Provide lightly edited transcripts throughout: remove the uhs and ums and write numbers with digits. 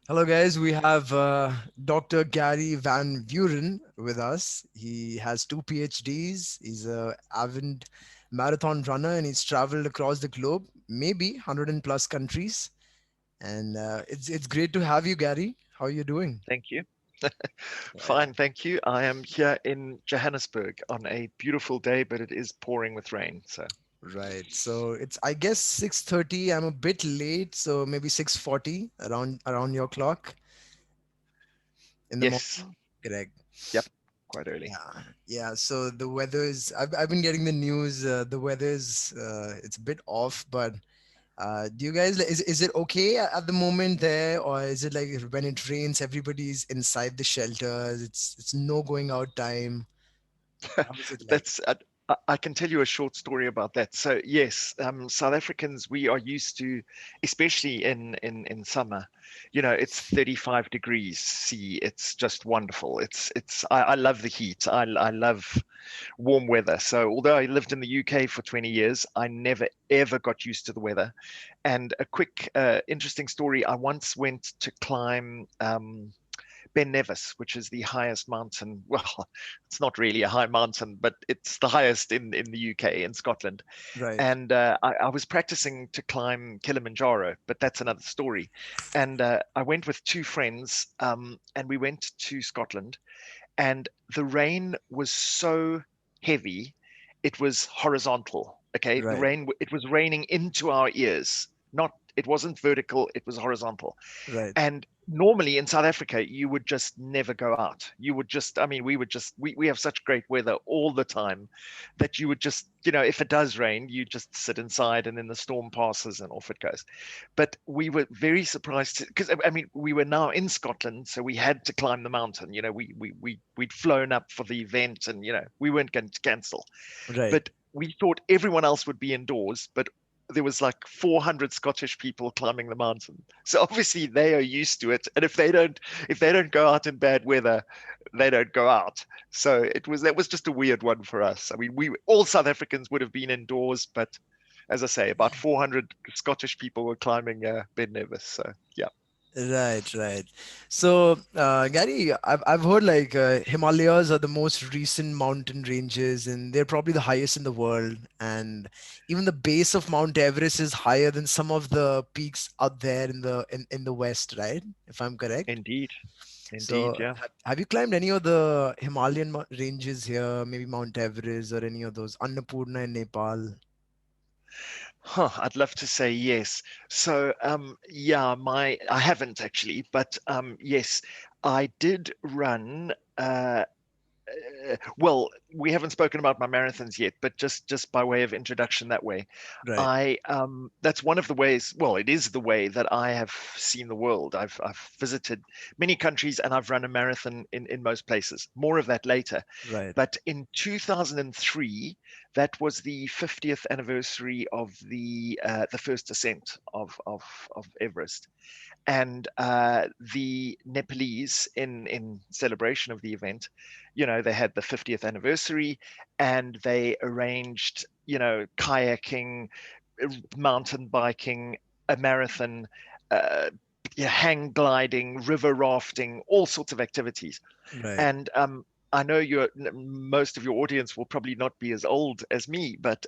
Hello, guys. We have Dr. Gary Van Vuren with us. He has two PhDs. He's a avid marathon runner and he's traveled across the globe, maybe 100 and plus countries. And it's great to have you, Gary. How are you doing? Thank you. Right. Fine, thank you. I am here in Johannesburg on a beautiful day, but it is pouring with rain. So, Right. So it's I guess 6:30. I'm a bit late, so maybe 6:40 around your clock in the yes, morning. Correct. yep, quite early. Yeah, yeah. So the weather is. I've been getting the news. The weather is. It's a bit off, but do you guys is it okay at the moment there, or is it like when it rains, everybody's inside the shelters? It's no going out time. How is it like? That's I can tell you a short story about that. So yes, South Africans, we are used to, especially in summer, it's 35 degrees C. It's just wonderful. I love the heat. I love warm weather. So although I lived in the UK for 20 years, I never ever got used to the weather. And a quick interesting story, I once went to climb Ben Nevis, which is the highest mountain. Well, it's not really a high mountain, but it's the highest in the UK, in Scotland. Right. And I was practicing to climb Kilimanjaro, but that's another story. And I went with two friends, and we went to Scotland, and the rain was so heavy, it was horizontal. Okay, Right. it was raining into our ears. Not, it wasn't vertical, it was horizontal. Right. And normally in South Africa, you would just never go out. You would just, I mean, we would just, we have such great weather all the time that you would just, if it does rain, you just sit inside and then the storm passes and off it goes. But we were very surprised because, I mean, we were now in Scotland, so we had to climb the mountain. We'd flown up for the event and, we weren't going to cancel. Right. But we thought everyone else would be indoors, but there was like 400 Scottish people climbing the mountain. So obviously they are used to it. And if they don't go out in bad weather, they don't go out. So that was just a weird one for us. I mean, we all South Africans would have been indoors, but as I say, about 400 Scottish people were climbing Ben Nevis. So yeah, Right, right. So, Gary, I've heard like Himalayas are the most recent mountain ranges, and they're probably the highest in the world. And even the base of Mount Everest is higher than some of the peaks out there in the West, right? If I'm correct. indeed, indeed, So, yeah. have you climbed any of the Himalayan ranges here? Maybe Mount Everest or any of those Annapurna in Nepal? Huh, I'd love to say yes. So, yeah, I haven't actually, but yes, I did run. Well, we haven't spoken about my marathons yet, but just by way of introduction, that way, Right, that's one of the ways. Well, it is the way that I have seen the world. I've visited many countries and I've run a marathon in most places. More of that later. right, But in 2003, that was the 50th anniversary of the first ascent of Everest, and the Nepalese, in celebration of the event, they had the 50th anniversary, and they arranged, kayaking, mountain biking, a marathon, uh, yeah, hang gliding, river rafting, all sorts of activities. right. And I know most of your audience will probably not be as old as me, but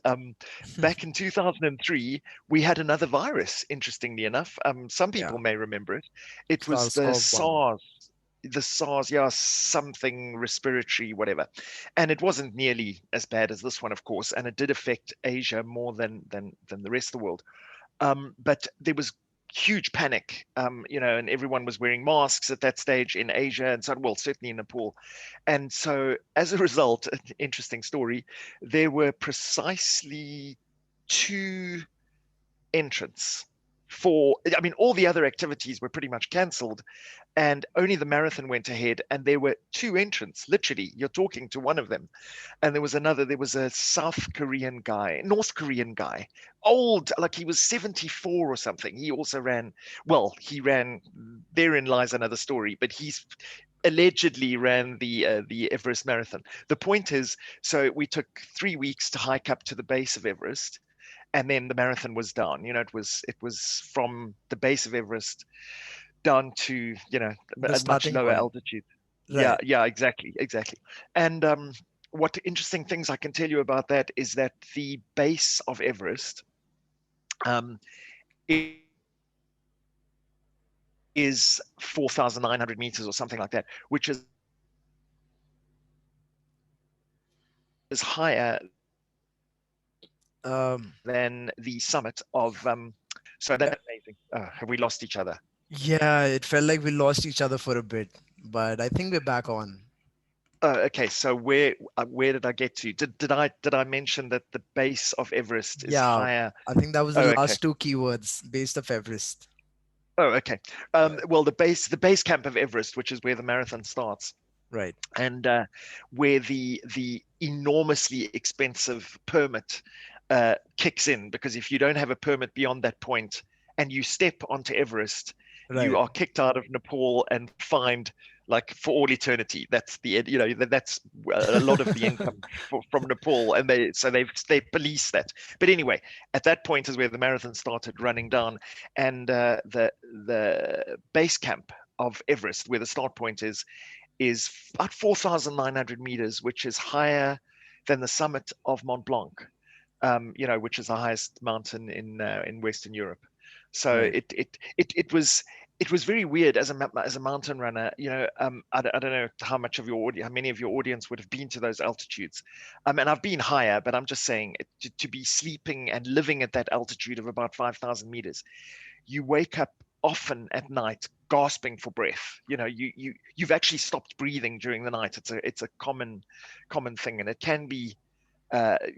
back in 2003, we had another virus, interestingly enough. Some Yeah, people may remember it. It was the SARS-CoV-1. SARS, yeah, something respiratory, whatever. And it wasn't nearly as bad as this one, of course, and it did affect Asia more than the rest of the world. But there was huge panic, and everyone was wearing masks at that stage in Asia and so, well, certainly in Nepal. And so, as a result, an interesting story, there were precisely two entrants for, I mean, all the other activities were pretty much cancelled, and only the marathon went ahead, and there were two entrants. Literally, you're talking to one of them, and there was a South Korean guy, North Korean guy, old, like he was 74 or something. He also ran, well, he ran, therein lies another story, but he's allegedly ran the Everest Marathon. The point is, so we took 3 weeks to hike up to the base of Everest, and then the marathon was down. It was from the base of Everest down to, The a much starting lower point. altitude. Yeah, Right. yeah, exactly, exactly. And what interesting things I can tell you about that is that the base of Everest um, is 4,900 meters or something like that, which is higher than the summit of. Um, Sorry, that's amazing. Have we lost each other? yeah, it felt like we lost each other for a bit, but I think we're back on. Okay. So where did I get to? Did I mention that the base of Everest is Yeah, higher? I think that was Oh, the okay. last two keywords based of Everest. Oh, okay. Right. Well, the base camp of Everest, which is where the marathon starts, Right. and where the enormously expensive permit kicks in, because if you don't have a permit beyond that point and you step onto Everest, you Right. are kicked out of Nepal and fined like for all eternity. That's that's a lot of the income from Nepal, and they police that. But anyway, at that point is where the marathon started running down, and the base camp of Everest, where the start point is about 4,900 meters, which is higher than the summit of Mont Blanc, which is the highest mountain in Western Europe. So Right. it was very weird as a mountain runner. I don't know how many of your audience would have been to those altitudes, and I've been higher, but I'm just saying to be sleeping and living at that altitude of about 5,000 meters, you wake up often at night gasping for breath. You've actually stopped breathing during the night. It's a common thing, and it can be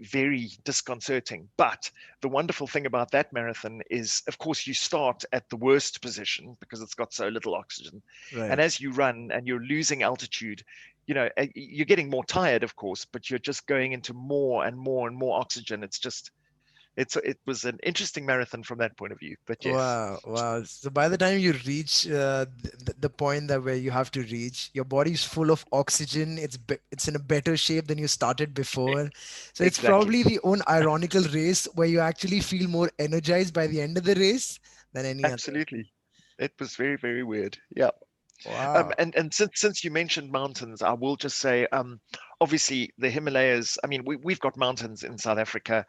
very disconcerting. But the wonderful thing about that marathon is, of course, you start at the worst position because it's got so little oxygen. And Right. as you run and you're losing altitude, you're getting more tired, of course, but you're just going into more and more and more oxygen. It was an interesting marathon from that point of view. But yes, Wow, wow. So by the time you reach the point that where you have to reach, your body's full of oxygen. It's in a better shape than you started e- before. So it's exactly. probably the own ironical race where you actually feel more energized by the end of the race than any other. Absolutely. It was very, very weird. Yeah. Wow. And since you mentioned mountains, I will just say, obviously the Himalayas. I mean, we've got mountains in South Africa,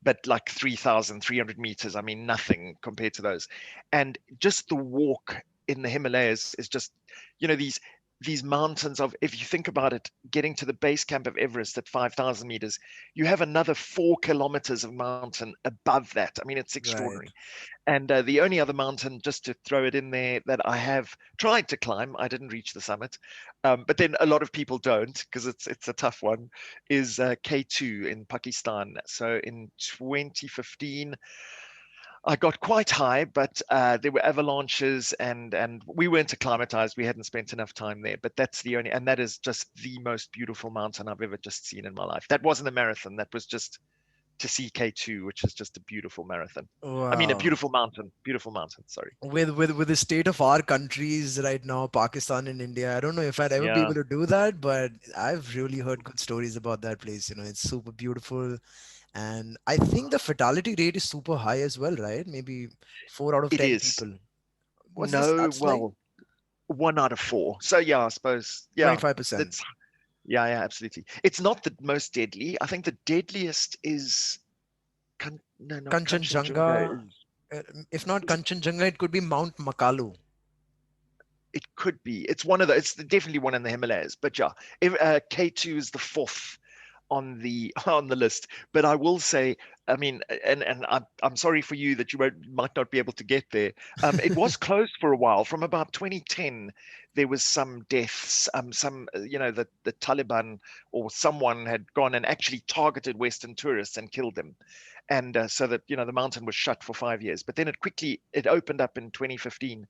but like 3,300 meters. I mean, nothing compared to those. And just the walk in the Himalayas is just, these mountains of, if you think about it, getting to the base camp of Everest at 5,000 meters, you have another 4 kilometers of mountain above that. I mean, it's Right. extraordinary. And the only other mountain, just to throw it in there, that I have tried to climb, I didn't reach the summit, but then a lot of people don't because it's a tough one, is K2 in Pakistan. So in 2015, I got quite high, but there were avalanches, and we weren't acclimatized. We hadn't spent enough time there. But that's the only, and that is just the most beautiful mountain I've ever just seen in my life. That wasn't a marathon. That was just to see K2, which is just a beautiful marathon. I mean, a Wow. beautiful mountain. Beautiful mountain. Sorry. With the state of our countries right now, Pakistan and India, I don't know if I'd ever be Yeah, able to do that, but I've really heard good stories about that place. It's super beautiful. And I think the fatality rate is super high as well, right? Maybe 4 out of it 10 is. people. What's the No, stats like? well, 1 out of 4. So yeah, I suppuse. Yeah, 25%. that's yeah, yeah, absolutely. It's not the most deadly. I think the deadliest is no, not Kanchenjunga. Kanchenjunga, if not Is it? Kanchenjunga, it could be Mount Makalu. It could be. It's one of the. It's definitely one in the Himalayas. But yeah, K2 is the fourth on the on the list. But I will say, I mean, and I'm sorry for you that you might not be able to get there. It was closed for a while. From about 2010, there was some deaths. Some the Taliban or someone had gone and actually targeted Western tourists and killed them, and so that the mountain was shut for 5 years. But then it opened up in 2015,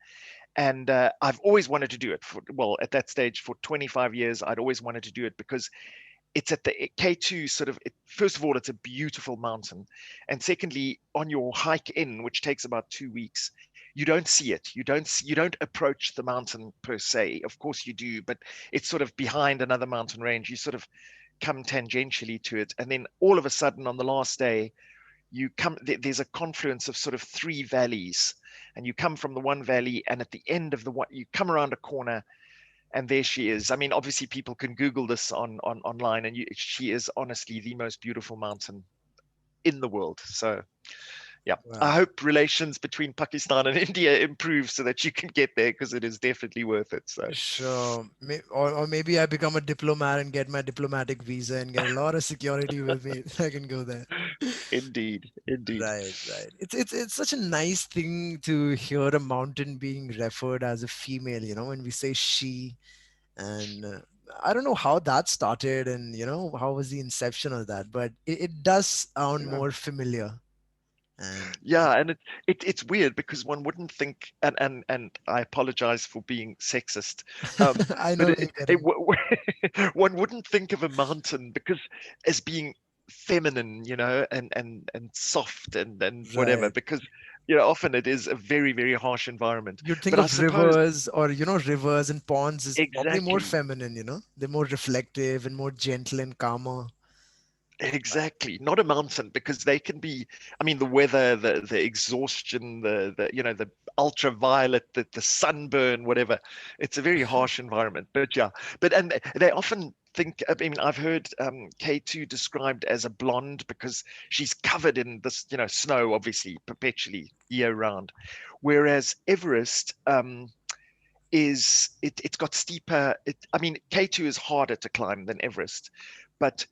and I've always wanted to do it. Well, at that stage, for 25 years, I'd always wanted to do it because it's at the K2 sort of. First of all, it's a beautiful mountain, and secondly, on your hike in, which takes about 2 weeks, you don't see it. You don't approach the mountain per se. Of course, you do, but it's sort of behind another mountain range. You sort of come tangentially to it, and then all of a sudden, on the last day, you come there's a confluence of sort of three valleys, and you come from the one valley, and at the end of the one you come around a corner, and there she is. I mean, obviously people can Google this on online, and she is honestly the most beautiful mountain in the world. So yeah, I Wow. hope relations between Pakistan and India improve so that you can get there, because it is definitely worth it. So Sure. Or maybe I become a diplomat and get my diplomatic visa and get a lot of security with me. I can go there. indeed, indeed. Right, right. It's such a nice thing to hear a mountain being referred as a female, when we say she. And I don't know how that started and, how was the inception of that, but it does sound Yeah. more familiar. And Yeah, and it's weird because one wouldn't think, and I apologize for being sexist, I know but where you're getting. one wouldn't think of a mountain because as being feminine, and soft and whatever, Right. because often it is a very, very harsh environment. You'd think But I of suppose rivers or, rivers and ponds is probably more exactly. feminine, They're more reflective and more gentle and calmer. Exactly, not a mountain, because they can be. I mean, the weather, the exhaustion, the ultraviolet, the sunburn, whatever. It's a very harsh environment. But yeah, and they often think. I mean, I've heard K2 described as a blonde because she's covered in this, snow, obviously, perpetually year round. Whereas Everest, it's got steeper. I mean, K2 is harder to climb than Everest, but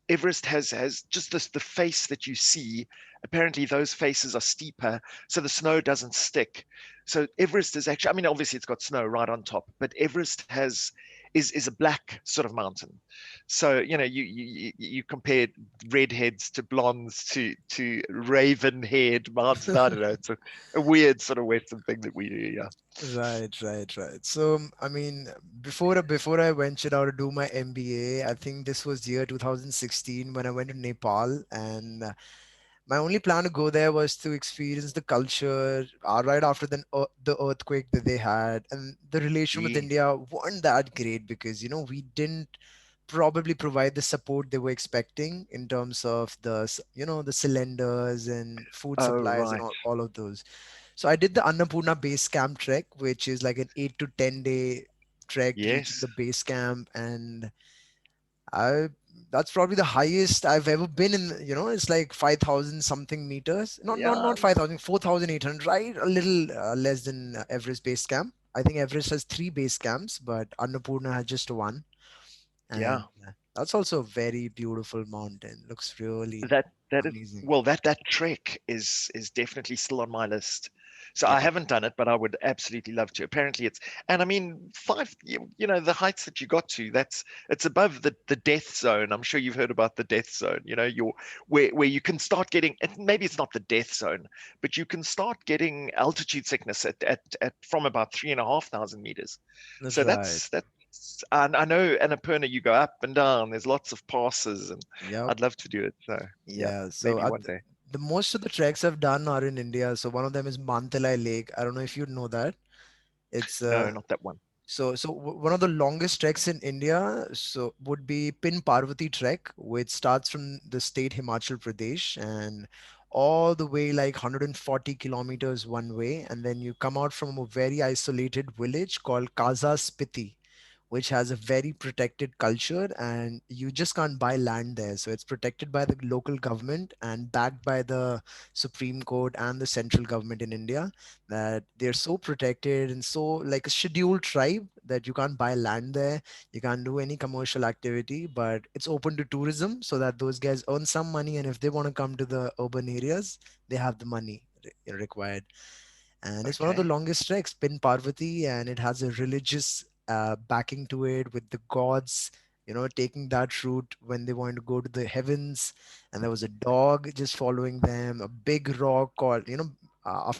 Everest has just the face that you see. Apparently, those faces are steeper, so the snow doesn't stick. So Everest is actually, I mean, obviously it's got snow right on top, but Everest is a black sort of mountain. So you compare redheads to blondes to raven-haired mountain. I don't know. It's a weird sort of Western thing that we do. Yeah. Right, right, right. So, I mean, before I ventured out to do my MBA, I think this was year 2016 when I went to Nepal, and my only plan to go there was to experience the culture right after the earthquake that they had, and the relation with Yeah. India weren't that great because we didn't probably provide the support they were expecting in terms of the cylinders and food Oh, supplies and right. all of those. So I did the Annapurna base camp trek, which is like an 8 to 10 day trek reaching Yes. the base camp. And I that's probably the highest I've ever been in. It's like 5,000 something meters. Not Yeah. 5,000, 4,800, right? A little less than Everest base camp. I think Everest has three base camps, but Annapurna has just one. Yeah. And that's also a very beautiful mountain. Looks really That is, amazing. well, that trek is definitely still on my list. So I Yeah. haven't done it, but I would absolutely love to. Apparently it's, and I mean, the heights that you got to, it's above the death zone. I'm sure you've heard about the death zone, where you can start getting, and maybe it's not the death zone, but you can start getting altitude sickness at from about 3,500 meters. So Right. and I know Annapurna, you go up and down. There's lots of passes, and Yep. I'd love to do it. So yeah, Yeah. So maybe one day. the most of the treks I've done are in India. So one of them is Mantalai Lake. I don't know if you know that. It's No, not that one. one of the longest treks in India would be Pin Parvati trek, which starts from the state Himachal Pradesh and all the way like 140 kilometers one way, and then you come out from a very isolated village called Kaza Spiti, which has a very protected culture, and you just can't buy land there. So it's protected by the local government and backed by the Supreme Court and the central government in India, that they're so protected and so like a scheduled tribe that you can't buy land there, you can't do any commercial activity, but it's open to tourism so that those guys earn some money, and if they want to come to the urban areas, they have the money required. And it's one of the Okay. longest treks, Pin Parvati, and it has a religious backing to it with the gods, taking that route when they wanted to go to the heavens. And there was a dog just following them, a big rock called, so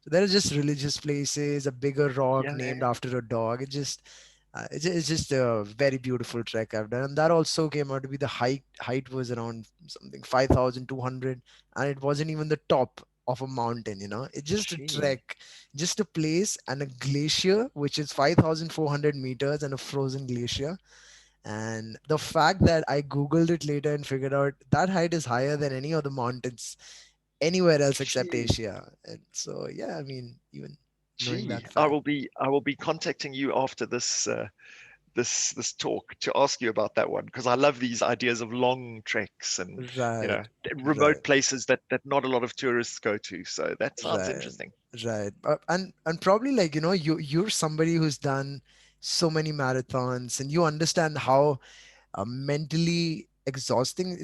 there are just religious places, a bigger rock Yeah, named yeah. after a dog. It's just a very beautiful trek I've done, and that also came out to be the height was around something 5,200, and it wasn't even the top of a mountain. It's just a Gee. trek, just a place and a glacier which is 5,400 meters and a frozen glacier. And the fact that I googled it later and figured out that height is higher than any of the mountains, anywhere else except Gee, Asia. And so, yeah, I mean, even knowing gee, that I fact. will be contacting you after this talk to ask you about that one because I love these ideas of long treks and Right, remote right, places that not a lot of tourists go to. So that sounds right, interesting. right. And probably like, you're somebody who's done so many marathons, and you understand how mentally exhausting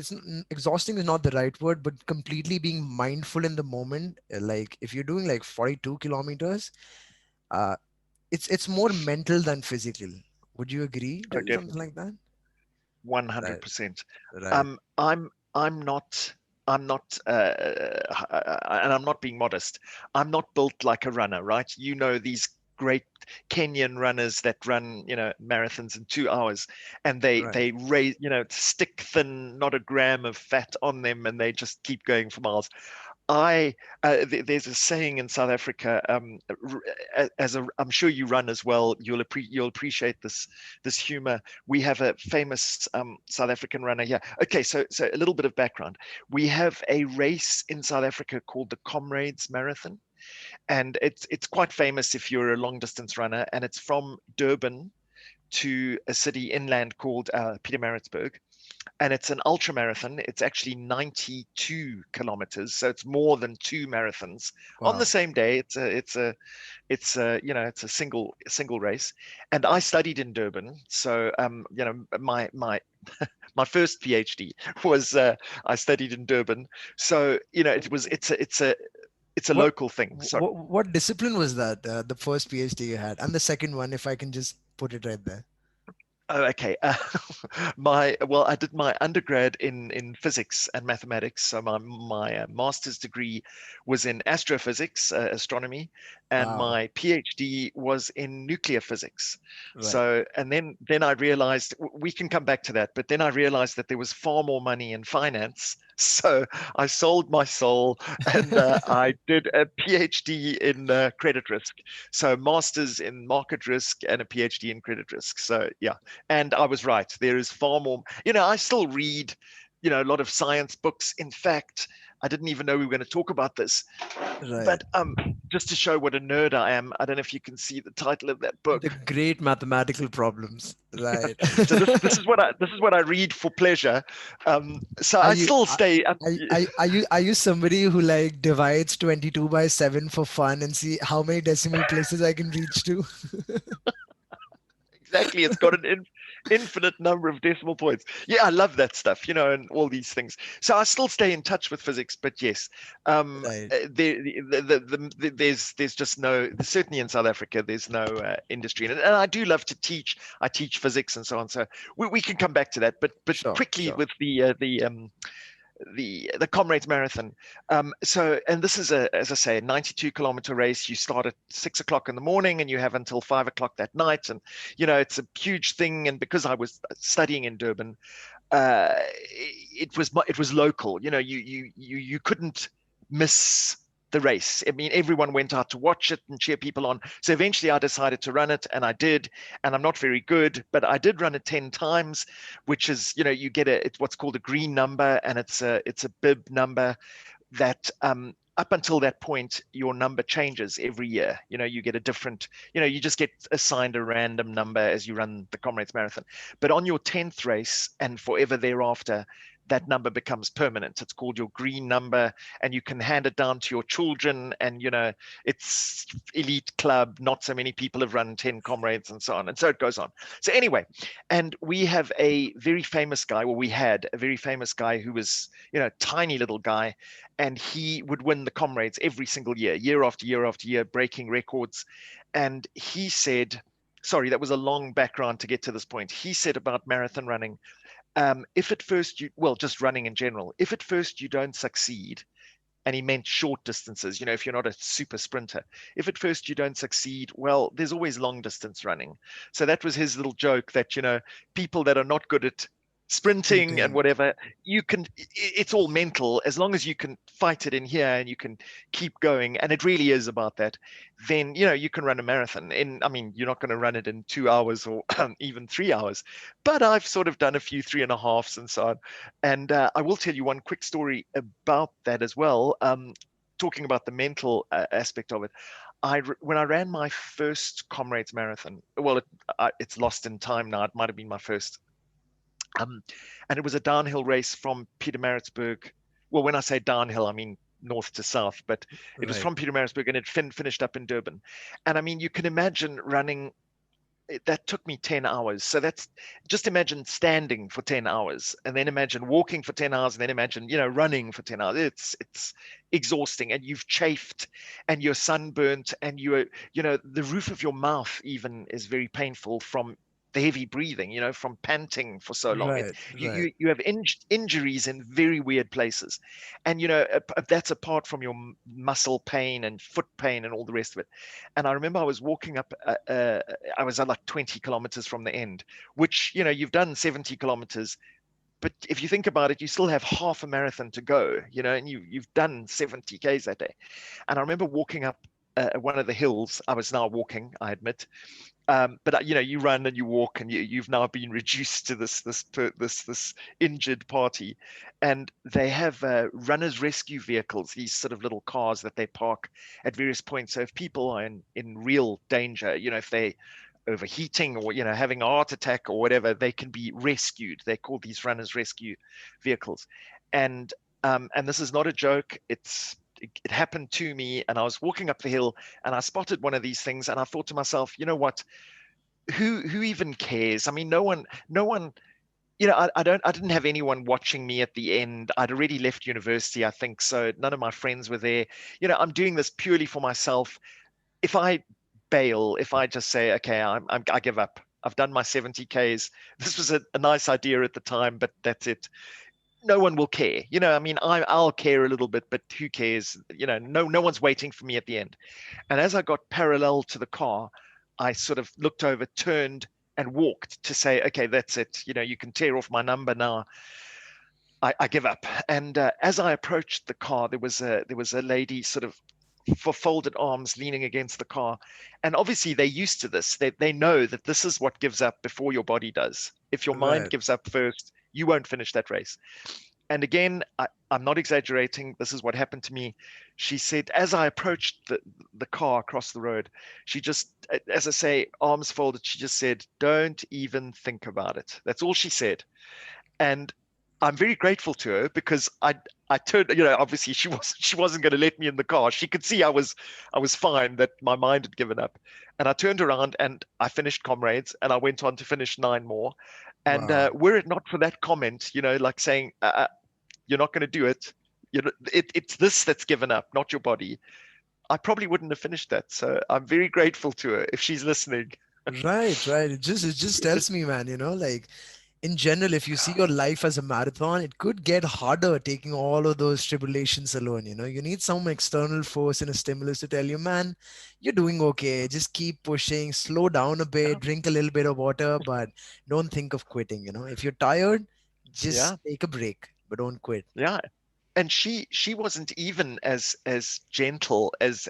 exhausting is not the right word, but completely being mindful in the moment. Like if you're doing like 42 kilometers, uh it's more mental than physical. Would you agree Oh, to something definitely. like that? Right, 100%. right, I'm not I'm not and I'm not being modest. I'm not built like a runner, right? These great Kenyan runners that run, marathons in 2 hours, and right. they raise, stick thin, not a gram of fat on them, and they just keep going for miles. There's a saying in South Africa. I'm sure you run as well. You'll appreciate this humor. We have a famous South African runner here. Okay, so a little bit of background. We have a race in South Africa called the Comrades Marathon, and it's quite famous if you're a long distance runner, and it's from Durban to a city inland called Pietermaritzburg, and it's an ultra marathon. It's actually 92 kilometers, so it's more than two marathons on the Wow. same day. It's a single race, and I studied in Durban, so my first PhD was I studied in Durban, so it's a what local thing. So what discipline was that, the first PhD you had, and the second one, if I can just put it right there? Oh, okay. I did my undergrad in physics and mathematics. So my master's degree was in astrophysics, astronomy, and Wow. my PhD was in nuclear physics. Right. So, and then I realized we can come back to that, but then I realized that there was far more money in finance. So I sold my soul and I did a PhD in credit risk. So masters in market risk and a PhD in credit risk. So yeah, and I was right. There is far more. I still read, a lot of science books. In fact, I didn't even know we were going to talk about this. Right. But just to show what a nerd I am, I don't know if you can see the title of that The book. great mathematical problems. Right. So this is what I read for pleasure. So Are I you still are, stay up. are you somebody who like divides 22 by 7 for fun and see how many decimal places I can reach to? Exactly. It's got an infinite number of decimal points. Yeah, I love that stuff, and all these things. So I still stay in touch with physics, but yes, Right. there's just no, certainly in South Africa, there's no industry in it. And I do love to teach. I teach physics and so on. So we can come back to that, but Sure, quickly sure. with the Comrades Marathon. And this is as I say, a 92-kilometer race. You start at 6 o'clock in the morning and you have until 5 o'clock that night. And it's a huge thing. And because I was studying in Durban, it was local. You couldn't miss the race. I mean, everyone went out to watch it and cheer people on. So eventually, I decided to run it, and I did. And I'm not very good, but I did run it 10 times, which is, you get it's what's called a green number, and it's a bib number that up until that point, your number changes every year. You get a different, you just get assigned a random number as you run the Comrades Marathon. But on your 10th race and forever thereafter, that number becomes permanent. It's called your green number, and you can hand it down to your children. And, it's elite club. Not so many people have run 10 comrades and so on. And so it goes on. So, anyway, and we have a very famous guy, well, we had a very famous guy who was, tiny little guy, and he would win the comrades every single year after year after year, breaking records. And he said, sorry, that was a long background to get to this point. He said about marathon running, if at first just running in general, if at first you don't succeed, and he meant short distances, if you're not a super sprinter, if at first you don't succeed, well, there's always long distance running. So that was his little joke that, people that are not good at sprinting and Sprinting. whatever, you can, it's all mental. As long as you can fight it in here and you can keep going, and it really is about that, then you can run a marathon in, I mean, you're not going to run it in 2 hours or even 3 hours, but I've sort of done a few 3.5s and so on. And I will tell you one quick story about that as well. Talking about the mental aspect of it, when I ran my first Comrades marathon, well, it's lost in time now. It might have been my first. Um, and it was a downhill race from Pietermaritzburg. Well, when I say downhill, I mean north to south, but it was Right. from Pietermaritzburg and it finished up in Durban. And I mean, you can imagine running. That took me 10 hours. So that's, just imagine standing for 10 hours and then imagine walking for 10 hours and then imagine, running for 10 hours. It's exhausting, and you've chafed and you're sunburnt and the roof of your mouth even is very painful from the heavy breathing, from panting for so long. Right. You Right. you, you have injuries in very weird places. And that's apart from your muscle pain and foot pain and all the rest of it. And I remember I was walking up, I was at like 20 kilometers from the end, which, you've done 70 kilometers, but if you think about it, you still have half a marathon to go, and you've done 70 Ks that day. And I remember walking up one of the hills. I was now walking, I admit, but you run and you walk, and you've now been reduced to this injured party, and they have runners rescue vehicles, these sort of little cars that they park at various points. So if people are in real danger, if they overheating or having a heart attack or whatever, they can be rescued. They're called these runners rescue vehicles, and and this is not a joke. It happened to me, and I was walking up the hill and I spotted one of these things, and I thought to myself, you know what? Who even cares? I mean, no one. I didn't have anyone watching me at the end. I'd already left university, I think, so none of my friends were there. I'm doing this purely for myself. If I bail, if I just say, okay, I give up. I've done my 70 Ks. This was a nice idea at the time, but that's it. No one will care. I mean, I'll care a little bit, but who cares? No one's waiting for me at the end. And as I got parallel to the car, I sort of looked over, turned, and walked to say, okay, that's it. You can tear off my number now. I give up. And as I approached the car, there was a lady sort of for folded arms leaning against the car. And obviously they're used to this. They know that this is what gives up before your body does. If your mind Right. gives up first, you won't finish that race. And again, I'm not exaggerating. This is what happened to me. She said, as I approached the car across the road, she just, as I say, arms folded, she just said, don't even think about it. That's all she said. And I'm very grateful to her because I turned, obviously she wasn't going to let me in the car. She could see I was fine, that my mind had given up. And I turned around and I finished Comrades, and I went on to finish 9 more. And Wow. were it not for that comment, like saying, you're not going to do it. It's this that's given up, not your body. I probably wouldn't have finished that. So I'm very grateful to her if she's listening. Right. Right. It just tells me, man, like in general, if you see your life as a marathon, it could get harder taking all of those tribulations alone. You need some external force and a stimulus to tell you, man, you're doing okay. Just keep pushing, slow down a Yeah, bit, drink a little bit of water, but don't think of quitting. If you're tired, yeah, just take a break, but don't quit. yeah. And she wasn't even as gentle as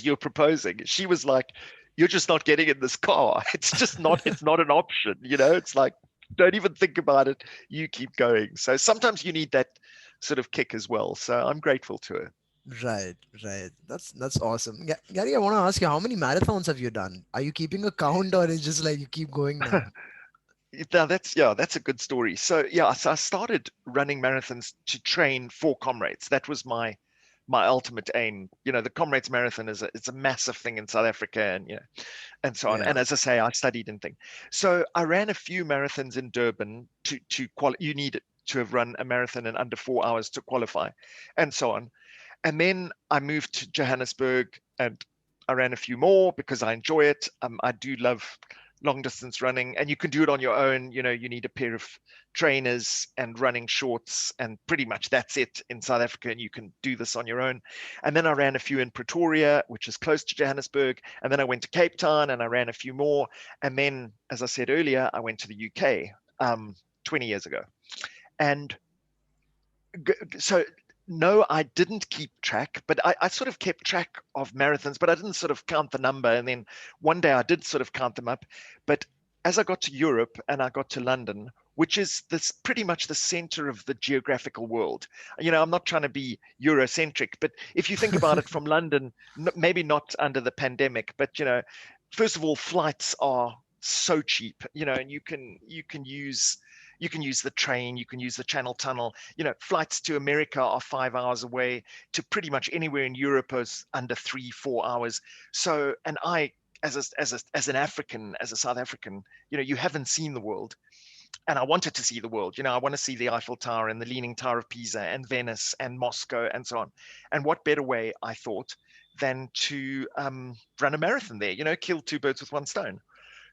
you're proposing. She was like, "You're just not getting in this car. It's not an option. It's like, don't even think about it. You keep going." So sometimes you need that sort of kick as well. So I'm grateful to Right, right. That's awesome. Gary, I want to ask you, how many marathons have you done? Are you keeping a count, or is just like you keep going now? her. Now that's a good story. So I started running marathons to train for Comrades. That was my ultimate aim. The Comrades Marathon it's a massive thing in South Africa, and so on. Yeah, And as I say, I studied and thing. So I ran a few marathons in Durban to qualify. You need to have run a marathon in under 4 hours to qualify, and so on. And then I moved to Johannesburg and I ran a few more because I enjoy it. I do love long distance running, and you can do it on your own. You need a pair of trainers and running shorts, and pretty much that's it in South Africa. And you can do this on your own. And then I ran a few in Pretoria, which is close to Johannesburg. And then I went to Cape Town and I ran a few more. And then, as I said earlier, I went to the UK. 20 years ago. And so no, I didn't keep track, but I sort of kept track of marathons, but I didn't sort of count the number. And then one day I did sort of count them up. But as I got to Europe and I got to London, which is this pretty much the center of the geographical world. I'm not trying to be Eurocentric, but if you think about it from London, maybe not under the pandemic, but first of all, flights are so cheap, and you can use the train, you can use the Channel Tunnel. Flights to America are 5 hours away. To pretty much anywhere in Europe is under 3-4 hours. So, and I, as an African, as a South African, you haven't seen the world, and I wanted to see the world. I want to see the Eiffel Tower and the Leaning Tower of Pisa and Venice and Moscow and so on. And what better way, I thought, than to run a marathon there? Kill two birds with one stone.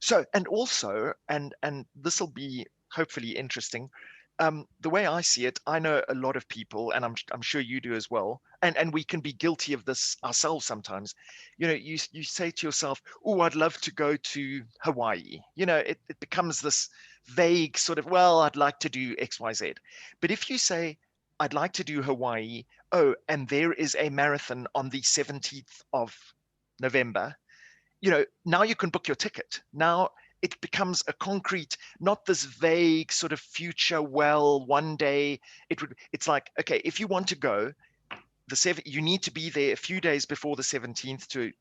So, and also, and this will be hopefully interesting. The way I see it, I know a lot of people, and I'm sure you do as well, and we can be guilty of this ourselves sometimes. You say to yourself, "Oh, I'd love to go to Hawaii." It becomes this vague sort of, well, I'd like to do X, Y, Z. But if you say, "I'd like to do Hawaii," oh, and there is a marathon on the 17th of November, now you can book your ticket. Now it becomes a concrete, not this vague sort of future, well, one day it's like, okay, if you want to go, you need to be there a few days before the 17th to,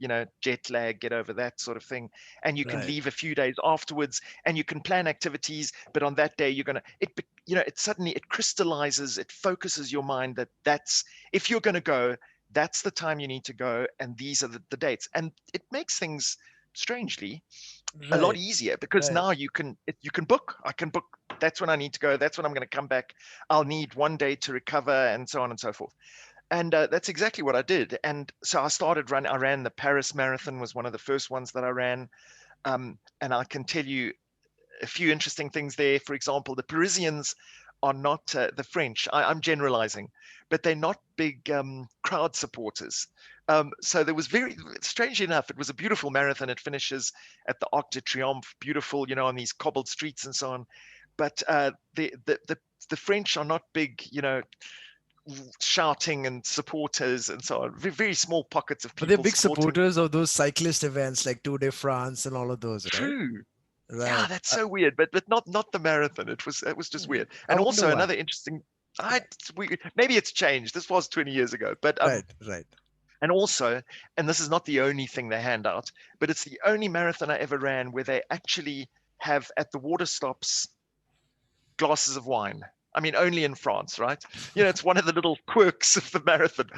jet lag, get over that sort of thing. And you can Right. leave a few days afterwards and you can plan activities. But on that day, it suddenly, it crystallizes, it focuses your mind if you're going to go, that's the time you need to go. And these are the dates. And it makes things strangely a lot Right. easier, because Right. now you can book. I can book. That's when I need to go. That's when I'm going to come back. I'll need one day to recover, and so on and so forth. And that's exactly what I did. And so I started running. I ran the Paris Marathon, was one of the first ones that I ran. And I can tell you a few interesting things there. For example, the Parisians are not the French. I'm generalizing, but they're not big crowd supporters. So there was strangely enough, it was a beautiful marathon. It finishes at the Arc de Triomphe, beautiful, on these cobbled streets and so on. But the French are not big, shouting and supporters and so on. Very small pockets of But they're people big supporting. supporters of those cyclist events like Tour de France and all of those, right? True. Yeah, Right. that's so weird, but not the marathon. It was just weird. I And wonder also why. another interesting, maybe it's changed. This was 20 years ago, but Right. Right. and also, and this is not the only thing they hand out, but it's the only marathon I ever ran where they actually have at the water stops glasses of wine. I mean, only in France, right? It's one of the little quirks of the marathon.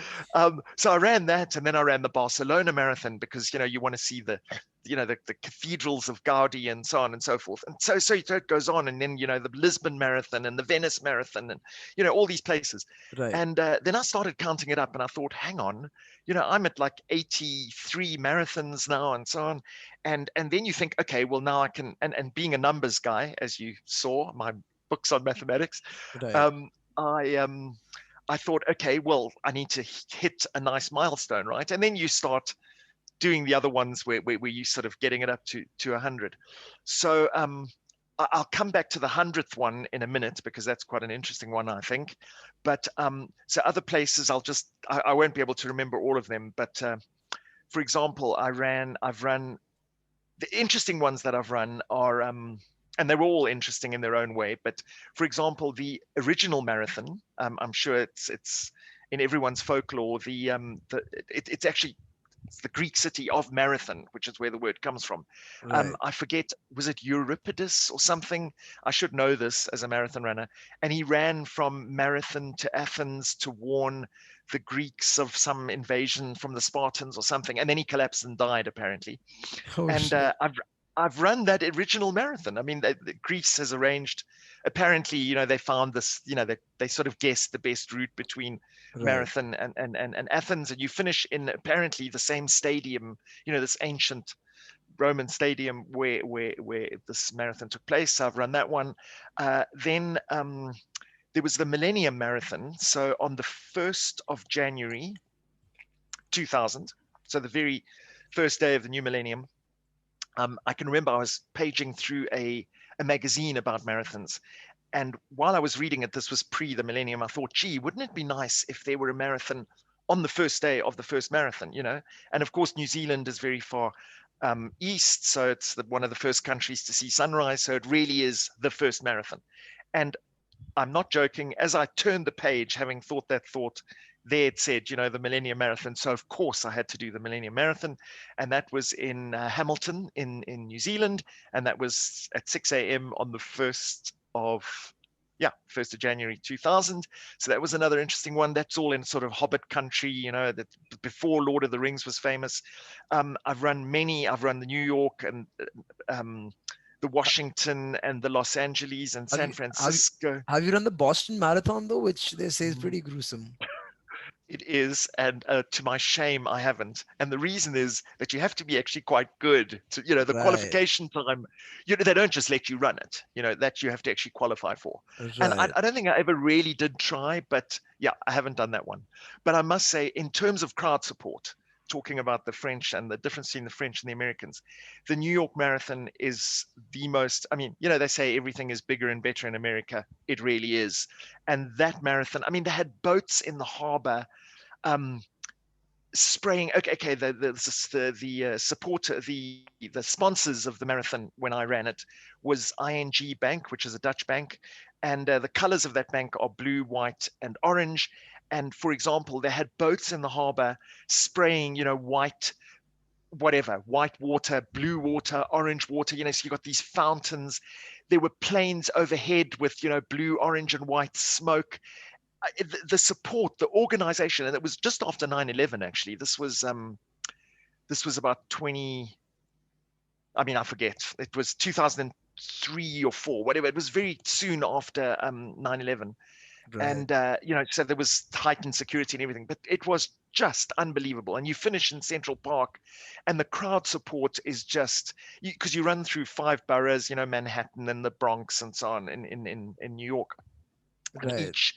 So I ran that, and then I ran the Barcelona marathon because you want to see the cathedrals of Gaudi and so on and so forth. And so it goes on, and then the Lisbon marathon and the Venice marathon, and all these places. Right. And then I started counting it up, and I thought, hang on, I'm at like 83 marathons now, and so on. And then you think, okay, well now I can. And being a numbers guy, as you saw, my books on mathematics, Right. um, I I thought, okay, well, I need to hit a nice milestone, right? And then you start doing the other ones where you sort of getting it up to 100. So I'll come back to the 100th one in a minute because that's quite an interesting one, I think. But so other places, I won't be able to remember all of them. But for example, I've run the interesting ones that I've run are, and they're all interesting in their own way. But for example, the original marathon, I'm sure it's in everyone's folklore. It's actually it's the Greek city of Marathon, which is where the word comes from. Right. I forget, was it Euripides or something? I should know this as a marathon runner. And he ran from Marathon to Athens to warn the Greeks of some invasion from the Spartans or something. And then he collapsed and died, apparently. Oh And shit. I've run that original marathon. I mean, Greece has arranged. Apparently, they found this. They sort of guessed the best route between Right. Marathon and Athens, and you finish in apparently the same stadium. This ancient Roman stadium where this marathon took place. So I've run that one. Then there was the Millennium Marathon. So on the 1st of January 2000, so the very first day of the new millennium, I can remember I was paging through a magazine about marathons, And while I was reading it, this was pre the millennium, I thought, gee, wouldn't it be nice if there were a marathon on the first day of the first marathon, you know? And of course, New Zealand is very far east, so it's one of the first countries to see sunrise. So it really is the first marathon. And I'm not joking. As I turned the page, having thought that thought, there it said, you know, the Millennium Marathon. So of course I had to do the Millennium Marathon, and that was in Hamilton in New Zealand, and that was at 6 a.m. on the first of January 2000. So that was another interesting one. That's all in sort of Hobbit country, you know, that before Lord of the Rings was famous. I've run many. I've run the New York and um, the Ha- Washington and the Los Angeles and Have San you have you Francisco. have you run the Boston Marathon though, which they say is Mm, pretty gruesome? it is, and to my shame, I haven't. And the reason is that you have to be actually quite good to, you know, the Right, qualification time. You know, they don't just let you run it. You know, that you have to actually qualify for. And I, right, I don't think I ever really did try, but yeah, I haven't done that one. But I must say, in terms of crowd support, talking about the French and the difference between the French and the Americans, the New York Marathon is the most. I mean, you know, they say everything is bigger and better in America. It really is. And that marathon, I mean, they had boats in the harbor um, spraying. Okay, the supporter, the sponsors of the marathon when I ran it was ING Bank, which is a Dutch bank, and the colors of that bank are blue, white, and orange. And for example, they had boats in the harbor spraying, you know, white, whatever, white water, blue water, orange water. You know, so you got these fountains. There were planes overhead with, you know, blue, orange, and white smoke. The support, the organization, and it was just after 9/11. Actually, this was about 20. I mean, I forget. It was 2003 or four, whatever. It was very soon after 9/11, right, and you know, so there was heightened security and everything. But it was just unbelievable. And you finish in Central Park, and the crowd support is just because you run through five boroughs, you know, Manhattan and the Bronx and so on in New York, and right, each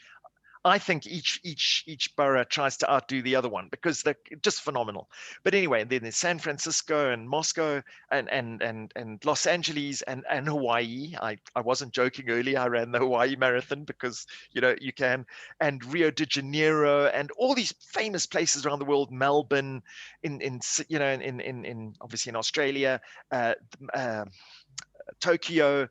I think each borough tries to outdo the other one because they're just phenomenal. But anyway, then there's San Francisco and Moscow and Los Angeles and Hawaii. I wasn't joking earlier. I ran the Hawaii Marathon because you know you can, and Rio de Janeiro and all these famous places around the world. Melbourne, in you know in obviously in Australia, uh, uh, Tokyo,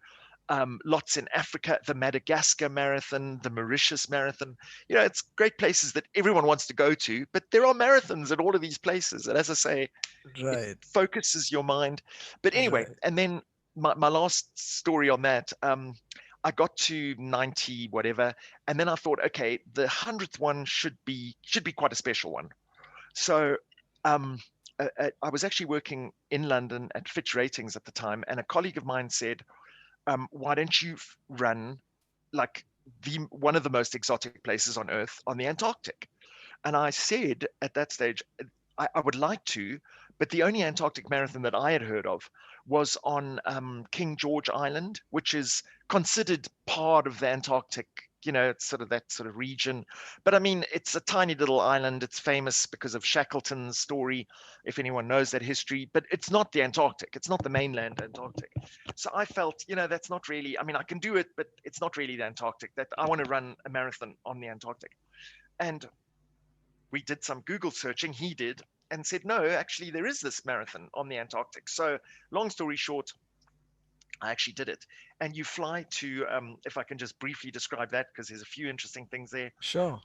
lots in Africa, the Madagascar Marathon, the Mauritius Marathon. You know, it's great places that everyone wants to go to, but there are marathons at all of these places. And as I say, it right, focuses your mind. But anyway, right. and then my last story on that, I got to 90 whatever, and then I thought, okay, the 100th one should be quite a special one. So um, I was actually working in London at Fitch Ratings at the time, and a colleague of mine said, why don't you run like the one of the most exotic places on Earth on the Antarctic? And I said at that stage, I would like to, but the only Antarctic marathon that I had heard of was on King George Island, which is considered part of the Antarctic. You know, it's sort of that sort of region. But I mean, it's a tiny little island. It's famous because of Shackleton's story, if anyone knows that history. But it's not the Antarctic. It's not the mainland Antarctic. So I felt, you know, that's not really. I mean, I can do it, but it's not really the Antarctic. That I want to run a marathon on the Antarctic. And we did some Google searching, he did, and said, no, actually, there is this marathon on the Antarctic. So, long story short, I actually did it. And you fly to, if I can just briefly describe that, because there's a few interesting things there. Sure.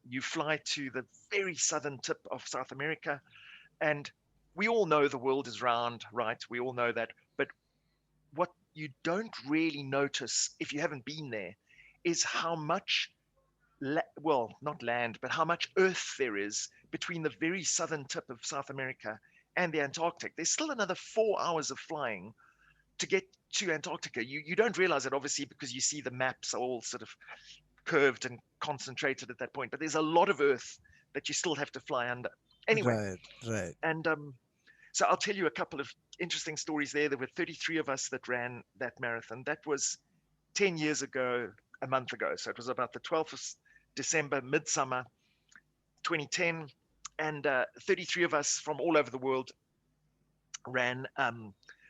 You fly to the very southern tip of South America, and we all know the world is round, right? We all know that. But what you don't really notice if you haven't been there is how much well, not land, but how much earth there is between the very southern tip of South America and the Antarctic. There's still another 4 hours of flying to get to Antarctica. You don't realize it, obviously, because you see the maps are all sort of curved and concentrated at that point. But there's a lot of earth that you still have to fly under. Anyway, Right, right, and so I'll tell you a couple of interesting stories there. There were 33 of us that ran that marathon. That was 10 years ago, a month ago. So it was about the 12th of December, midsummer 2010. And 33 of us from all over the world ran.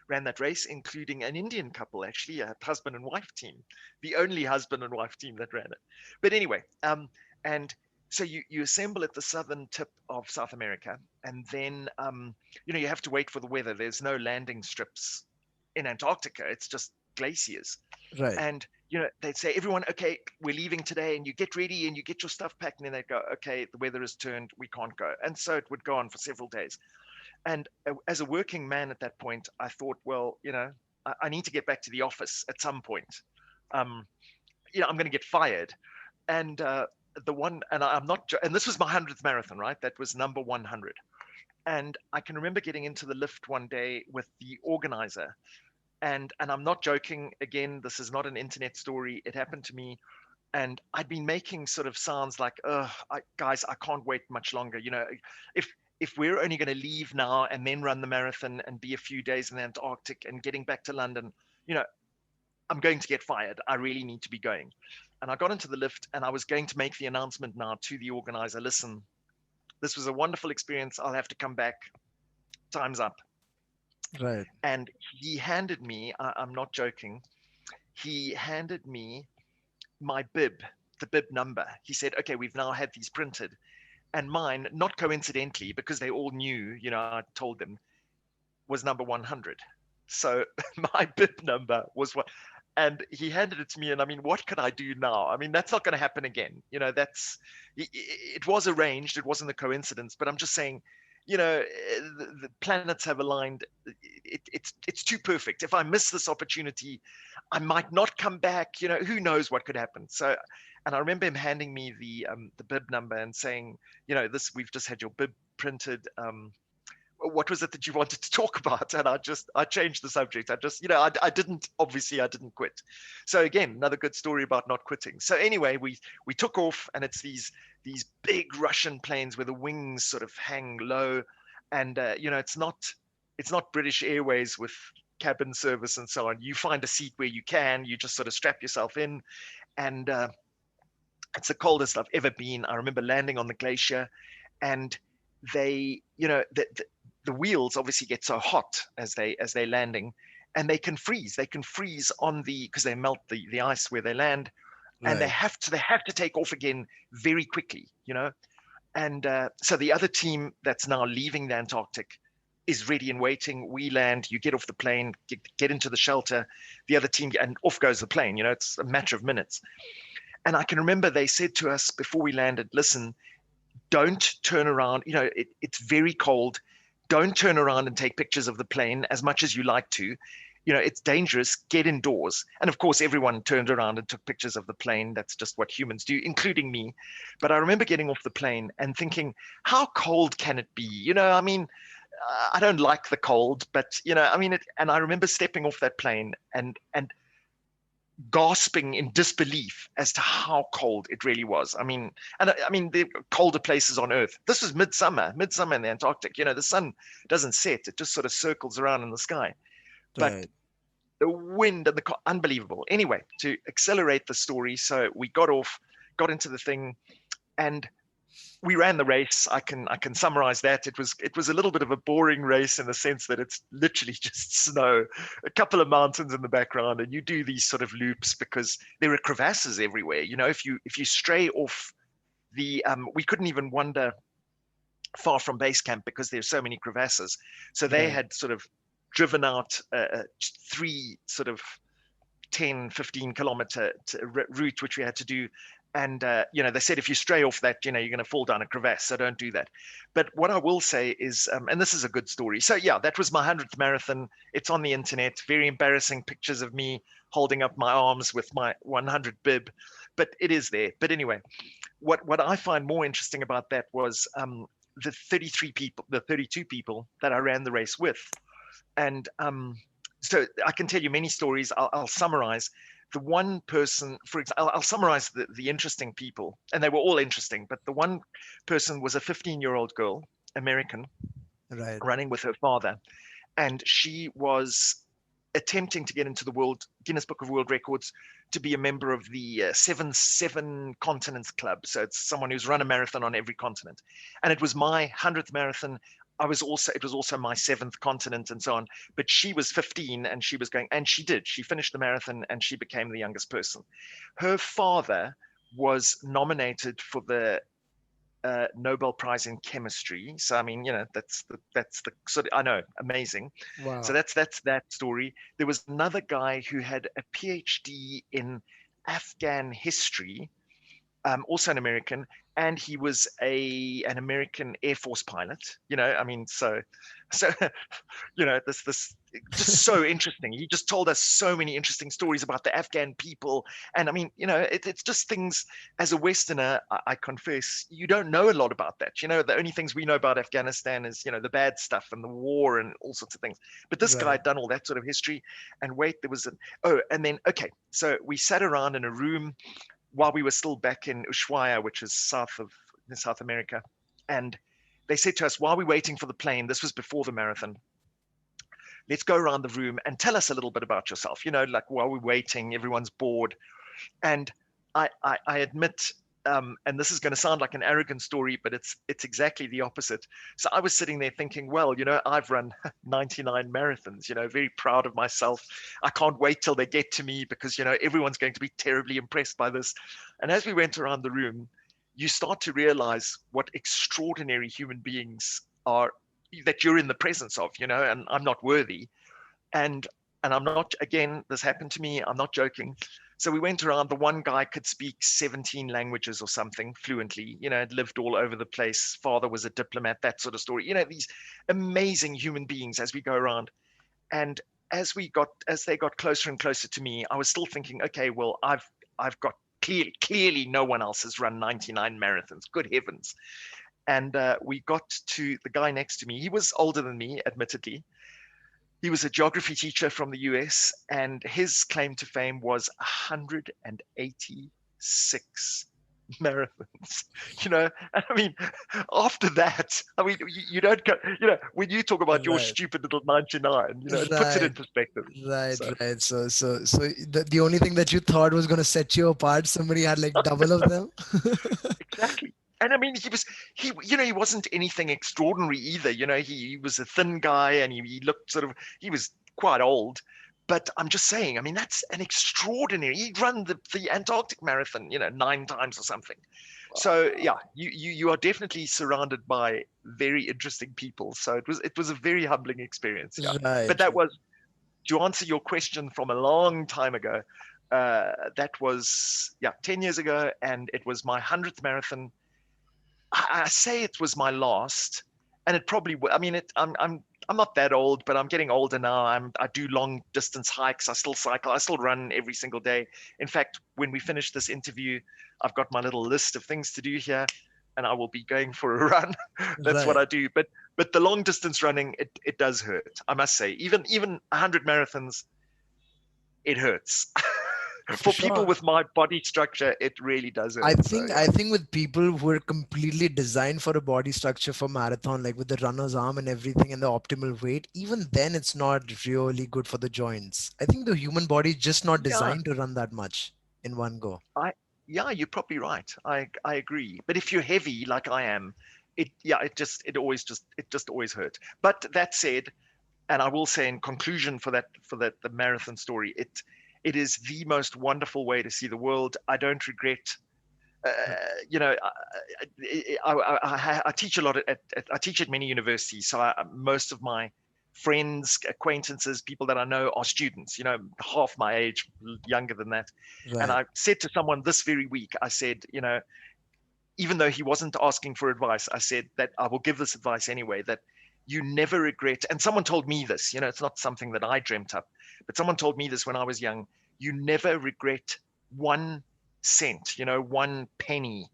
ran that race, including an Indian couple, actually, a husband and wife team, the only husband and wife team that ran it. But anyway, and so you assemble at the southern tip of South America, and then you have to wait for the weather. There's no landing strips in Antarctica. It's just glaciers. Right. And they'd say, everyone, okay, we're leaving today, and you get ready and you get your stuff packed, and then they'd go, okay, the weather has turned, we can't go. And so it would go on for several days. And as a working man at that point, I thought, well, I need to get back to the office at some point. um, I'm going to get fired. And the one, and I'm not, and this was my 100th marathon, right? That was number 100. And I can remember getting into the lift one day with the organizer, and I'm not joking. Again, this is not an internet story. It happened to me, and I'd been making sort of sounds like, guys, I can't wait much longer. If if we're only going to leave now and then run the marathon and be a few days in the Antarctic and getting back to London, you know, I'm going to get fired. I really need to be going. And I got into the lift, and I was going to make the announcement now to the organizer. Listen, this was a wonderful experience. I'll have to come back. Time's up. Right. And he handed me, I'm not joking, he handed me my bib, the bib number. He said, okay, we've now had these printed. And mine, not coincidentally, because they all knew, I told them, was number 100. So my bib number was what, and he handed it to me. And I mean, what can I do now? I mean, that's not going to happen again. It was arranged. It wasn't a coincidence, but I'm just saying, the planets have aligned. It's too perfect. If I miss this opportunity, I might not come back. Who knows what could happen. So, and I remember him handing me the bib number and saying, this, we've just had your bib printed. What was it that you wanted to talk about? And I changed the subject. I didn't quit. So again, another good story about not quitting. So anyway, we took off, and it's these big Russian planes where the wings sort of hang low, and it's not British Airways with cabin service and so on. You find a seat where you just sort of strap yourself in, and it's the coldest I've ever been. I remember landing on the glacier, and the wheels obviously get so hot as they're landing, and they can freeze. They can freeze because they melt the ice where they land, and they Right. have to take off again very quickly. And so the other team that's now leaving the Antarctic is ready and waiting. We land, you get off the plane, get into the shelter, the other team, and off goes the plane. It's a matter of minutes. And I can remember they said to us before we landed, listen, don't turn around. It's very cold. Don't turn around and take pictures of the plane as much as you like to. It's dangerous. Get indoors. And of course, everyone turned around and took pictures of the plane. That's just what humans do, including me. But I remember getting off the plane and thinking, how cold can it be? I mean, I don't like the cold, but I mean, and I remember stepping off that plane and gasping in disbelief as to how cold it really was. I mean, the colder places on Earth. This was midsummer in the Antarctic. The sun doesn't set; it just sort of circles around in the sky. But Right. the wind and unbelievable. Anyway, to accelerate the story, so we got into the thing, and we ran the race. I can summarize that. It was a little bit of a boring race in the sense that it's literally just snow, a couple of mountains in the background, and you do these sort of loops because there are crevasses everywhere. If you stray off we couldn't even wander far from base camp because there's so many crevasses. So they Right. had sort of driven out three sort of 10, 15 kilometer route, which we had to do. And, they said, if you stray off that, you're going to fall down a crevasse. So don't do that. But what I will say is, and this is a good story. So yeah, that was my 100th marathon. It's on the internet, very embarrassing pictures of me holding up my arms with my 100 bib, but it is there. But anyway, what I find more interesting about that was the 32 people that I ran the race with. And so I can tell you many stories. I'll summarize. The one person, for example, I'll summarize the interesting people, and they were all interesting. But the one person was a 15-year-old girl, American, Right. running with her father, and she was attempting to get into the Guinness Book of World Records to be a member of the seven continents club. So it's someone who's run a marathon on every continent, and it was my 100th marathon. it was also my seventh continent and so on. But she was 15 and she was going, and she finished the marathon and she became the youngest person. Her father was nominated for the Nobel Prize in chemistry. So I mean, that's the sort of, I know, amazing. So Wow. that's that story. There was another guy who had a PhD in Afghan history, also an American, and he was an American Air Force pilot. I mean, so this just so interesting. He just told us so many interesting stories about the Afghan people, and I mean, it's just things. As a Westerner, I confess, you don't know a lot about that. The only things we know about Afghanistan is the bad stuff and the war and all sorts of things. But this guy Right. had done all that sort of history. And wait, there was and then okay, so we sat around in a room while we were still back in Ushuaia, which is South America. And they said to us, while we're waiting for the plane, this was before the marathon, let's go around the room and tell us a little bit about yourself. Like while we're waiting, everyone's bored. And I admit, and this is going to sound like an arrogant story, but it's exactly the opposite. So I was sitting there thinking, well, I've run 99 marathons, very proud of myself. I can't wait till they get to me because, everyone's going to be terribly impressed by this. And as we went around the room, you start to realize what extraordinary human beings are that you're in the presence of, and I'm not worthy. And I'm not, again, this happened to me, I'm not joking. So we went around. The one guy could speak 17 languages or something fluently, had lived all over the place. Father was a diplomat, that sort of story. These amazing human beings as we go around. And as they got closer and closer to me, I was still thinking, okay, well, I've got clearly no one else has run 99 marathons. Good heavens. And we got to the guy next to me. He was older than me, admittedly. He was a geography teacher from the US, and his claim to fame was 186 marathons. And I mean, after that, I mean, you don't go, when you talk about your Right. stupid little 99, it puts it Right. in perspective. Right, So, right. So the only thing that you thought was gonna set you apart, somebody had like double of them. exactly. And I mean, he wasn't anything extraordinary either. He was a thin guy and he looked he was quite old. But I'm just saying, I mean, that's an extraordinary. He'd run the Antarctic marathon, 9 times or something. So yeah, you are definitely surrounded by very interesting people. So it was a very humbling experience. Yeah, but Right. that was to answer your question from a long time ago. That was 10 years ago, and it was my 100th marathon. I say it was my last, and it probably. I mean, I'm not that old, but I'm getting older now. I do long distance hikes. I still cycle. I still run every single day. In fact, when we finish this interview, I've got my little list of things to do here, and I will be going for a run. That's what Right. I do. But the long distance running, it does hurt. I must say, even 100 marathons, it hurts. For For people sure. with my body structure, it really does I hurt. So think yeah. I think with people who are completely designed for a body structure for marathon, like with the runner's arm and everything and the optimal weight, even then it's not really good for the joints. I think the human body is just not Yeah, designed to run that much in one go. I yeah, you're probably right. I agree. But if you're heavy like I am, it just always hurt. But that said, and I will say in conclusion for that the marathon story, it is the most wonderful way to see the world. I don't regret. Uh, I teach a lot I teach at many universities, so most of my friends, acquaintances, people that I know are students. Half my age, younger than that. And Right. I said to someone this very week, I said, even though he wasn't asking for advice, I said that I will give this advice anyway, that you never regret. And someone told me this, it's not something that I dreamt up, but someone told me this when I was young. You never regret 1 cent, 1 penny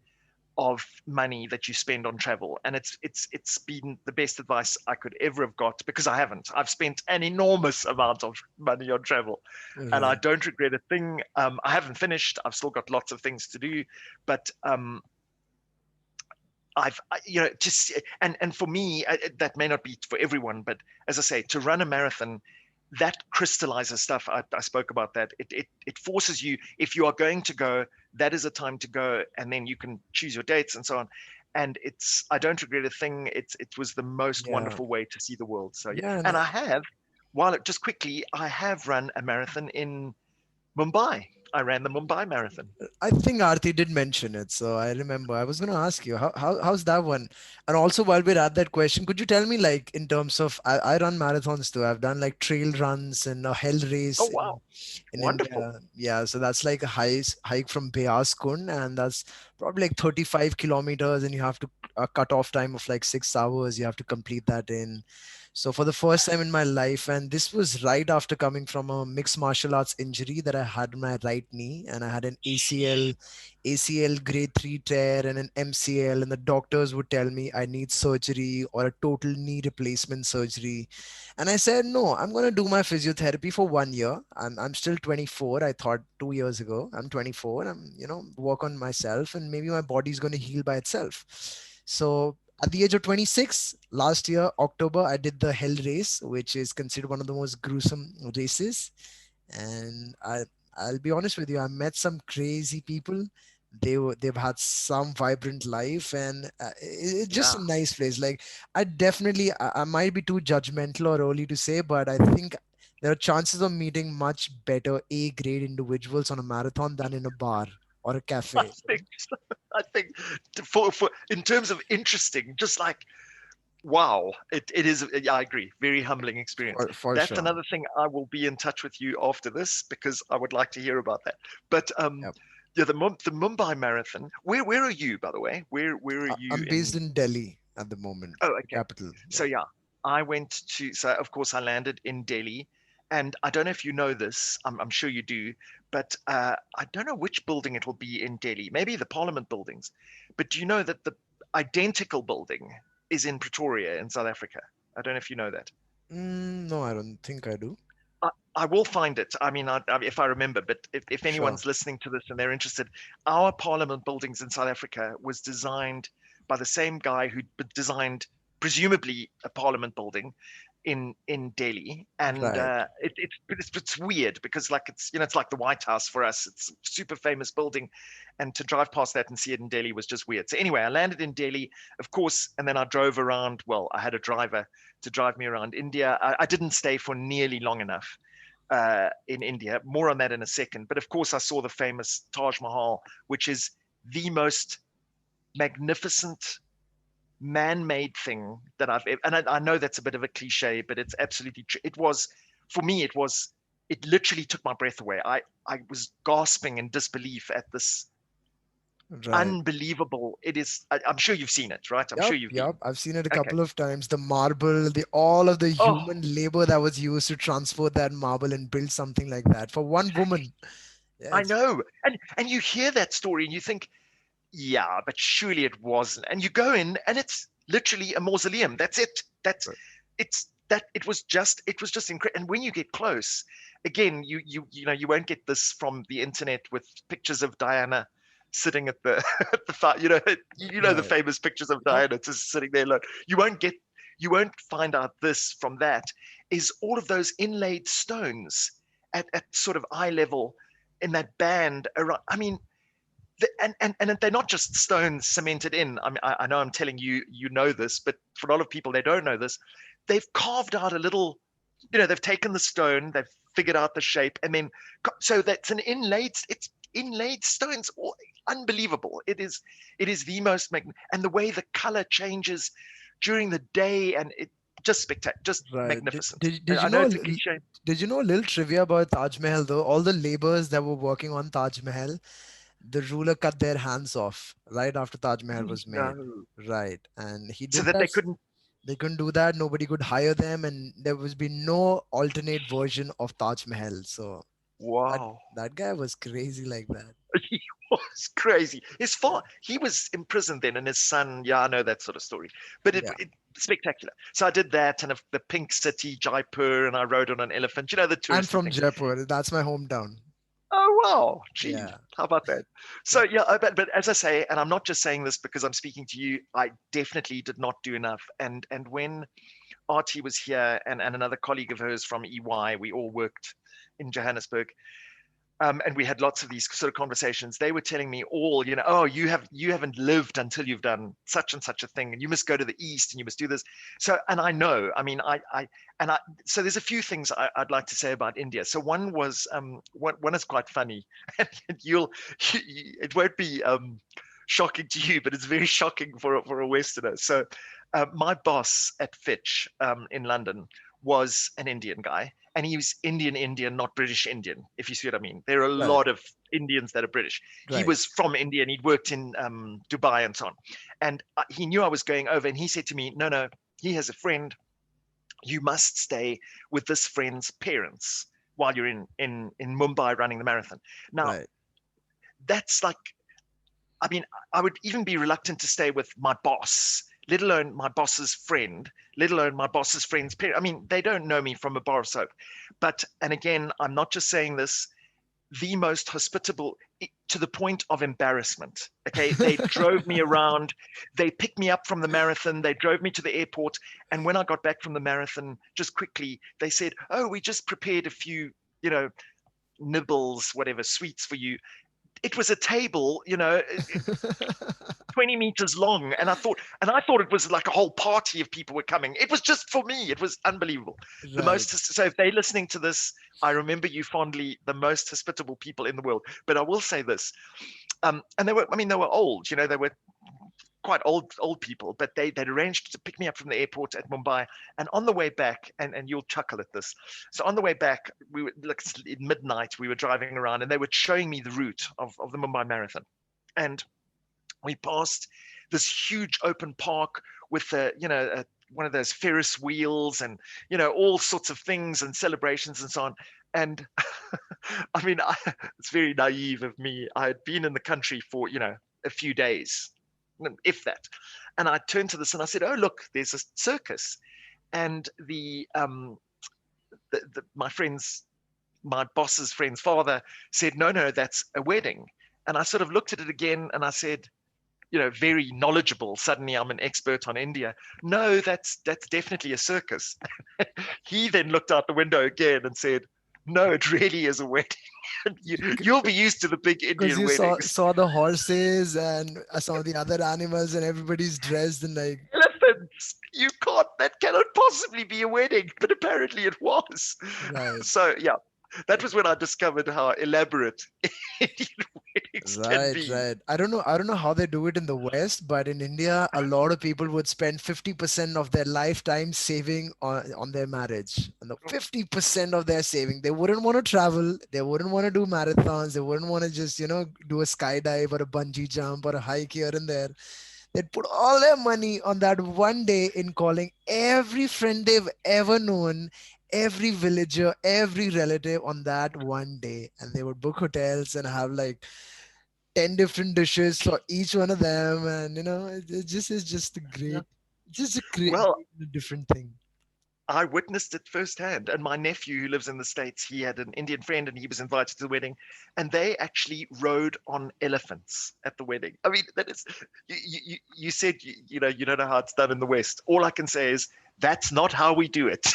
of money that you spend on travel. And it's been the best advice I could ever have got, because I haven't. I've spent an enormous amount of money on travel, and I Right. don't regret a thing. I haven't finished. I've still got lots of things to do, but just and for me, that may not be for everyone, but as I say, to run a marathon, that crystallizes stuff. I spoke about that. It forces you, if you are going to go, that is a time to go, and then you can choose your dates and so on. and I don't regret a thing. It was the most Yeah. wonderful way to see the world. So yeah, Yeah, and and just quickly, I have run a marathon in Mumbai. I ran the Mumbai Marathon. I think Aarti did mention it, so I remember. I was going to ask you how's that one? And also, while we're at that question, could you tell me, like, in terms of I run marathons too. I've done like trail runs and a hell Oh race wow, in wonderful. India. Yeah, so that's like a hike from Beas Kund, and that's probably like 35 kilometers, and you have to a cut-off time of like 6 hours. You have to complete that in. So for the first time in my life, and this was right after coming from a mixed martial arts injury that I had in my right knee, and I had an Sheesh. ACL grade 3 tear and an MCL, and the doctors would tell me I need surgery or a total knee replacement surgery. And I said, no, I'm going to do my physiotherapy for 1 year. I'm still 24. I thought 2 years ago. I'm 24. I'm, work on myself and maybe my body's going to heal by itself. So at the age of 26, last year, October, I did the Hell Race, which is considered one of the most gruesome races. And I'll be honest with you, I met some crazy people. They've had some vibrant life, and it's just Yeah. a nice place. Like I might be too judgmental or early to say, but I think there are chances of meeting much better A grade individuals on a marathon than in a bar or a I cafe. think I think for in terms of interesting, just like wow, it is. Yeah, I agree. Very humbling experience. For That's sure. another thing. I will be in touch with you after this because I would like to hear about that. But Yep. yeah, the Mumbai Marathon. Where are you, by the way? Where are you I'm based in? in Delhi at the moment, Oh, the okay. capital. So Yeah. yeah, I went to. So of course I landed in Delhi, and I don't know if you know this. I'm sure you do, but I don't know which building it will be in Delhi. Maybe the Parliament buildings. But do you know that the identical building is in Pretoria in South Africa? I don't know if you know that. No, I don't think I do. I will find it. I mean, if I remember, but if Sure. anyone's listening to this and they're interested, our Parliament buildings in South Africa was designed by the same guy who designed presumably a Parliament building in Delhi, and Right. it's weird because like it's like the White House for us. It's a super famous building, and to drive past that and see it in Delhi was just weird. So anyway, I landed in Delhi, of course, and then I drove around. Well, I had a driver to drive me around India. I didn't stay for nearly long enough in India. More on that in a second. But of course, I saw the famous Taj Mahal, which is the most magnificent man-made thing that I've ever. And I know that's a bit of a cliche, but it's absolutely true. It was for me. It was. It literally took my breath away. I was gasping in disbelief at this Right. unbelievable. It is. I'm sure you've seen it, right? I'm sure Yep, you've been. yep. I've seen it a Okay. couple of times. The marble, the all of the Oh, human labor that was used to transport that marble and build something like that for one exactly. woman. Yeah, I it's know. And you hear that story and you think, yeah, but surely it wasn't. And you go in and it's literally a mausoleum. That's it. That's it's that it was just incredible. And when you get close, again, you won't get this from the internet with pictures of Diana sitting at the at the the right. famous pictures of Yep. Diana just sitting there alone. You won't find out this from that is all of those inlaid stones at sort of eye level in that band around. I mean, and they're not just stones cemented in. I mean, I know I'm telling you, you know this, but for a lot of people, they don't know this. They've carved out a little, they've taken the stone, they've figured out the shape, and then so that's it's inlaid stones. Unbelievable! It is the most and the way the color changes during the day, and it just spectacular, just Right. magnificent. Did you I know know it's a cliche. did you know a little trivia about Taj Mahal though? All the laborers that were working on Taj Mahal, the ruler cut their hands off right after Taj Mahal was made. No, Right. And he so did that they that. couldn't. They couldn't do that. Nobody could hire them, and there was be no alternate version of Taj Mahal. So that Wow. that guy was crazy like that. He was crazy. Yeah. He was imprisoned then, and his son, yeah, I know that sort of story. But Yeah. it spectacular. So I did that, and the Pink City, Jaipur, and I rode on an elephant. The I'm touristy from things. Jaipur. That's my hometown. Oh wow, gee, Yeah. how about that? So Yeah. yeah, but as I say, and I'm not just saying this because I'm speaking to you. I definitely did not do enough. And when Artie was here, and another colleague of hers from EY, we all worked in Johannesburg. And we had lots of these sort of conversations. They were telling me all, oh, you haven't lived until you've done such and such a thing, and you must go to the east and you must do this. So, and I know, I mean, and I. So there's a few things I'd like to say about India. So one was, one is quite funny, and it won't be shocking to you, but it's very shocking for a Westerner. So, my boss at Fitch in London was an Indian guy, and he was Indian, not British Indian, if you see what I mean. There are a Right. lot of Indians that are British. He Right. was from India and he'd worked in Dubai and so on. And he knew I was going over, and he said to me, no, no, he has a friend. You must stay with this friend's parents while you're in Mumbai running the marathon. Now, Right. that's like, I mean, I would even be reluctant to stay with my boss, let alone my boss's friend, let alone my boss's friend's parent. I mean, they don't know me from a bar of soap. But, and again, I'm not just saying this, the most hospitable to the point of embarrassment. Okay. They drove me around. They picked me up from the marathon. They drove me to the airport. And when I got back from the marathon, just quickly, they said, oh, we just prepared a few, nibbles, whatever, sweets for you. It was a table, 20 meters long, and I thought it was like a whole party of people were coming. It was just for me. It was unbelievable. The Right. most So if they're listening to this, I remember you fondly, the most hospitable people in the world. But I will say this, and they were old, they were quite old people, but they'd arranged to pick me up from the airport at Mumbai. And on the way back, and you'll chuckle at this, so on the way back, we were like at midnight, we were driving around, and they were showing me the route of the Mumbai marathon. And we passed this huge open park with one of those Ferris wheels, and all sorts of things and celebrations and so on. And I mean, it's very naive of me. I had been in the country for a few days, if that. And I turned to this and I said, "Oh, look, there's a circus." And my boss's friend's father said, "No, no, that's a wedding." And I sort of looked at it again and I said, very knowledgeable. Suddenly I'm an expert on India. No, that's definitely a circus. He then looked out the window again and said, no, it really is a wedding. You'll be used to the big Because Indian you saw weddings. saw the horses and some of the other animals, and everybody's dressed in like. Elephants, that cannot possibly be a wedding, but apparently it was. Right. So yeah, that was when I discovered how elaborate Indian weddings can Right, be. right. I don't know how they do it in the West, but in India, a lot of people would spend 50% of their lifetime saving on their marriage. And the 50% of their saving, they wouldn't want to travel, they wouldn't want to do marathons, they wouldn't want to just, do a skydive or a bungee jump or a hike here and there. They'd put all their money on that one day in calling every friend they've ever known, every villager, every relative on that one day. And they would book hotels and have like 10 different dishes for each one of them. And it just is just a Yeah. great, just a great, Well, great different thing. I witnessed it firsthand. And my nephew, who lives in the States, he had an Indian friend and he was invited to the wedding. And they actually rode on elephants at the wedding. I mean, that is, you said, you don't know how it's done in the West. All I can say is, that's not how we do it.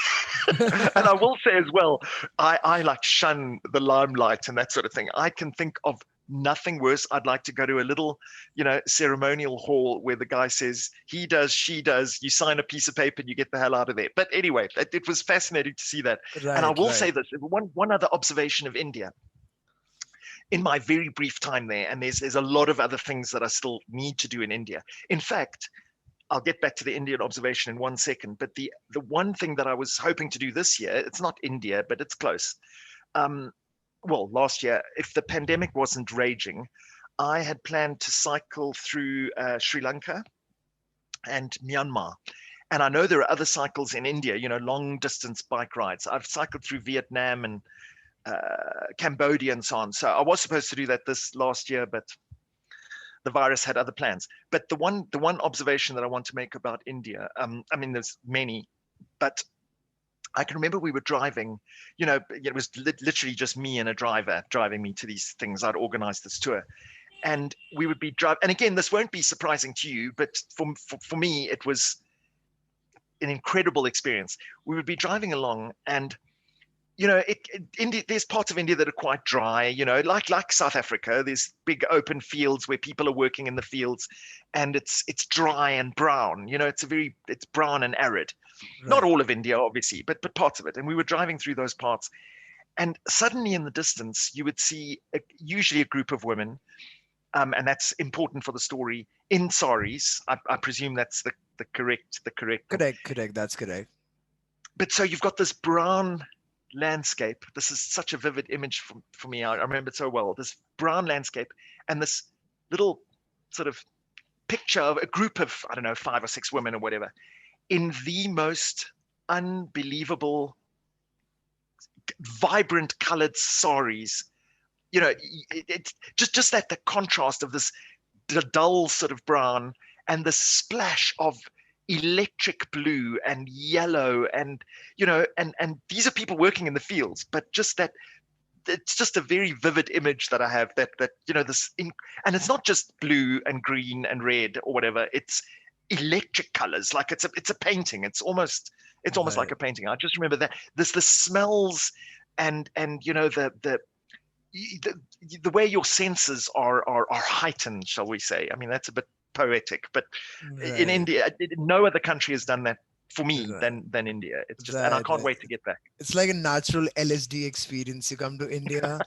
And I will say as well, I like shun the limelight and that sort of thing. I can think of nothing worse. I'd like to go to a little, ceremonial hall where the guy says he does, she does, you sign a piece of paper and you get the hell out of there. But anyway, it was fascinating to see that. And I Right, will right, say this, one other observation of India in my very brief time there, and there's a lot of other things that I still need to do in India. In fact, I'll get back to the Indian observation in 1 second. But the one thing that I was hoping to do this year, it's not India, but it's close. Um, well, last year, if the pandemic wasn't raging, I had planned to cycle through Sri Lanka and Myanmar. And I know there are other cycles in India, long distance bike rides. I've cycled through Vietnam and Cambodia and so on. So I was supposed to do that this last year, but the virus had other plans. But the one observation that I want to make about India, I mean, there's many, but I can remember we were driving, it was literally just me and a driver driving me to these things. I'd organized this tour, and we would be driving. And again, this won't be surprising to you, but for me, it was an incredible experience. We would be driving along, and India, there's parts of India that are quite dry, like South Africa. There's big open fields where people are working in the fields, and it's dry and brown. It's brown and arid. Not Right. all of India, obviously, but parts of it. And we were driving through those parts, and suddenly in the distance, you would see usually a group of women, and that's important for the story, in saris. I presume that's the correct thing. Correct, correct. That's correct. But so you've got this brown landscape. This is such a vivid image for me. I remember it so well. This brown landscape and this little sort of picture of a group of, I don't know, 5 or 6 women or whatever, in the most unbelievable, vibrant colored saris. It's just that the contrast of this dull sort of brown and the splash of electric blue and yellow, and and these are people working in the fields, but just that, it's just a very vivid image that I have, that and it's not just blue and green and red or whatever. It's electric colors, like it's a painting. It's almost like Right. a painting. I just remember that the smells, and the, the way your senses are heightened, shall we say. I mean, that's a bit poetic, but in Right. India, no other country has done that for me Right. than India. It's just, and I Right. can't Right. wait to get back. It's like a natural LSD experience. You come to India,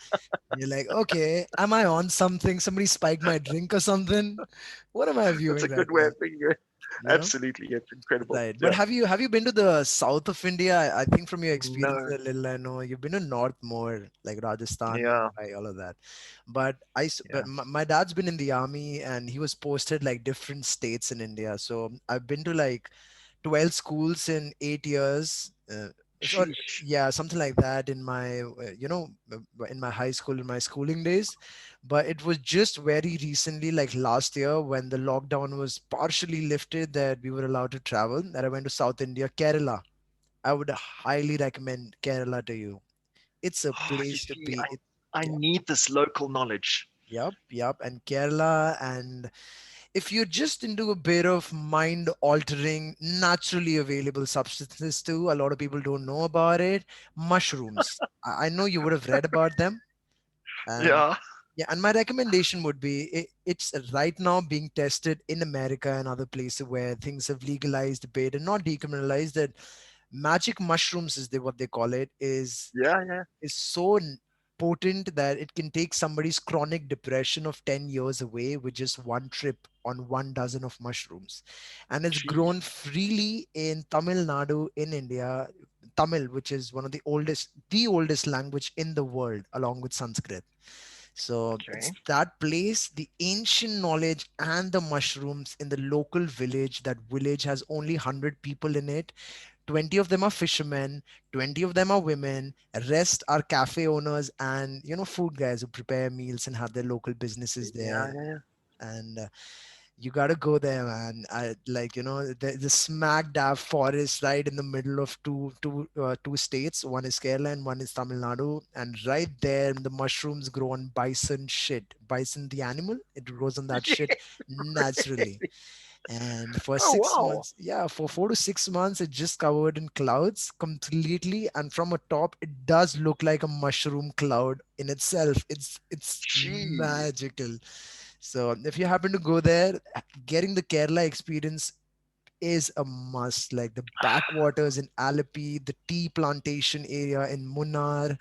you're like, okay, am I on something? Somebody spiked my drink or something? What am I That's viewing a right good way now? of thinking it. You know? Absolutely, it's incredible. Right. But Yeah. have you been to the south of India? I think from your experience No. a little, I know you've been to north more, like Rajasthan, Yeah. Mumbai, all of that. But Yeah. my dad's been in the army and he was posted like different states in India. So I've been to like 12 schools in 8 years. So Sheesh. yeah, something like that in my, in my high school, in my schooling days. But it was just very recently, like last year, when the lockdown was partially lifted, that we were allowed to travel. That I went to South India, Kerala. I would highly recommend Kerala to you. It's a Oh, you place to see, be. I need this local knowledge. Yep, yep. And Kerala, and if you're just into a bit of mind altering, naturally available substances too, a lot of people don't know about it. Mushrooms. I know you would have read about them. And Yeah. yeah, and my recommendation would be it's right now being tested in America and other places where things have legalized a bit and not decriminalized. That magic mushrooms is what they call it, Yeah. Yeah. is so potent that it can take somebody's chronic depression of 10 years away with just one trip on 1 dozen of mushrooms. And it's Jeez. grown freely in Tamil Nadu in India. Tamil, which is one of the oldest language in the world, along with Sanskrit. So it's Okay. that place, the ancient knowledge and the mushrooms in the local village. That village has only 100 people in it. 20 of them are fishermen, 20 of them are women, rest are cafe owners and food guys who prepare meals and have their local businesses there. Yeah. Yeah. And you got to go there, man. I like, the smack dab forest right in the middle of two states. One is Kerala and one is Tamil Nadu, and right there the mushrooms grow on bison shit. Bison the animal, it grows on that shit naturally. And for Oh, six wow. months, yeah, for 4 to 6 months, it's just covered in clouds completely. And from a top, it does look like a mushroom cloud in itself. It's Jeez. magical. So if you happen to go there, getting the Kerala experience is a must. Like the backwaters in Alleppey, the tea plantation area in Munnar,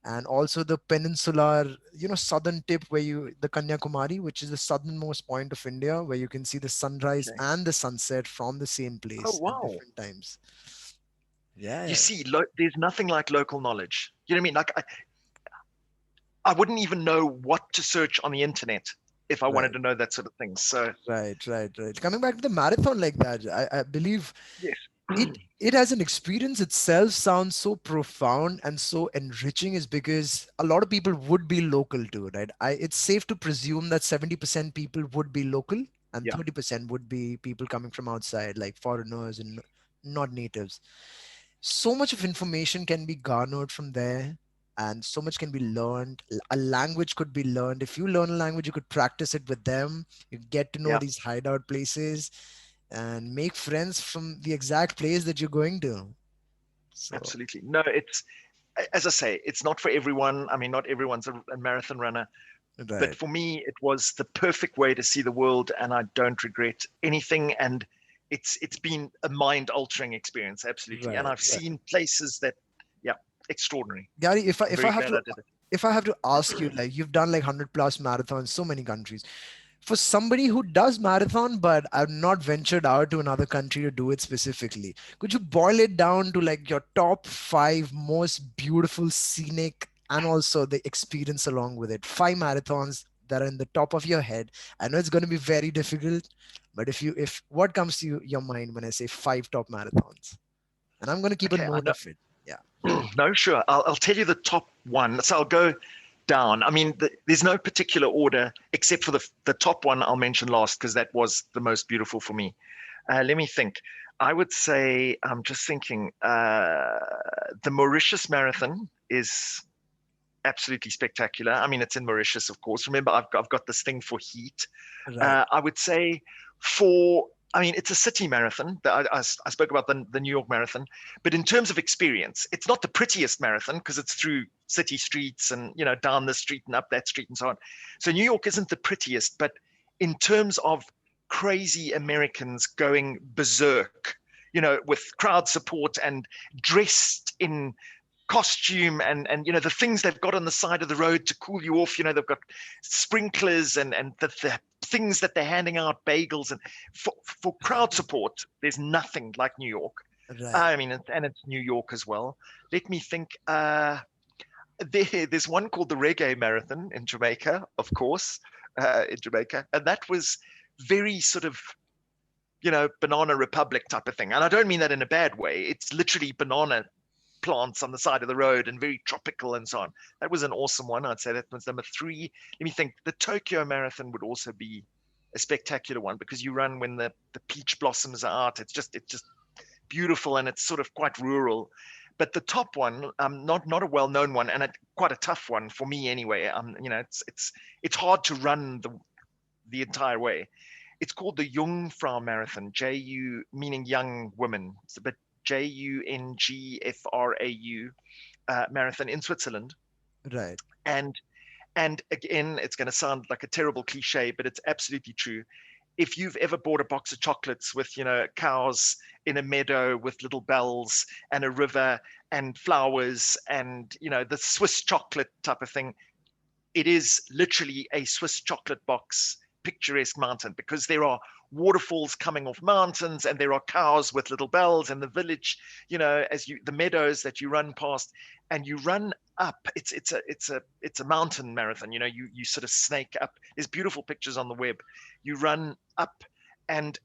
and also the peninsular, southern tip where the Kanyakumari, which is the southernmost point of India, where you can see the sunrise Okay. and the sunset from the same Oh, place at wow. different times. You Yeah, see, there's nothing like local knowledge. You know what I mean? Like, I wouldn't even know what to search on the internet if I wanted right. to know that sort of thing. So, Right, right, right. Coming back to the marathon like that, I believe yes. it as an experience itself sounds so profound and so enriching is because a lot of people would be local too, right? It's safe to presume that 70% people would be local and Yeah. 30% would be people coming from outside, like foreigners and not natives. So much of information can be garnered from there, and so much can be learned. A language could be learned. If you learn a language, you could practice it with them. You get to know Yeah. these hideout places and make friends from the exact place that you're going to. So Absolutely. No, it's. as I say, it's not for everyone. I mean, not everyone's a marathon runner, but Right, for me, it was the perfect way to see the world, and I don't regret anything. And it's been a mind altering experience, absolutely. And right. I've seen places that, yeah, extraordinary. Gary, I'm if I very have glad to I did it. ask you, like you've done like 100 plus marathons, so many countries. For somebody who does marathon but I've not ventured out to another country to do it specifically, could you boil it down to like your top five most beautiful, scenic, and also the experience along with it? Five marathons that are in the top of your head. I know it's going to be very difficult, but if what comes to your mind when I say five top marathons? And I'm going to keep a Okay, I note know. of it. Yeah. No, sure. I'll tell you the top one. So I'll go down. I mean, there's no particular order except for the top one I'll mention last because that was the most beautiful for me. Let me think. I would say I'm just thinking. The Mauritius Marathon is absolutely spectacular. I mean, it's in Mauritius, of course. Remember, I've got this thing for heat. Right. I would say for, I mean, it's a city marathon. I spoke about the New York Marathon, but in terms of experience, it's not the prettiest marathon because it's through city streets and, you know, down this street and up that street and so on. So New York isn't the prettiest, but in terms of crazy Americans going berserk, you know, with crowd support and dressed in costume and you know the things they've got on the side of the road to cool you off, you know, they've got sprinklers and the things that they're handing out, bagels, and for crowd support there's nothing like New York. Right. I mean, and it's New York as well. Let me think. There's one called the Reggae Marathon in Jamaica, of course, in Jamaica, and that was very sort of, you know, Banana Republic type of thing. And I don't mean that in a bad way. It's literally banana plants on the side of the road and very tropical and so on. That was an awesome one. I'd say that was number three. Let me think. The Tokyo Marathon would also be a spectacular one because you run when the peach blossoms are out. It's just beautiful and it's sort of quite rural. But the top one, not a well-known one, and quite a tough one for me anyway. You know, it's hard to run the entire way. It's called the Jungfrau Marathon, Ju meaning young women, but Jungfrau marathon in Switzerland. Right. And and again, it's going to sound like a terrible cliche, but it's absolutely true. If you've ever bought a box of chocolates with, you know, cows in a meadow with little bells and a river and flowers and, you know, the Swiss chocolate type of thing, it is literally a Swiss chocolate box picturesque mountain because there are waterfalls coming off mountains and there are cows with little bells and the village, you know, as you the meadows that you run past and you run up. It's a mountain marathon. You know, you sort of snake up. There's beautiful pictures on the web. You run up, and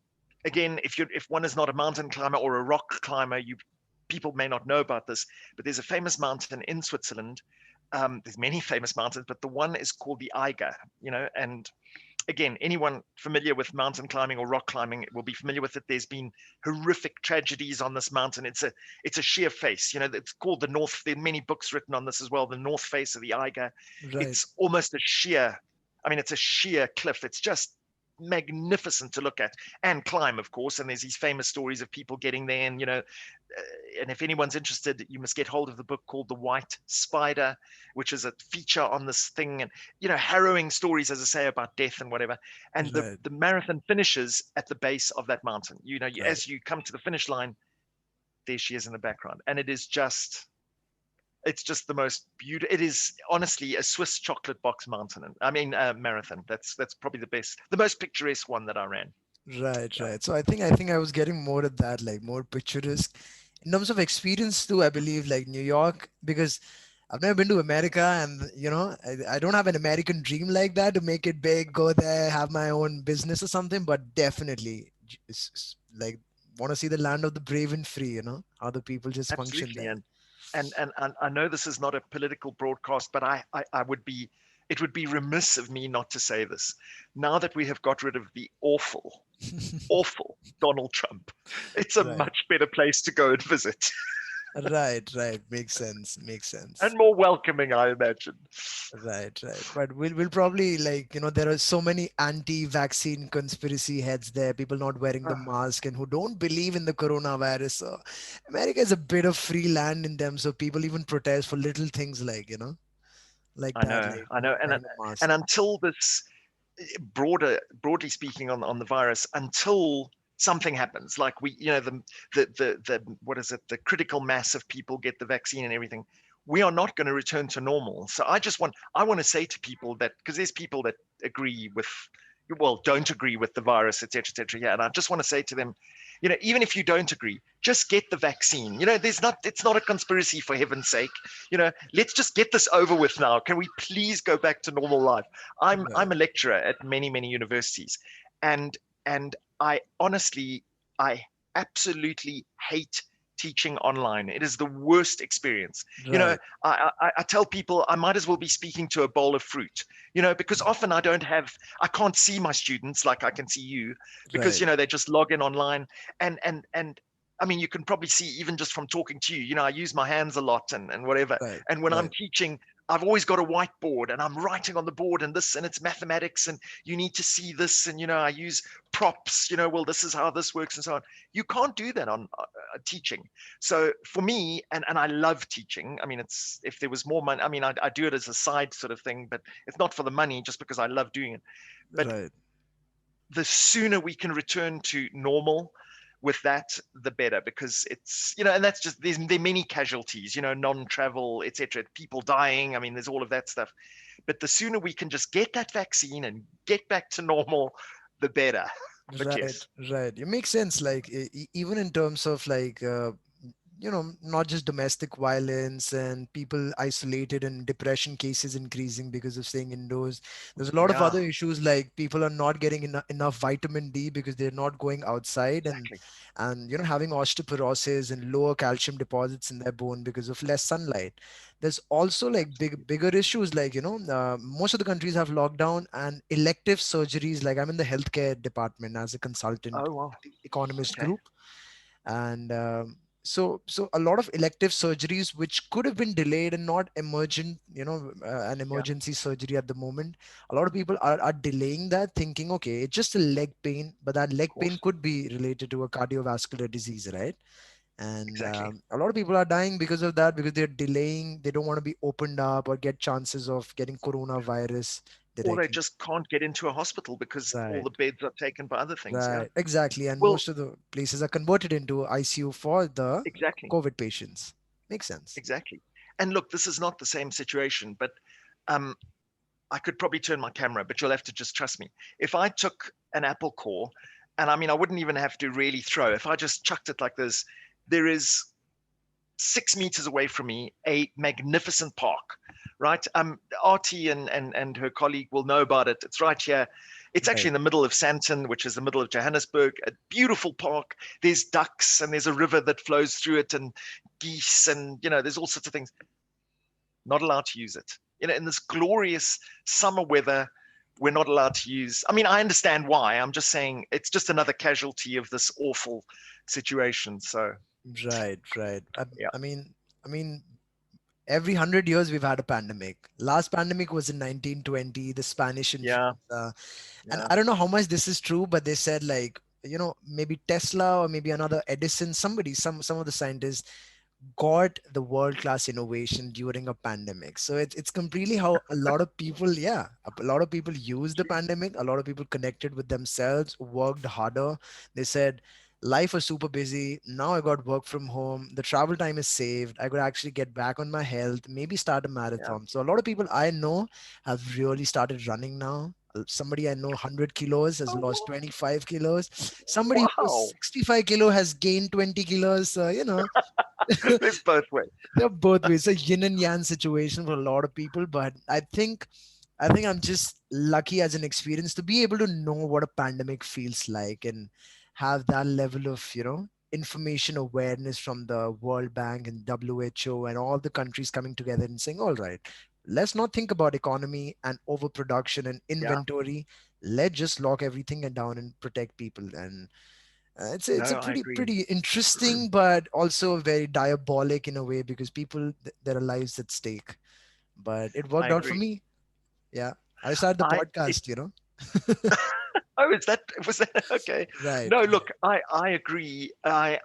again, if one is not a mountain climber or a rock climber, you people may not know about this, but there's a famous mountain in Switzerland. There's many famous mountains, but the one is called the Eiger, you know, and again, anyone familiar with mountain climbing or rock climbing will be familiar with it. There's been horrific tragedies on this mountain. It's a sheer face. You know, it's called the North. There are many books written on this as well. The North Face of the Eiger. Right. It's almost a sheer. I mean, it's a sheer cliff. It's just magnificent to look at and climb, of course. And there's these famous stories of people getting there, and you know, and if anyone's interested, you must get hold of the book called The White Spider, which is a feature on this thing, and you know, harrowing stories, as I say, about death and whatever. And Right. the marathon finishes at the base of that mountain. You know, Right. as you come to the finish line, there she is in the background, and it is just. It's just the most beautiful. It is honestly a Swiss chocolate box mountain. I mean, marathon. That's probably the best, the most picturesque one that I ran. Right, Yeah, right. So I think I was getting more at that, like more picturesque. In terms of experience too, I believe like New York, because I've never been to America and I don't have an American dream like that to make it big, go there, have my own business or something, but definitely like want to see the land of the brave and free, how the people just function absolutely. there. And I know this is not a political broadcast, but I would be it would be remiss of me not to say this. Now that we have got rid of the awful Donald Trump, it's a Right. much better place to go and visit. Right, right. Makes sense. Makes sense. and more welcoming, I imagine. Right, right. But we'll probably like, there are so many anti-vaccine conspiracy heads there, people not wearing the Ah, mask and who don't believe in the coronavirus. So America is a bit of free land in them. So people even protest for little things like, like that, like I know, not wearing a and mask. until this broadly speaking on the virus, until something happens, like the what is it, the critical mass of people get the vaccine and everything, we are not going to return to normal. So I want to say to people that, because there's people that agree with, well, don't agree with the virus, etc., etc. Yeah, and I just want to say to them, even if you don't agree, just get the vaccine. It's not a conspiracy, for heaven's sake. Let's just get this over with now. Can we please go back to normal life? I'm Right, a lecturer at many universities, and I honestly, I absolutely hate teaching online. It is the worst experience. right, I tell people I might as well be speaking to a bowl of fruit. Because often I can't see my students like I can see you, because right, they just log in online, and I mean, you can probably see even just from talking to you. I use my hands a lot and whatever. right, And when I'm right, teaching, I've always got a whiteboard and I'm writing on the board, and it's mathematics, and you need to see this, and I use props, well, this is how this works and so on. You can't do that on teaching. So for me, and I love teaching. I mean, it's if there was more money, I mean, I do it as a side sort of thing, but it's not for the money, just because I love doing it. But right, the sooner we can return to normal with that, the better, because it's, and that's just, there are many casualties, non-travel, etc., people dying. I mean, there's all of that stuff. But the sooner we can just get that vaccine and get back to normal, the better. But right, yes, right. It makes sense. Like even in terms of like not just domestic violence and people isolated and depression cases increasing because of staying indoors. There's a lot of yeah, other issues like people are not getting enough vitamin D because they're not going outside, and exactly. having osteoporosis and lower calcium deposits in their bone because of less sunlight. There's also like bigger issues like most of the countries have lockdown and elective surgeries. Like I'm in the healthcare department as a consultant Oh wow. at the Economist Okay. Group, and so a lot of elective surgeries which could have been delayed and not emergent, an Yeah, emergency surgery at the moment, a lot of people are delaying that, thinking okay, it's just a leg pain, but that of leg pain course. could be related to a cardiovascular disease, right? And Exactly. a lot of people are dying because of that, because they're delaying, they don't want to be opened up or get chances of getting coronavirus Or they directly. just can't get into a hospital because all Right, the beds are taken by other things. Yeah. right, exactly. And Well, most of the places are converted into ICU for the exactly. COVID patients. Makes sense. Exactly. And look, this is not the same situation, but um, I could probably turn my camera, but you'll have to just trust me. If I took an apple core, and I mean, I wouldn't even have to really throw, if I just chucked it like this, there is 6 meters away from me a magnificent park, right? RT and her colleague will know about it. It's right here. It's actually Right, in the middle of Sandton, which is the middle of Johannesburg, a beautiful park. There's ducks and there's a river that flows through it, and geese, and there's all sorts of things. Not allowed to use it. In this glorious summer weather, we're not allowed to use. I mean, I understand why. I'm just saying it's just another casualty of this awful situation. So right, right. yeah, I mean, every 100 years we've had a pandemic. Last pandemic was in 1920, the Spanish yeah, influenza. And yeah, I don't know how much this is true, but they said like, maybe Tesla or maybe another Edison, somebody, some of the scientists got the world class innovation during a pandemic. So it's completely how a lot of people, yeah, a lot of people used the true. pandemic. A lot of people connected with themselves, worked harder. They said, life was super busy. Now I got work from home. The travel time is saved. I could actually get back on my health, maybe start a Yeah. marathon. So a lot of people I know have really started running now. Somebody I know 100 kilos has lost Oh, 25 kilos. Somebody who was wow. 65 kilo has gained 20 kilos. There's both ways. They're both ways. It's a yin and yang situation for a lot of people, but I think I'm just lucky as an experience to be able to know what a pandemic feels like and have that level of, information awareness from the World Bank and WHO and all the countries coming together and saying, all right, let's not think about economy and overproduction and Yeah. inventory. Let's just lock everything down and protect people. And It's a No, I pretty agree. pretty interesting, but also very diabolic in a way because people there are lives at stake. But it I worked out for agree. me. Yeah, I started the I it podcast. You know. Oh, is that was that okay? Right. No, Right. look, I agree. I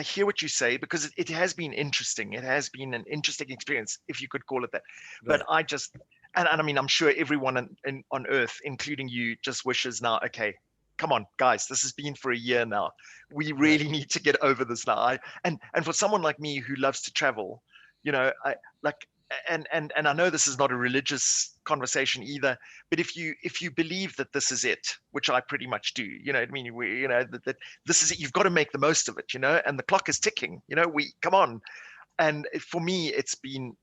hear what you say because it has been interesting. It has been an interesting experience, if you could call it that. But Right. I just and I mean, I'm sure everyone on Earth, including you, just wishes now. Okay, come on, guys, this has been for a year now. We Right. really need to get over this now. And for someone like me who loves to travel, I like and I know this is not a religious conversation either, but if you believe that this is it, which I pretty much do, I mean, that this is it. You've got to make the most of it, and the clock is ticking. We come on, and for me, it's been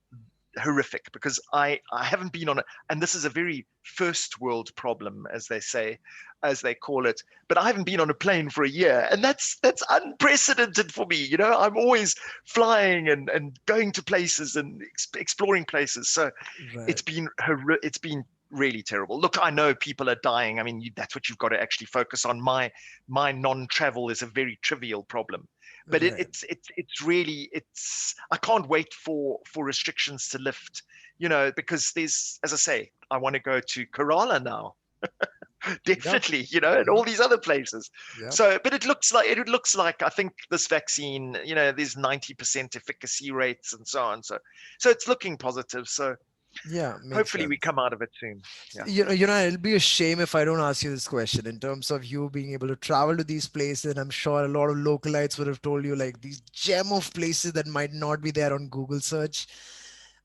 horrific because I haven't been on it, and this is a very first world problem, as they say, as they call it. But I haven't been on a plane for a year, and that's unprecedented for me. I'm always flying and going to places and exploring places. So Right. it's been really terrible. Look, I know people are dying. I mean, that's what you've got to actually focus on. My non-travel is a very trivial problem, but Right. it's really it's. I can't wait for restrictions to lift. Because there's, as I say, I want to go to Kerala now. Yep. Definitely, and Yep. all these other places. Yep. So, but it looks like I think this vaccine, there's 90% efficacy rates and so on. So it's looking positive. So Yeah. Makes hopefully we sense. come out of it soon. Yeah. It'll be a shame if I don't ask you this question in terms of you being able to travel to these places. And I'm sure a lot of localites would have told you like these gem of places that might not be there on Google search.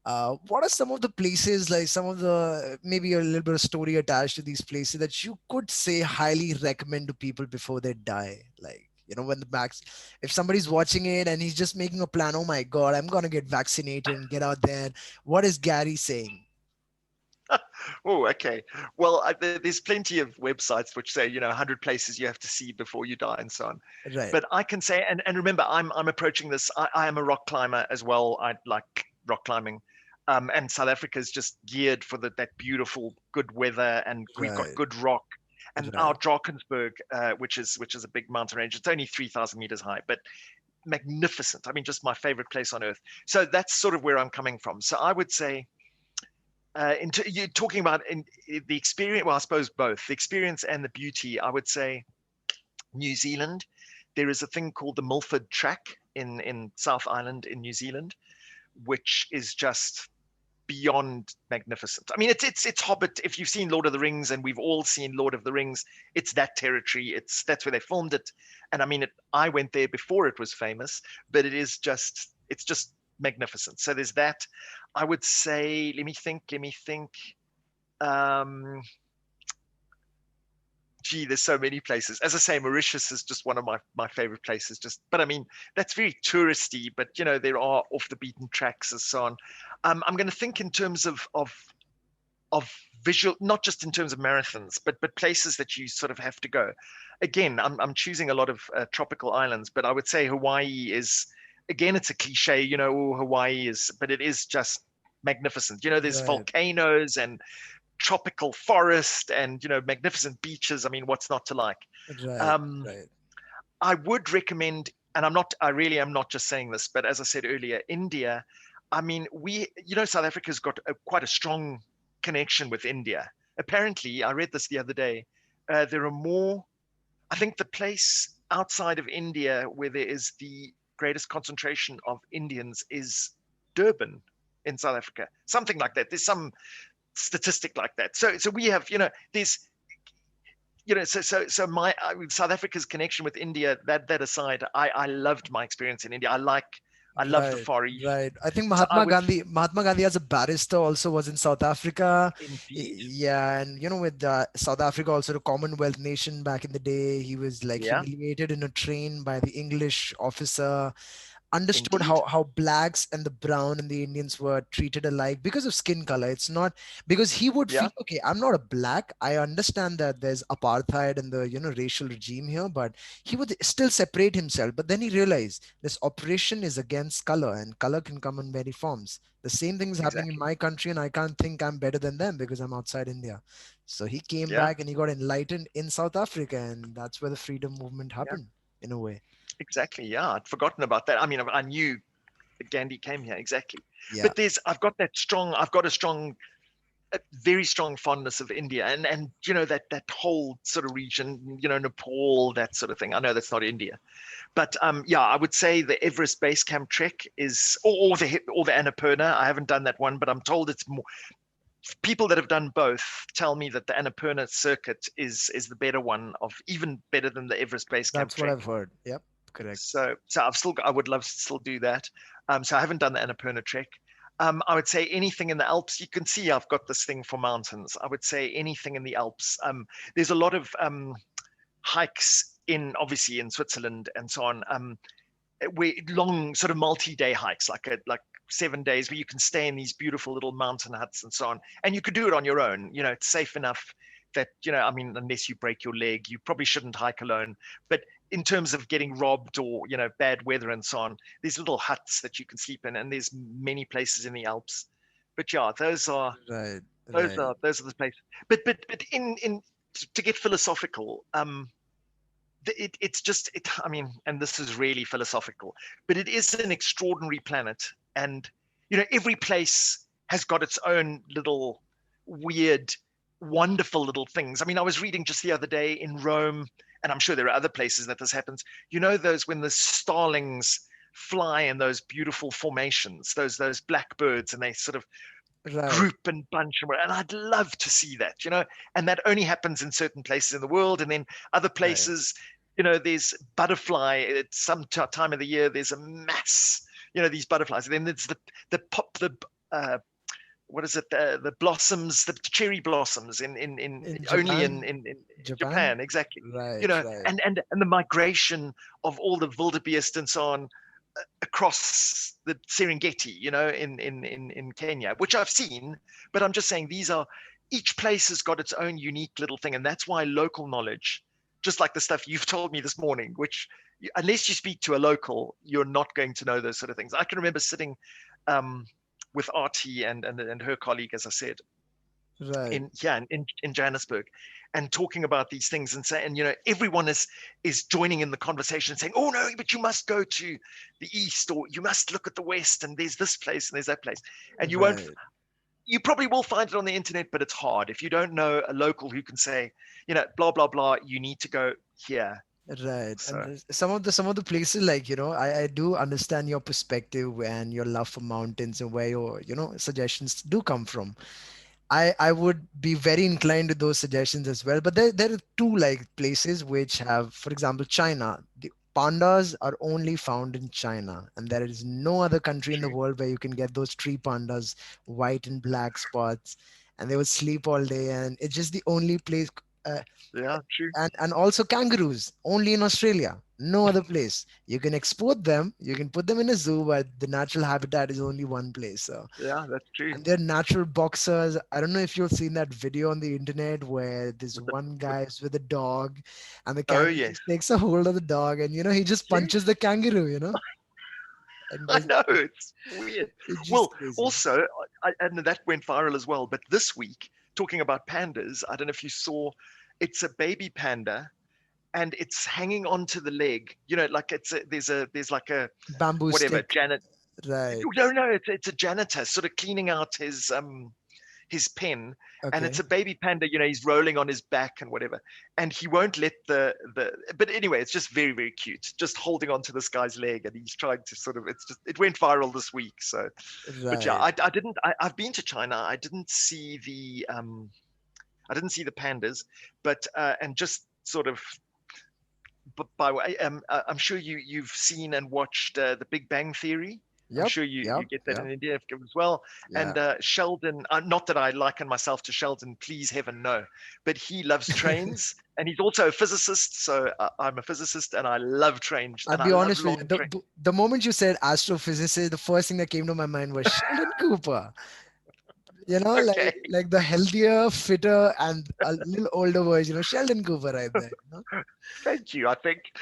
What are some of the places, like some of the maybe a little bit of story attached to these places that you could say highly recommend to people before they die? Like, when the max, if somebody's watching it and he's just making a plan, oh my God, I'm gonna get vaccinated and get out there. What is Gary saying? Oh, okay. Well, there's plenty of websites which say, 100 places you have to see before you die and so on. Right, But I can say, and remember, I'm approaching this. I am a rock climber as well. I like rock climbing. And South Africa is just geared for that beautiful, good weather, and we've got right, good rock. And our right, Drakensberg, which is a big mountain range, it's only 3,000 meters high, but magnificent. I mean, just my favorite place on earth. So that's sort of where I'm coming from. So I would say, you're talking about in the experience. Well, I suppose both the experience and the beauty. I would say New Zealand. There is a thing called the Milford Track in South Island in New Zealand, which is just beyond magnificent. I mean, it's Hobbit. If you've seen Lord of the Rings, and we've all seen Lord of the Rings, it's that territory. That's where they filmed it. And I mean, I went there before it was famous, but it's just magnificent. So there's that. I would say, let me think. Let me think. Um, Gee, there's so many places. As I say, Mauritius is just one of my favorite places. But I mean, that's very touristy. But there are off the beaten tracks and so on. I'm going to think in terms of visual, not just in terms of marathons, but places that you sort of have to go. Again, I'm choosing a lot of tropical islands, but I would say Hawaii is, again, it's a cliche, Hawaii is, but it is just magnificent. There's right, volcanoes and tropical forest and magnificent beaches. I mean, what's not to like? right, Um, right, I would recommend, and I really am not just saying this, but as I said earlier, India. I mean, South Africa's got quite a strong connection with India. Apparently, I read this the other day. There are more. I think the place outside of India where there is the greatest concentration of Indians is Durban in South Africa, something like that. There's some statistic like that. So we have, there's, so my South Africa's connection with India. That aside, I loved my experience in India. I love the right, Far East. right. I think So I would Mahatma Gandhi as a barrister also was in South Africa. indeed, Yeah, and with South Africa also the Commonwealth nation back in the day, he was like yeah, humiliated in a train by the English officer. understood Indeed. how blacks and the brown and the Indians were treated alike because of skin color. It's not because he would feel, Yeah, okay, I'm not a black. I understand that there's apartheid and the racial regime here, but he would still separate himself. But then he realized this operation is against color, and color can come in many forms. The same thing is happening in exactly. my country, and I can't think I'm better than them because I'm outside India. So he came Yeah, back and he got enlightened in South Africa, and that's where the freedom movement yeah, happened in a way. exactly. Yeah, I'd forgotten about that. I mean, I knew Gandhi came here, exactly. Yeah, But I've got a strong, a very strong fondness of India, and that whole sort of region, Nepal, that sort of thing. I know that's not India, but yeah, I would say the Everest Base Camp trek is, or the Annapurna. I haven't done that one, but I'm told it's more. People that have done both tell me that the Annapurna circuit is the better one, of even better than the Everest Base Camp that's what I've trek. heard. Yep, correct. So I would love to still do that. So I haven't done the Annapurna trek. I would say anything in the Alps. You can see I've got this thing for mountains. I would say anything in the Alps. There's a lot of hikes in, obviously, in Switzerland and so on. Where long sort of multi-day hikes, like 7 days, where you can stay in these beautiful little mountain huts and so on, and you could do it on your own. It's safe enough that, I mean, unless you break your leg, you probably shouldn't hike alone. But in terms of getting robbed or bad weather and so on, there's little huts that you can sleep in, and there's many places in the Alps. But yeah, Right, right, those are the places. But in to get philosophical, it's just I mean, and this is really philosophical, but it is an extraordinary planet, and every place has got its own little weird, wonderful little things. I mean, I was reading just the other day in Rome, and I'm sure there are other places that this happens. Those when the starlings fly in those beautiful formations, those blackbirds, and they sort of right, group and bunch, and I'd love to see that. And that only happens in certain places in the world, and then other right. places, there's butterfly at some time of the year. There's a mass, these butterflies, and then there's the what is it, the blossoms, the cherry blossoms in In only Japan, in Japan, Japan, exactly. right, right, And the migration of all the wildebeest and so on across the Serengeti, in Kenya, which I've seen, but I'm just saying each place has got its own unique little thing. And that's why local knowledge, just like the stuff you've told me this morning, which unless you speak to a local, you're not going to know those sort of things. I can remember sitting um, with Artie and her colleague, as I said, right. in Johannesburg, and talking about these things, and saying, everyone is joining in the conversation, saying, oh no, but you must go to the east, or you must look at the west, and there's this place and there's that place. And Right, you probably will find it on the internet, but it's hard if you don't know a local who can say, blah blah blah, you need to go here. right. And So some of the places, like, I do understand your perspective and your love for mountains and where your, suggestions do come from. I would be very inclined to those suggestions as well. But there are two, like, places which have, for example, China. The pandas are only found in China, and there is no other country in the true. world where you can get those tree pandas, white and black spots, and they would sleep all day. And it's just the only place. Uh, Yeah, true. and also kangaroos, only in Australia, no other place. You can export them, you can put them in a zoo, but the natural habitat is only one place. So, Yeah, that's true. and they're natural boxers. I don't know if you've seen that video on the internet where this with the one with guy is with a dog, and the Oh kangaroo yes. just takes a hold of the dog, and he just punches the Yes. kangaroo, and I does know, it's weird. it's just Well, crazy. also, and that went viral as well. But this week, talking about pandas, I don't know if you saw, it's a baby panda, and it's hanging onto the leg. Like there's like a Bamboo whatever stick, Janet. right? No, it's a janitor sort of cleaning out his pen, and it's Okay, a baby panda. He's rolling on his back and whatever, and he won't let the. But anyway, it's just very very cute, just holding on to this guy's leg, and he's trying to sort of. It went viral this week. So, but yeah, right. I didn't. I've been to China. I didn't see the pandas, but and just sort of by way, I'm sure you've seen and watched The Big Bang Theory. I'm Yep, sure you yep, get that yep. in India as well. Yeah. And Sheldon, not that I liken myself to Sheldon, please heaven no, but he loves trains, and he's also a physicist. So I'm a physicist, and I love trains, I'll and I be love honest with you. long trains. The moment you said astrophysicist, the first thing that came to my mind was Sheldon Cooper. Okay, Like the healthier, fitter, and a little older version of Sheldon Cooper right there. thank you. I think,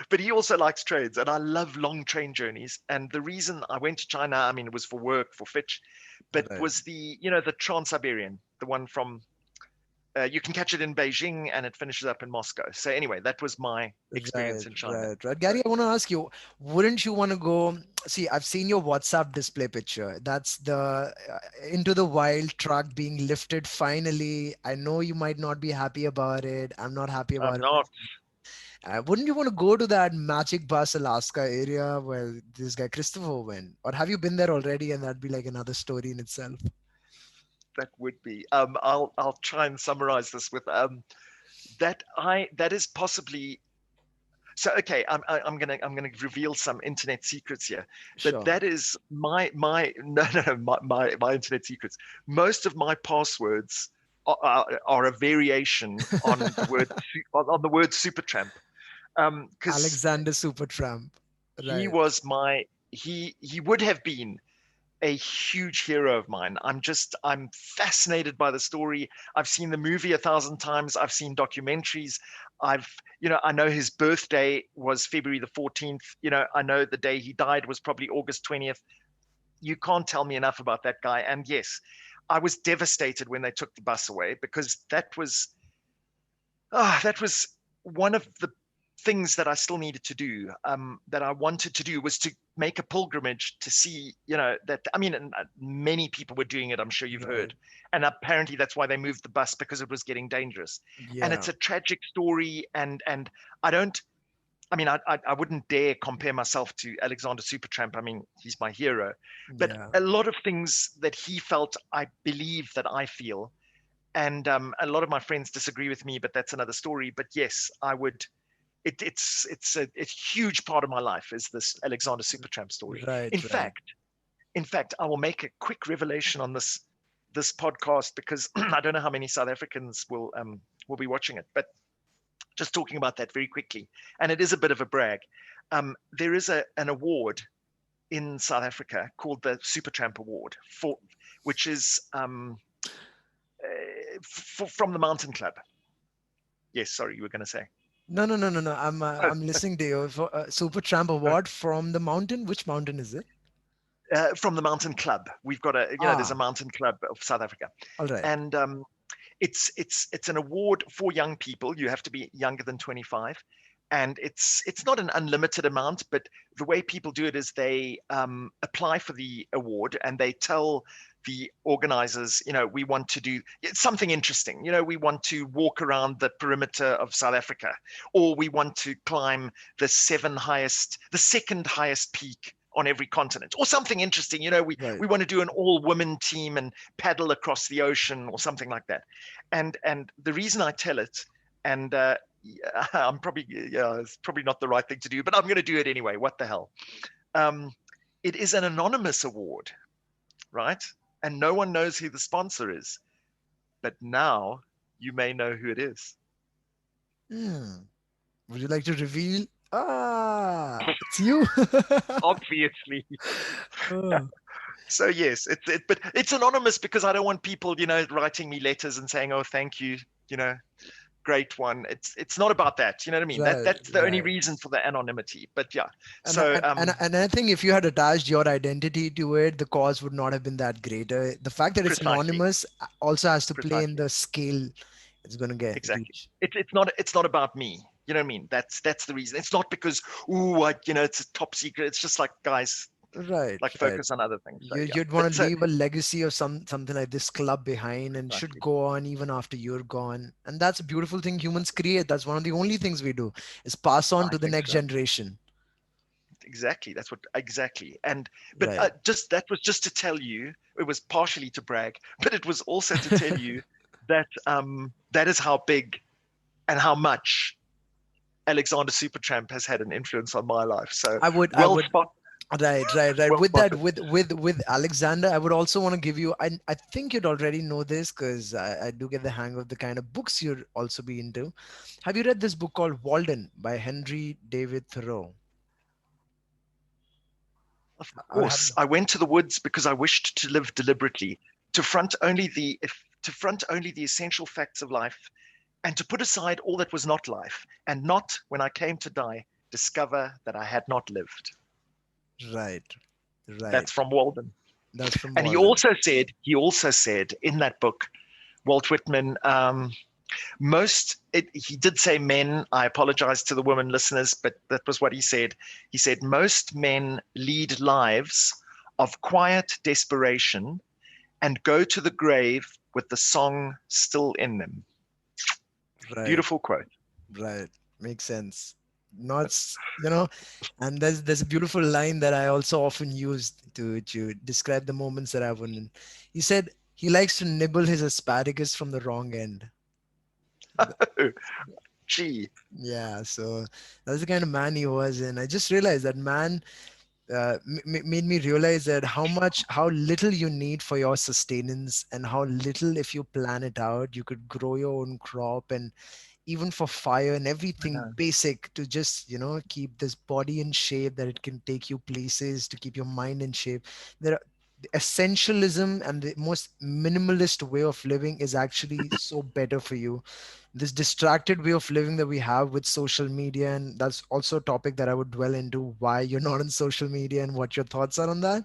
but he also likes trains, and I love long train journeys. And the reason I went to China, I mean, it was for work for Fitch, but Right, was the Trans-Siberian, the one from you can catch it in Beijing and it finishes up in Moscow. So anyway, that was my right, experience in China. right. So Gary, I want to ask you, wouldn't you want to go? See, I've seen your WhatsApp display picture. That's the Into the Wild truck being lifted finally. I know you might not be happy about it. I'm not happy I'm about it. not. Wouldn't you want to go to that Magic Bus Alaska area where this guy Christopher went? Or have you been there already and that'd be like another story in itself? That would be. I'll try and summarize this with that is possibly. So okay, I'm gonna reveal some internet secrets here, but Sure. that is my no my internet secrets. Most of my passwords are a variation on the word Supertramp. Because Alexander Supertramp. he Right. was my he would have been a huge hero of mine. I'm fascinated by the story. I've seen the movie 1,000 times. I've seen documentaries. I've I know his birthday was February the 14th. I know the day he died was probably August 20th. You can't tell me enough about that guy. And yes, I was devastated when they took the bus away because that was one of the things that I still needed to do, that I wanted to do was to make a pilgrimage to see, that, I mean, and many people were doing it, I'm sure you've Right. heard. And apparently that's why they moved the bus because it was getting dangerous. And Yeah. it's a tragic story. And I don't, I mean, I wouldn't dare compare myself to Alexander Supertramp. I mean, he's my hero. But Yeah. a lot of things that he felt, I believe that I feel, and a lot of my friends disagree with me, but that's another story. But yes, I would. It's a huge part of my life is this Alexander Supertramp story. Right. In Right. fact, in fact, I will make a quick revelation on this podcast because I don't know how many South Africans will be watching it, but just talking about that very quickly, and it is a bit of a brag. There is an award in South Africa called the Supertramp Award which is from the Mountain Club. Yes, sorry, you were going to say. No, no, no, no, no. Oh, I'm listening to you. For Supertramp uh, Award from the mountain. Which mountain is it? from the Mountain Club. We've got there's a Ah, Mountain Club of South Africa, all right. and it's an award for young people. You have to be younger than 25, and it's not an unlimited amount, but the way people do it is they apply for the award and they tell the organizers, we want to do something interesting. We want to walk around the perimeter of South Africa, or we want to climb the second highest peak on every continent, or something interesting. Right. We want to do an all-women team and paddle across the ocean or something like that. And the reason I tell it, and I'm probably it's probably not the right thing to do, but I'm going to do it anyway. What the hell? Um, it is an anonymous award, right? And no one knows who the sponsor is. But now you may know who it is. Hmm. Would you like to reveal? It's you. Obviously. Oh, So yes, but it's anonymous because I don't want people, writing me letters and saying, "Oh, thank you," you know, great one. It's not about that. You know what I mean? right, That's the only right. reason for the anonymity. But yeah. And I- So and I think if you had attached your identity to it, the cause would not have been that great. The fact that it's precisely, anonymous also has to play in precisely, the scale it's going to get exactly. reach. It's not about me. You know what I mean? That's the reason. It's not because it's a top secret. It's just like guys, Right, like right. focus on other things. So yeah. You'd But want to leave a legacy of something like this club behind and should precisely, go on even after you're gone. And that's a beautiful thing humans create. That's one of the only things we do is pass on I to the think next so. generation. Exactly. That's what exactly. And but Right. just that was just to tell you. It was partially to brag, but it was also to tell you that that is how big and how much Alexander Supertramp has had an influence on my life. So I would I well would spot. Right. Well With that, spotted. with Alexander, I would also want to give you. I think you'd already know this because I do get the hang of the kind of books you'd also be into. Have you read this book called Walden by Henry David Thoreau? Of Have course, you? I went to the woods because I wished to live deliberately, to front only the if, to front only the essential facts of life, and to put aside all that was not life, and not, when I came to die, discover that I had not lived. Right, right. That's from Walden. That's from And Walden. he also said in that book, Walt Whitman, he did say men. I apologize to the women listeners, but that was what he said. He said, most men lead lives of quiet desperation and go to the grave with the song still in them. Right, Beautiful quote. right. Makes sense. Not, and there's a beautiful line that I also often use to describe the moments that I've been in. He said he likes to nibble his asparagus from the wrong end. Oh, gee, Yeah, so that's the kind of man he was, and I just realized that man made me realize that how little you need for your sustenance, and how little, if you plan it out, you could grow your own crop, and even for fire and I everything know. basic to just keep this body in shape, that it can take you places, to keep your mind in shape. There are, the essentialism and the most minimalist way of living is actually so better for you. This distracted way of living that we have with social media, and that's also a topic that I would dwell into, why you're not on social media and what your thoughts are on that.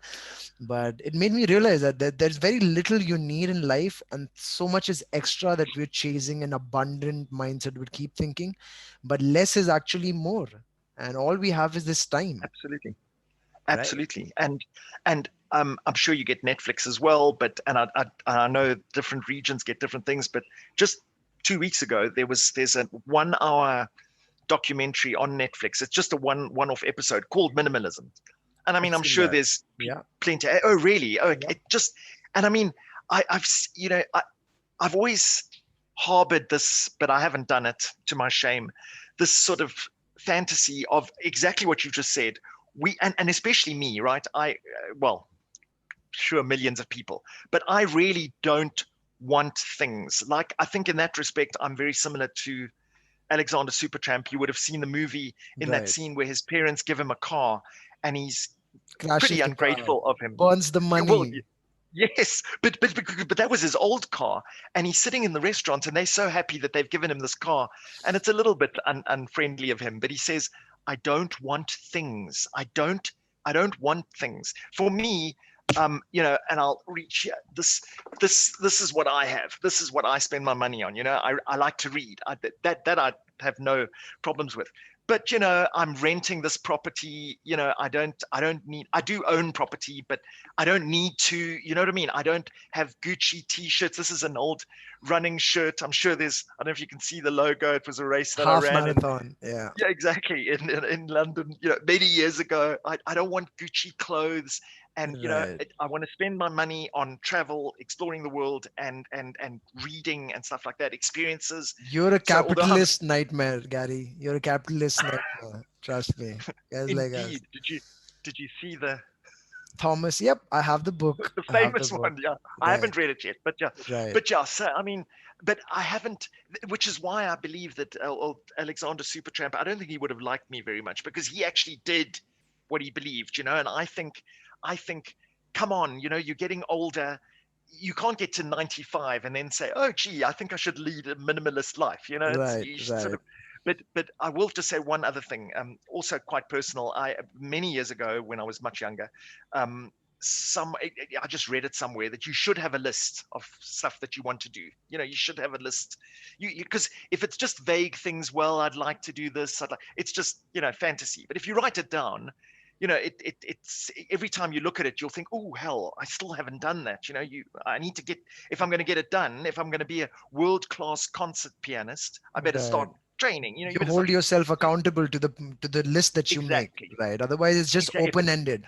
But it made me realize that there's very little you need in life, and so much is extra that we're chasing an abundant mindset would keep thinking, but less is actually more, and all we have is this time. Absolutely. Right. Absolutely. And I'm sure you get Netflix as well, but I know different regions get different things. But just 2 weeks ago, there's a 1 hour documentary on Netflix. It's just a one-off episode called Minimalism. And I I've mean, I'm seen sure that. there's Yeah. plenty. Oh, really? Oh, Yeah. it just. And I mean, I've always harbored this, but I haven't done it to my shame. This sort of fantasy of exactly what you just said. And especially me, right? Well, sure, millions of people, but I really don't want things. Like, I think in that respect, I'm very similar to Alexander Supertramp. You would have seen the movie in that Right. scene where his parents give him a car and he's Crashes pretty the car, ungrateful of him. burns the Well, money. yes, but that was his old car, and he's sitting in the restaurant, and they're so happy that they've given him this car, and it's a little bit unfriendly of him. But he says, "I don't want things. I don't want things. For me, and I'll reach here. This is what I have. This is what I spend my money on. I like to read. That I have no problems with. But I'm renting this property. I don't need. I do own property, but I don't need to. You know what I mean? I don't have Gucci t-shirts. This is an old running shirt. I'm sure there's. I don't know if you can see the logo. It was a race that I Half ran in. marathon. Yeah. Yeah, exactly. In London, many years ago. I don't want Gucci clothes, and Right. I want to spend my money on travel, exploring the world, and reading and stuff like that, experiences. You're a So although I'm capitalist nightmare, Gary. You're a capitalist nightmare. Trust me. Guys like us. indeed, did you see Thomas, yep, I have the book. the I have the famous book. one? Yeah, I Right, haven't read it yet, but yeah, right, but yeah. So I mean, but I haven't, which is why I believe that Alexander Supertramp. I don't think he would have liked me very much because he actually did what he believed, and I think, come on, you're getting older. You can't get to 95 and then say, "Oh, gee, I think I should lead a minimalist life." It's right, you sort right. of. But I will just say one other thing, also quite personal. I Many years ago when I was much younger, um, I just read it somewhere that you should have a list of stuff that you want to do. You should have a list. Because if it's just vague things, well, I'd like to do this. It's just fantasy. But if you write it down, it's every time you look at it, you'll think, oh hell, I still haven't done that. I need to get, if I'm going to get it done, if I'm going to be a world class concert pianist, I better Right. start training. You You better hold start. yourself So accountable to the list that you make, exactly, right? Otherwise, it's just exactly. If open it's ended.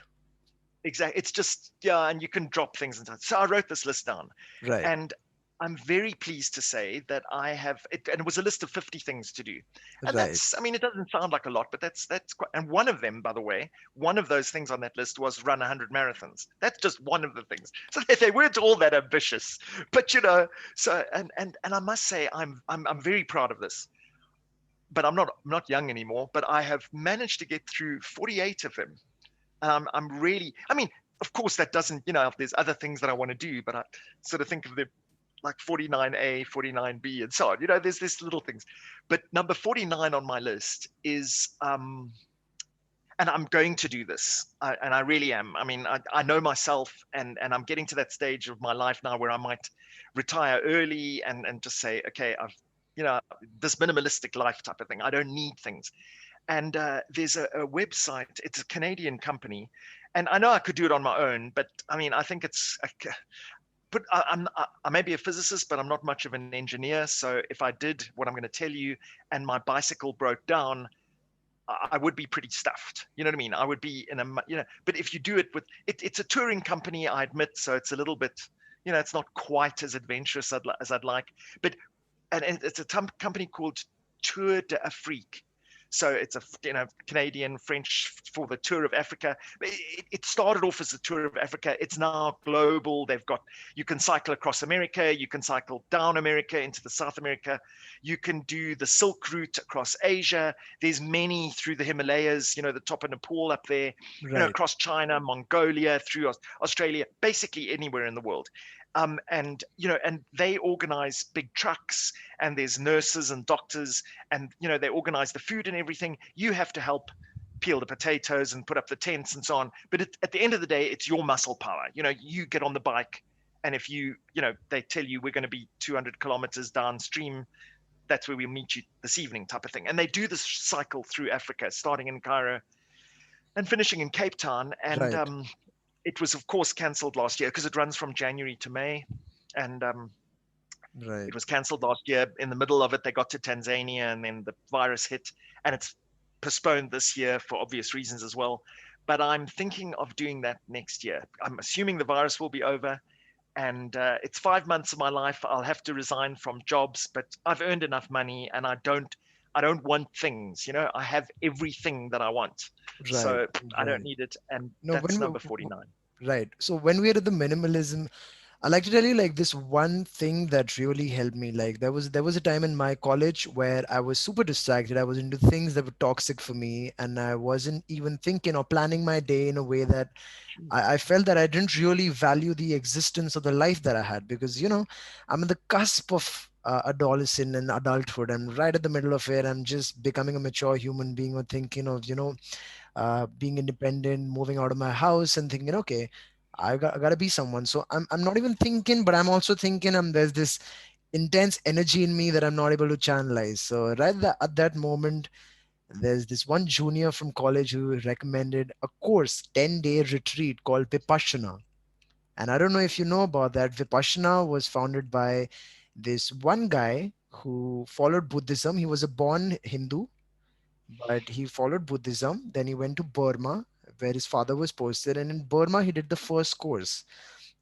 exactly, it's just, yeah, and you can drop things and so I wrote this list down, Right. and I'm very pleased to say that I have it, and it was a list of 50 things to do. And Right. that's, I mean, it doesn't sound like a lot, but that's quite, and one of them, by the way, one of those things on that list was run 100 marathons. That's just one of the things. So they weren't all that ambitious, but so and I must say I'm very proud of this. But I'm not young anymore, but I have managed to get through 48 of them. I'm really, I mean, of course that doesn't, there's other things that I want to do, but I sort of think of them like 49A, 49B, and so on. There's this little things. But number 49 on my list is, and I'm going to do this, and I really am. I mean, I know myself, and I'm getting to that stage of my life now where I might retire early and just say, okay, you know, this minimalistic life type of thing. I don't need things. And there's a website. It's a Canadian company, and I know I could do it on my own, but I mean, I think it's. But I may be a physicist, but I'm not much of an engineer. So if I did what I'm going to tell you, and my bicycle broke down, I would be pretty stuffed. You know what I mean? I would be in But if you do it with it's a touring company, I admit, so it's a little bit, it's not quite as adventurous as I'd like. But and it's a company called Tour de Afrique. So it's a Canadian French for the tour of Africa. It started off as the tour of Africa. It's now global. You can cycle across America. You can cycle down America into the South America. You can do the Silk Route across Asia. There's many through the Himalayas. The top of Nepal up there. Right. Across China, Mongolia, through Australia, basically anywhere in the world. And they organize big trucks, and there's nurses and doctors, and they organize the food and everything. You have to help peel the potatoes and put up the tents and so on. But at the end of the day, it's your muscle power. You get on the bike, and if they tell you we're going to be 200 kilometers downstream, that's where we'll meet you this evening, type of thing. And they do this cycle through Africa, starting in Cairo and finishing in Cape Town. And Right. it was, of course, cancelled last year because it runs from January to May. And Right. it was cancelled last year. In the middle of it, they got to Tanzania, and then the virus hit, and it's postponed this year for obvious reasons as well. But I'm thinking of doing that next year. I'm assuming the virus will be over, and it's 5 months of my life. I'll have to resign from jobs, but I've earned enough money, and I don't want things. I have everything that I want, Right. so I don't Right. need it, and No, that's number 49. right. So when we are at the minimalism, I like to tell you like this one thing that really helped me. Like there was a time in my college where I was super distracted. I was into things that were toxic for me, and I wasn't even thinking or planning my day in a way that I felt that I didn't really value the existence of the life that I had, because I'm at the cusp of adolescent and adulthood. I'm right at the middle of it. I'm just becoming a mature human being, or thinking of being independent, moving out of my house, and thinking, okay, I gotta be someone. So I'm not even thinking, but I'm also thinking there's this intense energy in me that I'm not able to channelize. So at that moment, there's this one junior from college who recommended a course, 10-day retreat called Vipassana. And I don't know if you know about that. Vipassana was founded by this one guy who followed Buddhism. He was a born Hindu, but he followed Buddhism. Then he went to Burma, where his father was posted, and in Burma he did the first course.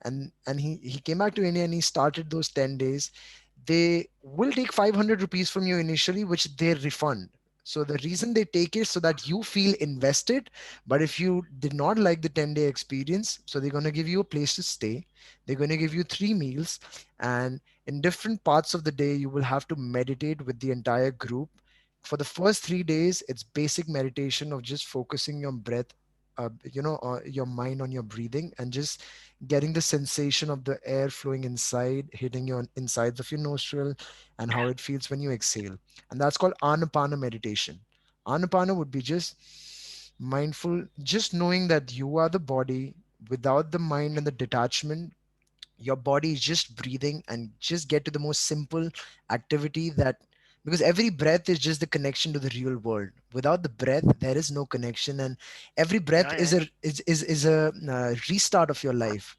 And he came back to India and he started those 10 days. They will take 500 rupees from you initially, which they refund. So the reason they take is so that you feel invested. But if you did not like the 10-day experience, so they're going to give you a place to stay. They're going to give you 3 meals. And in different parts of the day, you will have to meditate with the entire group. For the first 3 days, it's basic meditation of just focusing your breath, your mind on your breathing, and just getting the sensation of the air flowing inside, hitting your insides of your nostril, and how it feels when you exhale. And that's called Anapana meditation. Anapana would be just mindful, just knowing that you are the body without the mind and the detachment. Your body is just breathing, and just get to the most simple activity that, because every breath is just the connection to the real world. Without the breath there is no connection, and every breath Yeah, is yeah, a restart of your life.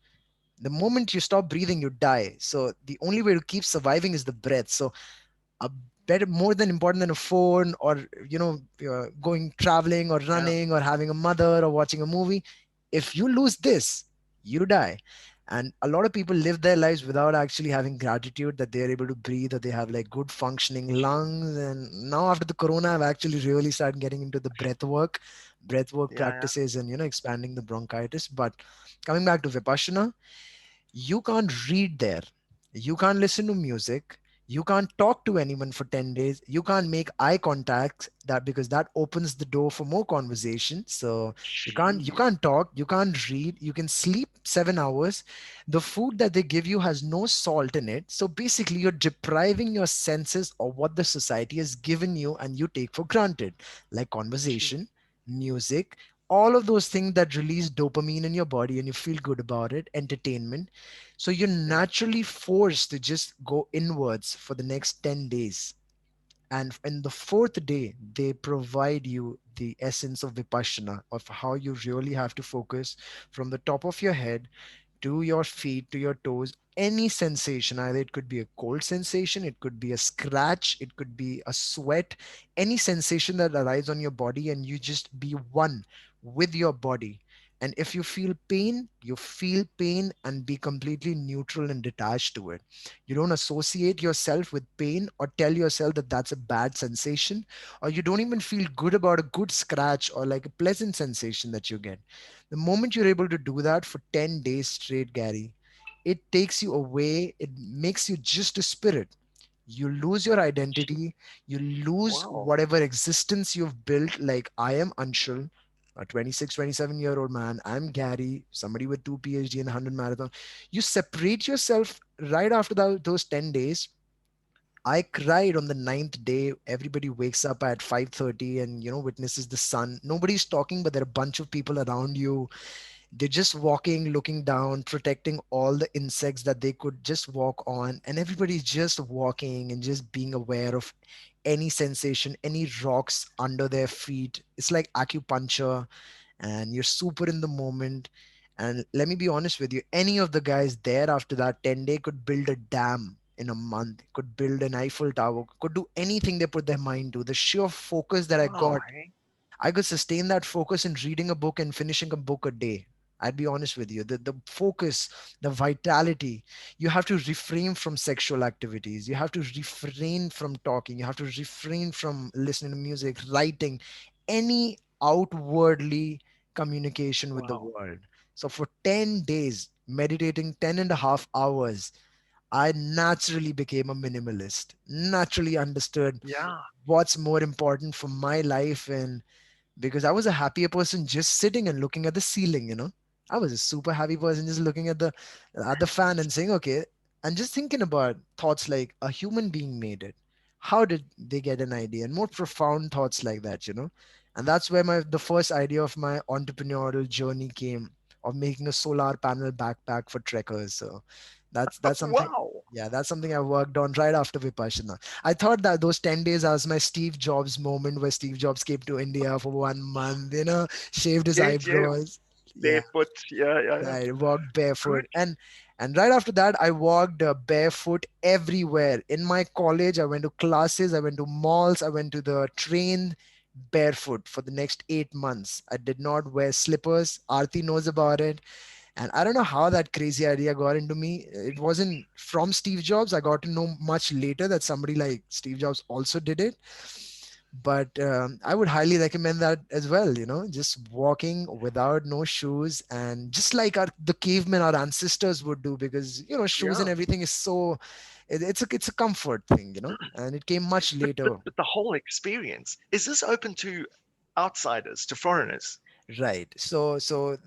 The moment you stop breathing, you die. So the only way to keep surviving is the breath. So a better, more than important than a phone, or going traveling or yeah. running or having a mother or watching a movie, if you lose this, you die. And a lot of people live their lives without actually having gratitude that they're able to breathe, or they have like good functioning Sure. lungs. And now after the corona, I've actually really started getting into the breath work Yeah, yeah. practices, and expanding the bronchitis. But coming back to Vipassana, you can't read there, you can't listen to music, you can't talk to anyone for 10 days, you can't make eye contact, that because that opens the door for more conversation. So you Jeez. can't talk, you can't read, you can sleep 7 hours. The food that they give you has no salt in it, so basically you're depriving your senses of what the society has given you and you take for granted, like Jeez. conversation, music, all of those things that release dopamine in your body and you feel good about it, entertainment. So you're Yeah. naturally forced to just go inwards for the next 10 days. And in the fourth day, they provide you the essence of Vipassana, of how you really have to focus from the top of your head to your feet, to your toes, any sensation. Either it could be a cold sensation, it could be a scratch, it could be a sweat, any sensation that arrives on your body, and you just be one with your body. And if you feel pain, you feel pain and be completely neutral and detached to it. You don't associate yourself with pain or tell yourself that that's a bad sensation, or you don't even feel good about a good scratch or like a pleasant sensation that you get. The moment you're able to do that for 10 days straight, Gary, it takes you away, it makes you just a spirit. You lose your identity, you lose Wow. whatever existence you've built. Like, I am Anshul, a 26, 27-year-old man. I'm Gary, somebody with 2 PhD and 100 marathon. You separate yourself right after those 10 days. I cried on the ninth day. Everybody wakes up at 5:30 and witnesses the sun. Nobody's talking, but there are a bunch of people around you. They're just walking, looking down, protecting all the insects that they could just walk on. And everybody's just walking and just being aware of any sensation, any rocks under their feet. It's like acupuncture, and you're super in the moment. And let me be honest with you, any of the guys there after that 10 day could build a dam in a month, could build an Eiffel Tower, could do anything they put their mind to. The sheer focus that I Wow. got, Hey. I could sustain that focus in reading a book and finishing a book a day. I'd be honest with you. The focus, the vitality, you have to refrain from sexual activities. You have to refrain from talking. You have to refrain from listening to music, writing, any outwardly communication with the Wow. world. So for 10 days, meditating 10 and a half hours, I naturally became a minimalist, naturally understood Yeah. what's more important for my life, and because I was a happier person just sitting and looking at the ceiling. I was a super happy person just looking at the fan and saying, okay, and just thinking about thoughts like a human being made it. How did they get an idea? And more profound thoughts like that. And that's where the first idea of my entrepreneurial journey came, of making a solar panel backpack for trekkers. So that's something. Wow. Yeah, that's something I worked on right after Vipassana. I thought that those 10 days was my Steve Jobs moment, where Steve Jobs came to India for 1 month, shaved his Yes, yes. eyebrows. Yeah, Barefoot. Yeah, yeah, yeah. I walked Good. barefoot. And right after that, I walked barefoot everywhere. In my college, I went to classes, I went to malls, I went to the train barefoot for the next 8 months. I did not wear slippers. Aarti knows about it. And I don't know how that crazy idea got into me. It wasn't from Steve Jobs. I got to know much later that somebody like Steve Jobs also did it. But I would highly recommend that as well. Just walking without no shoes, and just like the cavemen, our ancestors would do, because shoes and Yeah. everything is so. It's a comfort thing. And it came much later. But the whole experience, is this open to outsiders, to foreigners? Right. So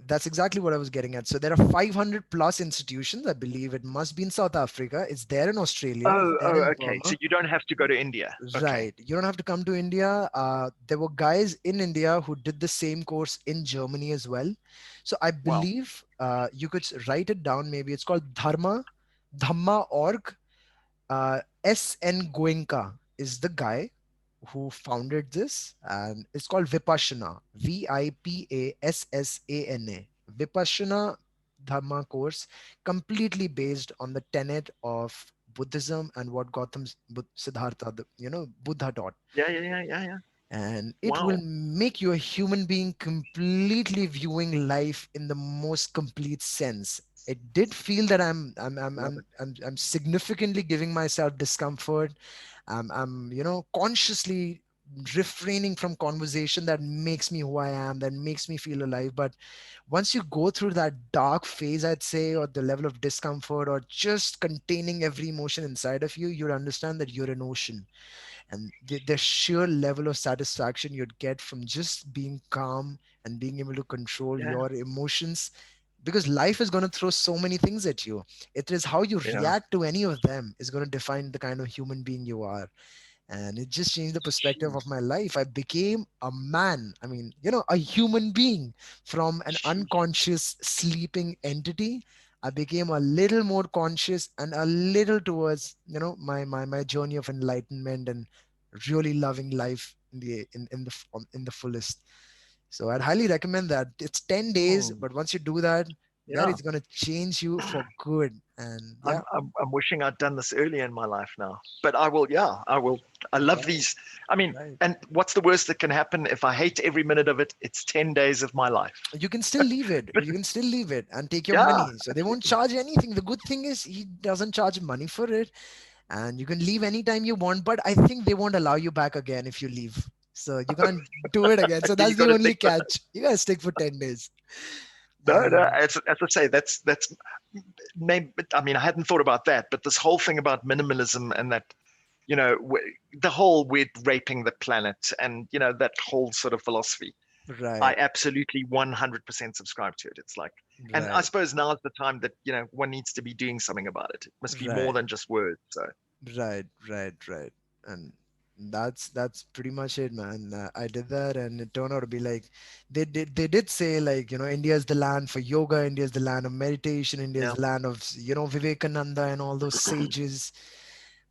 that's exactly what I was getting at. So there are 500 plus institutions. I believe it must be in South Africa. It's there in Australia. It's Oh, there oh, in okay. So Burma. you don't have to go to India. Okay. Right. You don't have to come to India. There were guys in India who did the same course in Germany as well. So I Wow. believe you could write it down. Maybe it's called Dhamma.org. S.N. Goenka is the guy who founded this, and it's called Vipassana, Vipassana, Vipassana Dharma course, completely based on the tenet of Buddhism and what Siddhartha, Buddha taught. Yeah, yeah, yeah, yeah, yeah. And it will Wow. make you a human being completely viewing life in the most complete sense. It did feel that Love it. I'm significantly giving myself discomfort. I'm consciously refraining from conversation that makes me who I am, that makes me feel alive. But once you go through that dark phase, I'd say, or the level of discomfort, or just containing every emotion inside of you, you'll understand that you're an ocean. And the sheer level of satisfaction you'd get from just being calm and being able to control Yeah, your emotions, because life is going to throw so many things at you. It is how you yeah. react to any of them is going to define the kind of human being you are. And it just changed the perspective of Jeez, my life. I became a man, I mean, a human being. From an jeez. unconscious sleeping entity, I became a little more conscious and a little towards my journey of enlightenment and really loving life in the fullest. So I'd highly recommend that. It's 10 days, Hmm. but once you do that, Gary, Yeah. it's going to change you for good. And yeah. I'm wishing I'd done this earlier in my life now. But I will, yeah, I will. I love Right, these. I mean, right. and what's the worst that can happen if I hate every minute of it? It's 10 days of my life. You can still leave it. You can still leave it and take your Yeah, money. So they won't absolutely. charge anything. The good thing is he doesn't charge money for it, and you can leave anytime you want. But I think they won't allow you back again if you leave. So you can't do it again. So Okay, you that's got the to only stick with it. catch. You gotta stick for 10 days. No, no, Um, as I say, that's maybe, I mean, I hadn't thought about that, but this whole thing about minimalism and that, the whole we're raping the planet and, that whole sort of philosophy, I right, absolutely 100% subscribe to it. It's like, and I right, suppose now is the time that, one needs to be doing something about it. It must be more right. than just words. So, Right, right. And that's pretty much it, man. I did that, and it turned out to be like they did say, like, India is the land for yoga, India is the land of meditation, India is yeah, the land of Vivekananda and all those sages.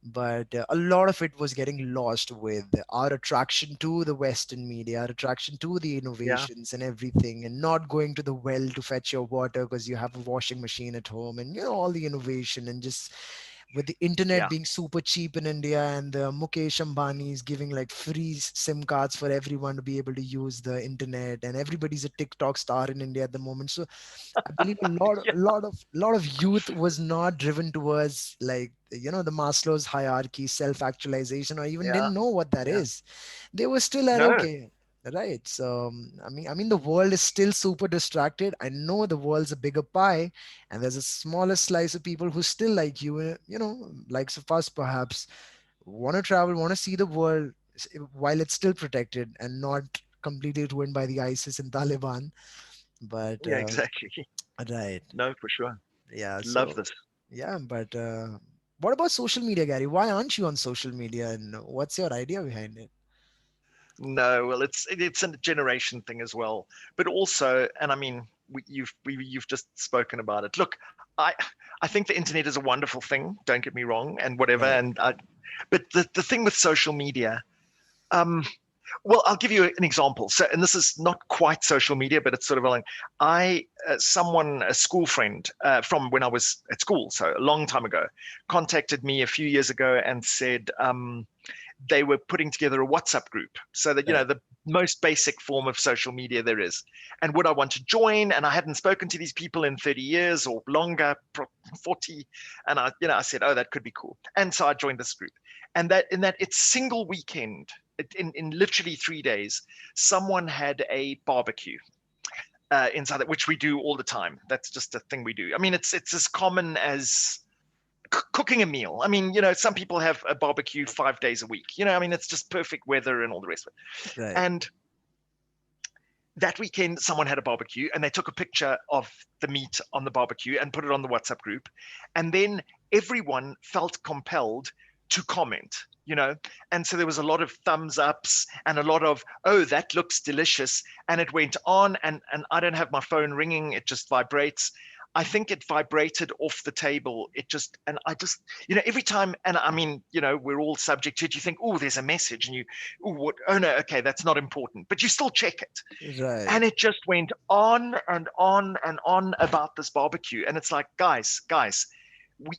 But a lot of it was getting lost with our attraction to the Western media, our attraction to the yeah, innovations and everything, and not going to the well to fetch your water because you have a washing machine at home, and all the innovation, and just with the internet yeah, being super cheap in India, and the Mukesh Ambani is giving like free SIM cards for everyone to be able to use the internet, and everybody's a TikTok star in India at the moment. So I believe yeah, a lot of youth was not driven towards, like, the Maslow's hierarchy, self-actualization, or even yeah, didn't know what that yeah. is. They were still at No, okay, right? So I mean, the world is still super distracted. I know the world's a bigger pie, and there's a smaller slice of people who still like you, likes of us perhaps, want to travel, want to see the world while it's still protected and not completely ruined by the ISIS and Taliban. But yeah, exactly. right. No, for sure. Yeah. Love So, this. yeah. But what about social media, Gary? Why aren't you on social media, and what's your idea behind it? No, well, it's a generation thing as well, but also, and I mean, you've just spoken about it. Look, I think the internet is a wonderful thing. Don't get me wrong, and whatever. Right. But the thing with social media, um, well, I'll give you an example. So, and this is not quite social media, but it's sort of like a school friend from when I was at school, so a long time ago, contacted me a few years ago and said, they were putting together a WhatsApp group so that, Right. the most basic form of social media there is. And would I want to join? And I hadn't spoken to these people in 30 years or longer, 40. And I said, oh, that could be cool. And so I joined this group. And that in that it's single weekend, in literally 3 days, someone had a barbecue inside it, which we do all the time. That's just a thing we do. I mean, it's as common as cooking a meal. I mean, some people have a barbecue 5 days a week. I mean, it's just perfect weather and all the rest of it. Right. And that weekend, someone had a barbecue and they took a picture of the meat on the barbecue and put it on the WhatsApp group. And then everyone felt compelled to comment, And so there was a lot of thumbs ups and a lot of, oh, that looks delicious. And it went on, and I don't have my phone ringing, it just vibrates. I think it vibrated off the table. And I just, every time, and I mean, we're all subject to it. You think, oh, there's a message, and oh, what? Oh no, okay, that's not important, but you still check it. Right. And it just went on and on and on about this barbecue. And it's like, guys,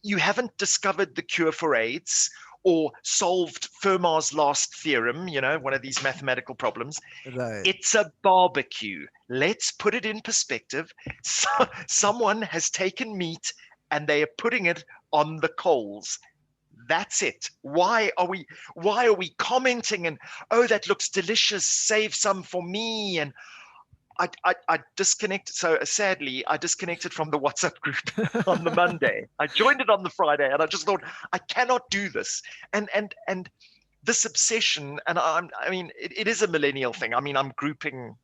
you haven't discovered the cure for AIDS or solved Fermat's last theorem, one of these mathematical problems. Right. It's a barbecue. Let's put it in perspective. So, someone has taken meat and they are putting it on the coals. That's it. Why are we commenting and, oh, that looks delicious, save some for me? And I disconnected. So sadly, I disconnected from the WhatsApp group on the Monday. I joined it on the Friday, and I just thought I cannot do this. And this obsession, and I mean, it is a millennial thing. I mean, I'm grouping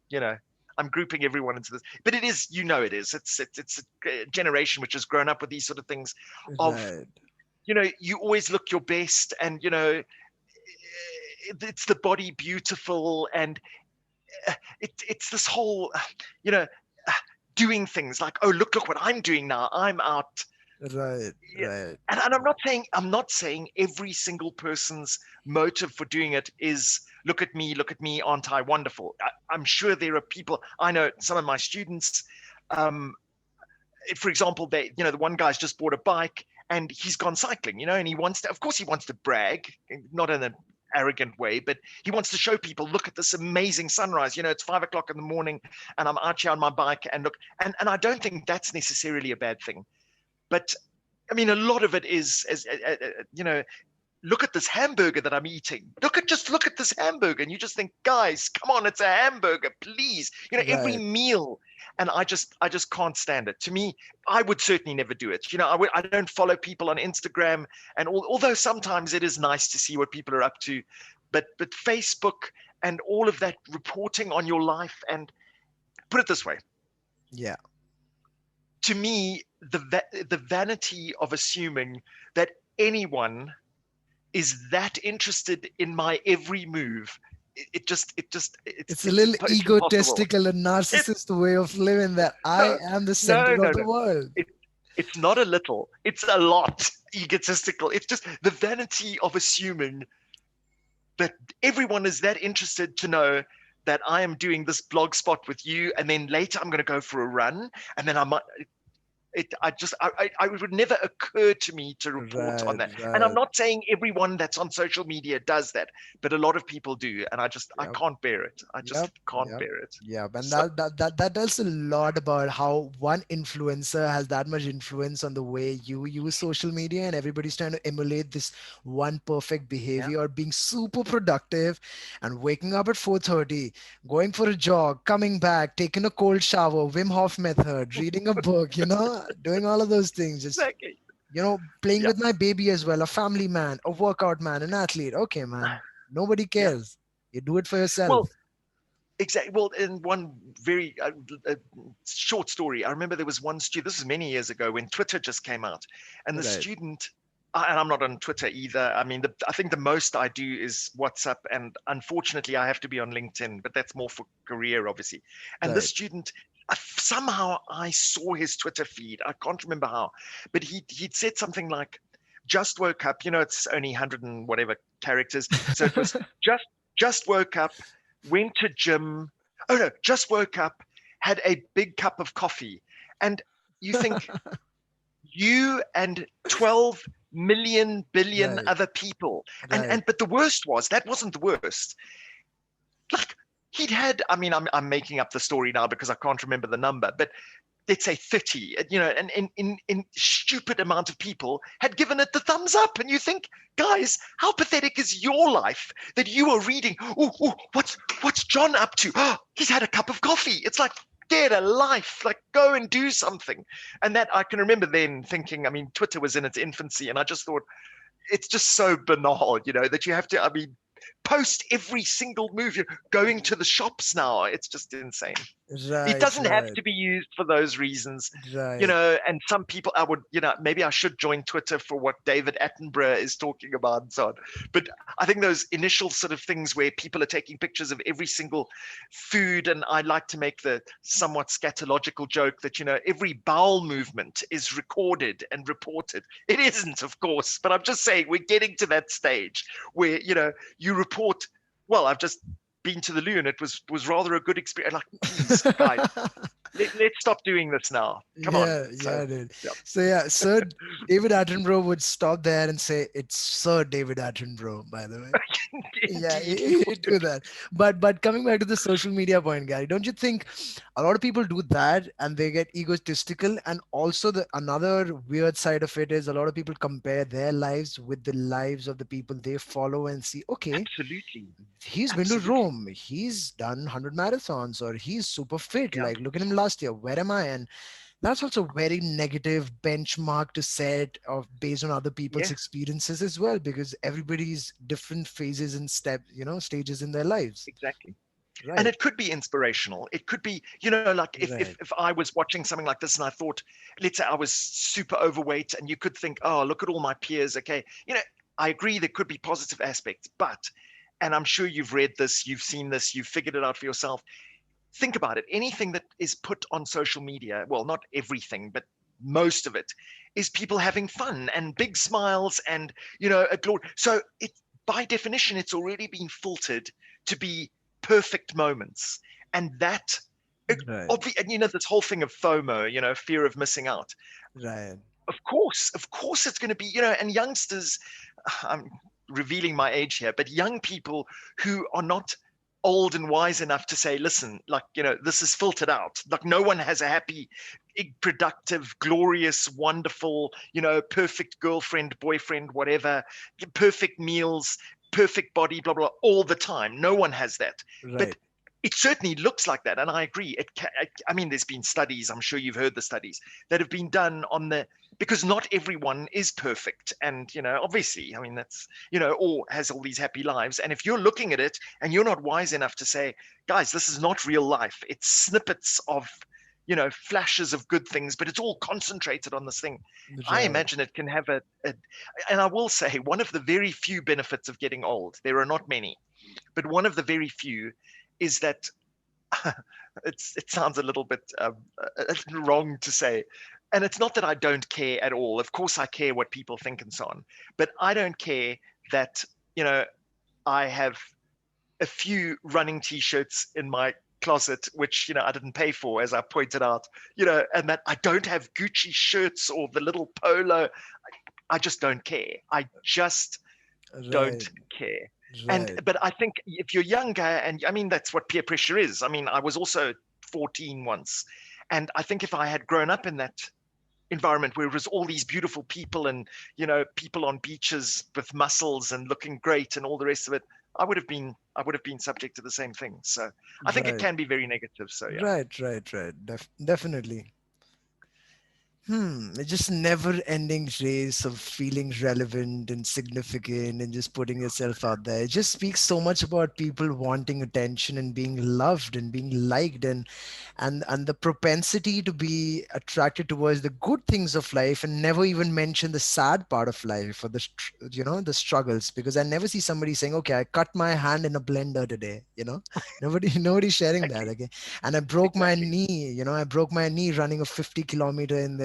everyone into this, but it is, it is. It's a generation which has grown up with these sort of things. Of Right. you always look your best, and it's the body beautiful, and it's this whole, you know, doing things like, oh, look what I'm doing now. I'm out. Right. Yeah. Right. And I'm not saying every single person's motive for doing it is look at me, aren't I wonderful? I'm sure there are people. I know some of my students. Um, for example, the one guy's just bought a bike and he's gone cycling, and of course, he wants to brag, not in an arrogant way, but he wants to show people, look at this amazing sunrise. It's 5 o'clock in the morning and I'm out here on my bike and look, and I don't think that's necessarily a bad thing. But I mean, a lot of it is, look at this hamburger that I'm eating. Look at this hamburger. And you just think, guys, come on, it's a hamburger, please. Every Right. meal. And I just can't stand it. To me, I would certainly never do it. I don't follow people on Instagram. And although sometimes it is nice to see what people are up to, but Facebook and all of that reporting on your life, and put it this way, Yeah. to me, the vanity of assuming that anyone is that interested in my every move, It's a little it's impossible. egotistical and It narcissist way of living that I no am the no center of no the no. world. It it's not a little. It's a lot egotistical. It's just the vanity of assuming that everyone is that interested to know that I am doing this blog spot with you, and then later I'm going to go for a run, and then I might it would never occur to me to report on Right. that. And I'm Right. not saying everyone that's on social media does that, but a lot of people do. And I Yep. can't bear it. I just Yep. can't Yep. bear it. Yeah, and So that tells a lot about how one influencer has that much influence on the way you use social media, and everybody's trying to emulate this one perfect yeah. behavior, being super productive and waking up at 4:30, going for a jog, coming back, taking a cold shower, Wim Hof method, reading a book, doing all of those things. Just Exactly. playing Yeah. with my baby as well, a family man, a workout man, an athlete. Okay, man, nobody Yeah. cares. You do it for yourself. Well, exactly. Well, in one very short story, I remember there was one student, this is many years ago when Twitter just came out, and the Right, student, and I'm not on Twitter either. I mean, I think the most I do is WhatsApp, and unfortunately, I have to be on LinkedIn, but that's more for career, obviously. And this right. student, somehow I saw his Twitter feed. I can't remember how, but he'd said something like, "Just woke up." It's only 100 and whatever characters, so it was just woke up, went to gym. Oh no, just woke up, had a big cup of coffee. And you think, you and 12 million billion Right, other people. And right. but the worst was, that wasn't the worst. Like, he'd had, I mean, I'm making up the story now because I can't remember the number, but let's say 30, and in stupid amount of people had given it the thumbs up. And you think, guys, how pathetic is your life that you are reading, oh, what's John up to? Oh, he's had a cup of coffee. It's like, get a life, like, go and do something. And that, I can remember then thinking, I mean, Twitter was in its infancy, and I just thought, it's just so banal, that you have to, I mean, post every single move. You're going to the shops now. It's just insane. It Right, doesn't have right, to be used for those reasons, right. and some people, I would, maybe I should join Twitter for what David Attenborough is talking about and so on. But I think those initial sort of things where people are taking pictures of every single food, and I like to make the somewhat scatological joke that, every bowel movement is recorded and reported. It isn't, of course, but I'm just saying we're getting to that stage where, you report, well, I've just been to the loo and it was rather a good experience. Like, please, guys, let's stop doing this now. Come on. Yeah, So, yeah, dude. yeah. So yeah, Sir David Attenborough would stop there and say, "It's Sir David Attenborough," by the way. Yeah, Indeed, he he would. do that. But coming back to the social media point, Gary, don't you think a lot of people do that and they get egotistical? And also the another weird side of it is a lot of people compare their lives with the lives of the people they follow and see, okay, Absolutely. he's been to Absolutely. Rome, he's done 100 marathons, or he's super fit. Yeah, Like, look at him last year. Where am I? And that's also very negative benchmark to set of based on other people's yes, experiences as well, because everybody's different phases and stages in their lives. exactly. And Right, it could be inspirational. It could be, like right, if I was watching something like this and I thought, let's say I was super overweight, and you could think, oh, look at all my peers. Okay. I agree there could be positive aspects, but, and I'm sure you've read this, you've seen this, you've figured it out for yourself. Think about it. Anything that is put on social media, well, not everything, but most of it, is people having fun and big smiles and, a glory. So by definition, it's already been filtered to be perfect moments. And that, right, and this whole thing of FOMO, fear of missing out. right, Of course, it's going to be, and youngsters, I'm revealing my age here, but young people who are not old and wise enough to say, listen, like, this is filtered out. Like, no one has a happy, productive, glorious, wonderful, perfect girlfriend, boyfriend, whatever, perfect meals, perfect body, blah, blah, all the time. No one has that. But right, it certainly looks like that. And I agree. I mean, there's been studies, I'm sure you've heard the studies that have been done on because not everyone is perfect. And, obviously, I mean, that's, or has all these happy lives. And if you're looking at it and you're not wise enough to say, guys, this is not real life, it's snippets of, flashes of good things, but it's all concentrated on this thing. I right, imagine it can have and I will say, one of the very few benefits of getting old, there are not many, but one of the very few is that it sounds a little bit wrong to say, and it's not that I don't care at all. Of course, I care what people think and so on, but I don't care that you know I have a few running t-shirts in my closet which I didn't pay for, as I pointed out, and that I don't have Gucci shirts or the little polo. I just don't care. I just right, don't care. And right, but I think if you're younger, and I mean that's what peer pressure is. I mean, I was also 14 once, and I think if I had grown up in that environment where it was all these beautiful people and people on beaches with muscles and looking great and all the rest of it, I would have been subject to the same thing. So I think it right, can be very negative. So yeah, right. Definitely. It's just never ending race of feeling relevant and significant and just putting yourself out there. It just speaks so much about people wanting attention and being loved and being liked, and the propensity to be attracted towards the good things of life and never even mention the sad part of life or the struggles, because I never see somebody saying, okay, I cut my hand in a blender today, nobody's sharing that. exactly, Okay. And exactly, I broke my knee running a 50-kilometer in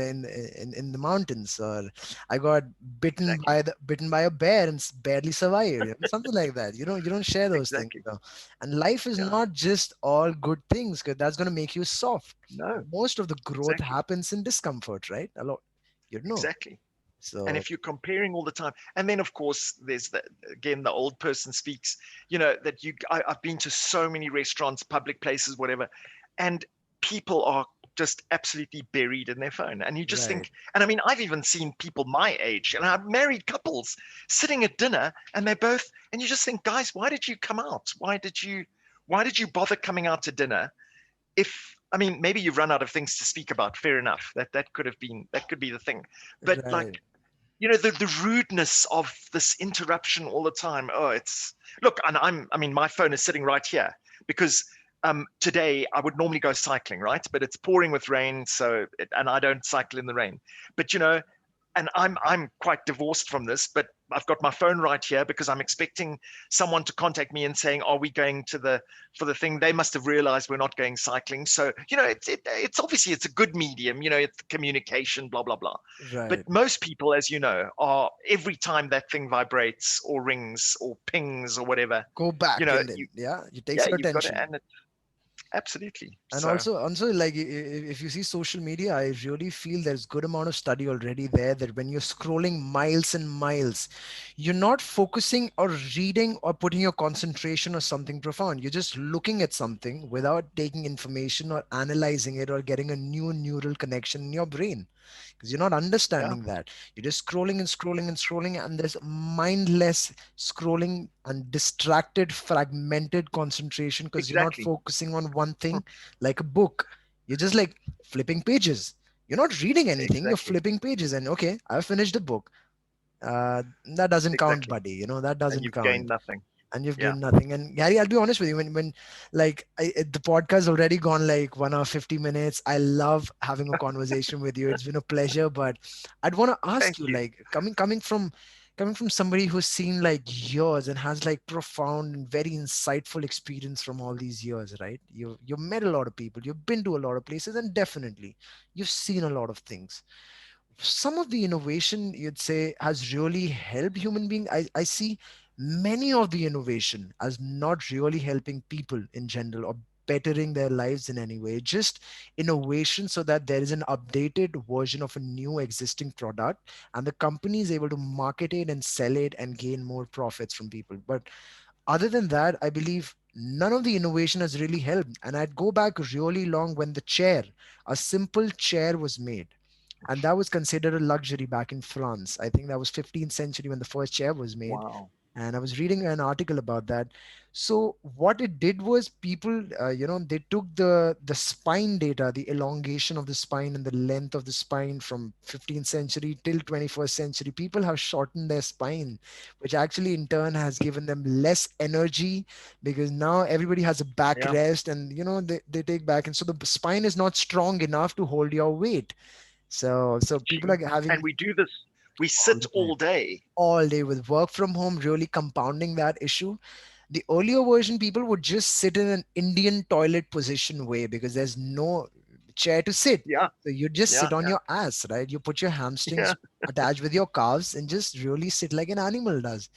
the mountains, or I got exactly, bitten by a bear and barely survived, something like that. You don't share those things, exactly. and life is Yeah, not just all good things, because that's going to make you soft. no, Most of the growth exactly, happens in discomfort, right? A lot, exactly. And so if you're comparing all the time, and then of course there's the old person speaks, that I've been to so many restaurants, public places, whatever, and people are just absolutely buried in their phone, and you just right, think, and I mean, I've even seen people my age, and I've married couples sitting at dinner, and they're both, and you just think, guys, why did you come out? Why did you bother coming out to dinner? If I mean, maybe you've run out of things to speak about, fair enough, that could be the thing, but like, right, the rudeness of this interruption all the time. Oh, it's look, and I mean, my phone is sitting right here because today I would normally go cycling, right? But it's pouring with rain, and I don't cycle in the rain. But and I'm quite divorced from this, but I've got my phone right here because I'm expecting someone to contact me and saying, "Are we going to the for the thing?" They must have realized we're not going cycling, so it's obviously it's a good medium, it's communication, blah blah blah. But right. most people, as you know, are every time that thing vibrates or rings or pings or whatever, Go back, and then you yeah, it takes yeah, your you've got to, attention. and absolutely. And So also like if you see social media, I really feel there's good amount of study already there that when you're scrolling miles and miles, you're not focusing or reading or putting your concentration or something profound. You're just looking at something without taking information or analyzing it or getting a new neural connection in your brain, because you're not yeah, understanding that. You're just scrolling and scrolling and scrolling, and there's mindless scrolling and distracted, fragmented concentration because you're not exactly. focusing on one thing like a book. You're just like flipping pages. You're not reading anything, you're Exactly. flipping pages, and okay, I've finished the book. That doesn't count, Exactly. buddy. That And doesn't you've gained count, nothing. and you've Yeah. gained nothing. And Gary, I'll be honest with you, when like the podcast already gone like 1 hour 50 minutes. I love having a conversation with you. It's been a pleasure, but I'd want to ask Thank you, you. like coming from somebody who's seen like years and has like profound and very insightful experience from all these years, right? You've met a lot of people, you've been to a lot of places, and definitely you've seen a lot of things. Some of the innovation you'd say has really helped human being. I see many of the innovation as not really helping people in general or bettering their lives in any way, just innovation so that there is an updated version of a new existing product and the company is able to market it and sell it and gain more profits from people. But other than that, I believe none of the innovation has really helped. And I'd go back really long when the chair, a simple chair was made, and that was considered a luxury back in France. I think that was 15th century when the first chair was made, Wow. and I was reading an article about that. So what it did was people, they took the spine data, the elongation of the spine and the length of the spine from 15th century till 21st century. People have shortened their spine, which actually in turn has given them less energy because now everybody has a Yeah. backrest, and they take back, and so the spine is not strong enough to hold your weight. So people are And having we do this, we all sit the time, all day. all day with work from home, really compounding that issue. The earlier version, people would just sit in an Indian toilet position way because there's no chair to sit. Yeah. So you just Yeah. sit on Yeah. your ass, right? You put your Yeah. hamstrings attached with your calves and just really sit like an animal does.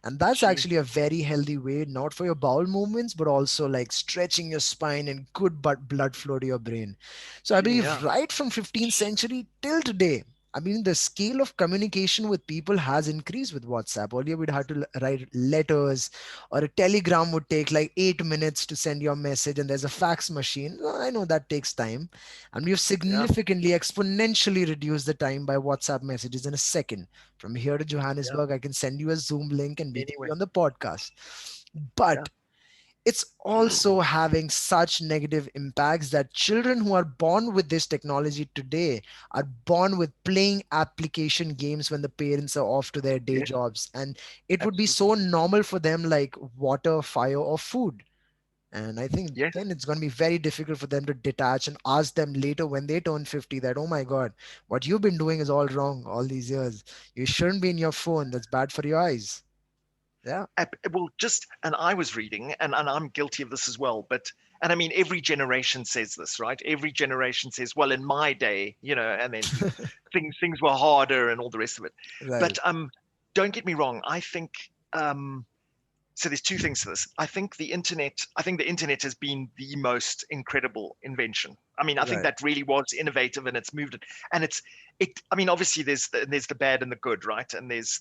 And that's Gee. actually a very healthy way, not for your bowel movements, but also like stretching your spine and good blood flow to your brain. So I Gee. believe Yeah. right from 15th century till today, I mean, the scale of communication with people has increased with WhatsApp. Earlier, we'd have to write letters, or a telegram would take like 8 minutes to send your message, and there's a fax machine. Well, I know that takes time. And we've Yeah. significantly, exponentially reduced the time by WhatsApp messages in a second. From here to Yeah. Johannesburg, I can send you a Zoom link and we can be Anyway. on the podcast. Yeah. But it's also having such negative impacts that children who are born with this technology today are born with playing application games when the parents are off to their day Yes. jobs, and it would be Absolutely. so normal for them like water, fire, or food. And I think Yes. then it's going to be very difficult for them to detach and ask them later when they turn 50 that, oh my god, what you've been doing is all wrong all these years. You shouldn't be in your phone, that's bad for your eyes. Yeah. Well, just, and I was reading, and I'm guilty of this as well, but, and I mean, every generation says this, right? Every generation says, well, in my day, and then things were harder and all the rest of it. Right. But don't get me wrong. I think um, so there's two things to this. I think the internet has been the most incredible invention. I mean, I think Right. that really was innovative, and it's moved it. And I mean, obviously there's the bad and the good, right? And there's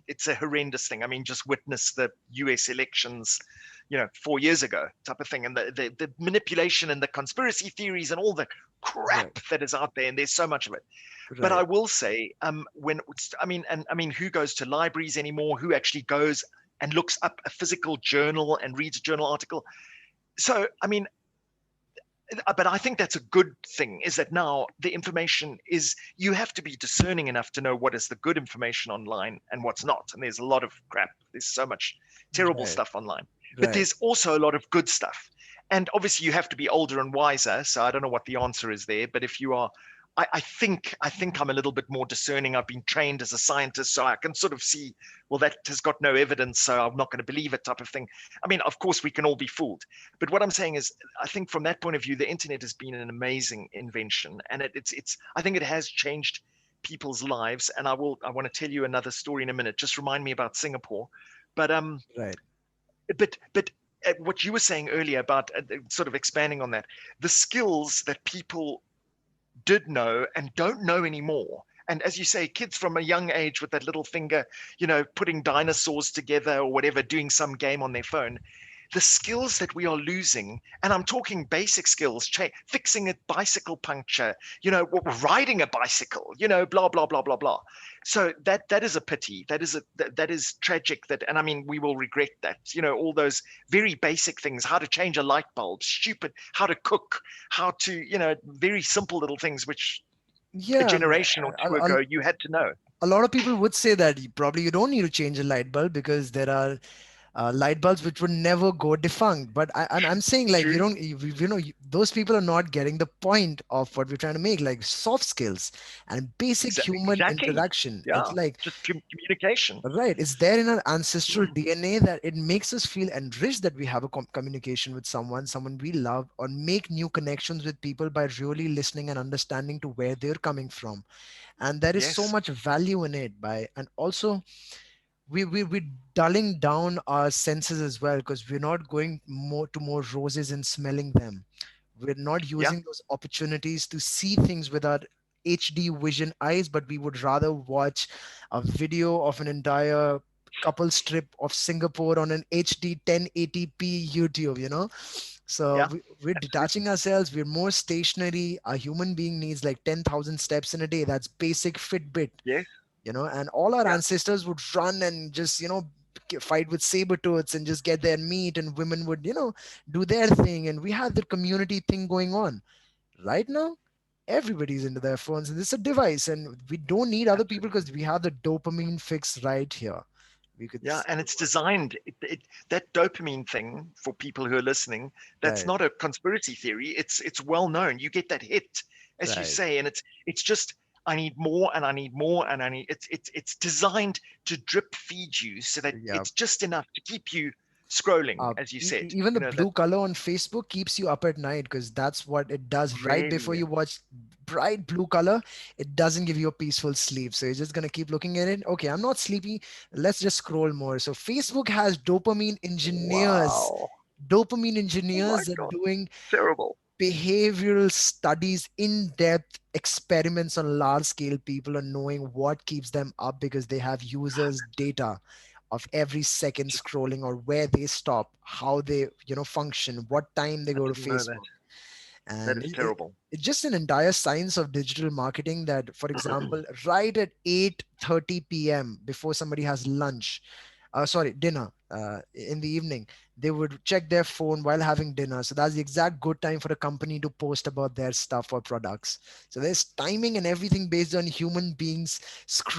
it's a horrendous thing. I mean, just witness the US elections, 4 years ago type of thing, and the manipulation and the conspiracy theories and all the Right. crap that is out there, and there's so much of it. But I Right. will say, I mean, who goes to libraries anymore? Who actually goes and looks up a physical journal and reads a journal article? So, I mean, but I think that's a good thing, is that now the information is, you have to be discerning enough to know what is the good information online and what's not. And there's a lot of crap. There's so much terrible Right. stuff online, but Right. there's also a lot of good stuff. And obviously you have to be older and wiser. So I don't know what the answer is there, but if you are, I think I'm a little bit more discerning. I've been trained as a scientist, so I can sort of see, well, that has got no evidence, so I'm not going to believe it, type of thing. I mean, of course, we can all be fooled, but what I'm saying is, I think from that point of view, the internet has been an amazing invention, and it's. I think it has changed people's lives. And I want to tell you another story in a minute. Just remind me about Singapore, but Right. what you were saying earlier about sort of expanding on that, the skills that people did know and don't know anymore. And as you say, kids from a young age with that little finger, putting dinosaurs together or whatever, doing some game on their phone, the skills that we are losing, and I'm talking basic skills, fixing a bicycle puncture, riding a bicycle, blah blah blah blah blah. So that is a pity. That is tragic. And I mean, we will regret that. All those very basic things: how to change a light bulb, stupid, how to cook, how to, very simple little things which a Yeah, generation or two ago you had to know. a lot of people would say that probably you don't need to change a light bulb because there are light bulbs which would never go defunct. But I'm saying like we True. don't those people are not getting the point of what we're trying to make, like soft skills and basic human Exactly. interaction. It's Yeah. like Just communication. right, it's there in our ancestral Mm. DNA that it makes us feel enriched that we have a communication with someone we love, or make new connections with people by really listening and understanding to where they're coming from. And there is so Yes. much value in it. By and also we're dulling down our senses as well, because we're not going more roses and smelling them. We're not Yeah. using those opportunities to see things with our HD vision eyes, but we would rather watch a video of an entire couple strip of Singapore on an HD 1080p YouTube, so Yeah. we're Absolutely. detaching ourselves. We're more stationary. A human being needs like 10,000 steps in a day. That's basic Fitbit, Yes. and all our Yeah. ancestors would run and just fight with saber tooths and just get their meat, and women would do their thing, and we had the community thing going on. Right now everybody's into their phones, and it's a device, and we don't need other people Absolutely. because we have the dopamine fix right here. We could Yeah, and it's simple designed that dopamine thing for people who are listening. That's right, not a conspiracy theory. It's well known. You get that hit, as you right, say, and it's just I need more and I need more and I need. It's designed to drip feed you so that yeah. it's just enough to keep you scrolling, as you said. Even the That blue color on Facebook keeps you up at night, because that's what it does right before really, you watch. Bright blue color, it doesn't give you a peaceful sleep, so you're just going to keep looking at it. Okay, I'm not sleepy, let's just scroll more. So Facebook has wow, dopamine oh my engineers that God, doing terrible. behavioral studies, in-depth experiments on large scale people, and knowing what keeps them up, because they have users data of every second Just scrolling, or where they stop, how they function, what time they I go to didn't know that. Facebook. That And is terrible. it's just an entire science of digital marketing, that for example right at 8:30 p.m. before somebody has lunch, sorry, dinner, in the evening, they would check their phone while having dinner. So that's the exact good time for a company to post about their stuff or products. So there's timing and everything based on human beings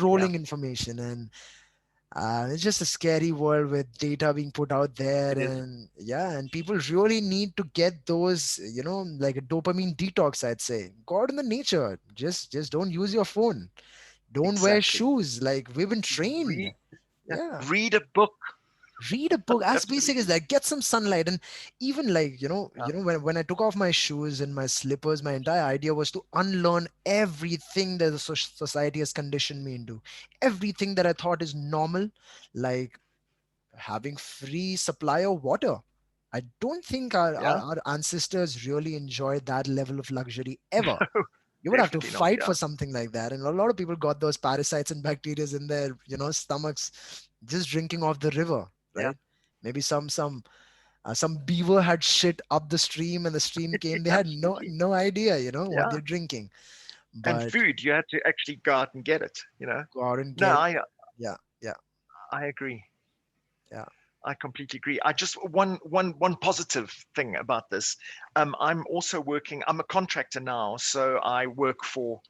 Yeah, scrolling information. And it's just a scary world with data being put out there. it is. And yeah, and people really need to get those, like a dopamine detox, I'd say. Go out in the nature, just don't use your phone, don't wear Exactly. shoes, like we've been trained. Read, yeah, Yeah, read a book. read a book, as basic as Absolutely. that, get some sunlight. And even like Yeah, when I took off my shoes and my slippers, my entire idea was to unlearn everything that the society has conditioned me into, everything that I thought is normal, like having free supply of water. I don't think yeah, our ancestors really enjoyed that level of luxury ever. You would have to definitely not. fight Yeah, for something like that, and a lot of people got those parasites and bacteria in their stomachs just drinking off the river, yeah, right? Maybe some beaver had shit up the stream, and the stream came, they had absolutely. no idea what Yeah, they're drinking. and But food, you had to actually go out and get it. go out and No, get it. I Yeah, yeah, I agree. yeah, I completely agree. I just one positive thing about this. I'm also working. I'm a contractor now, so I work for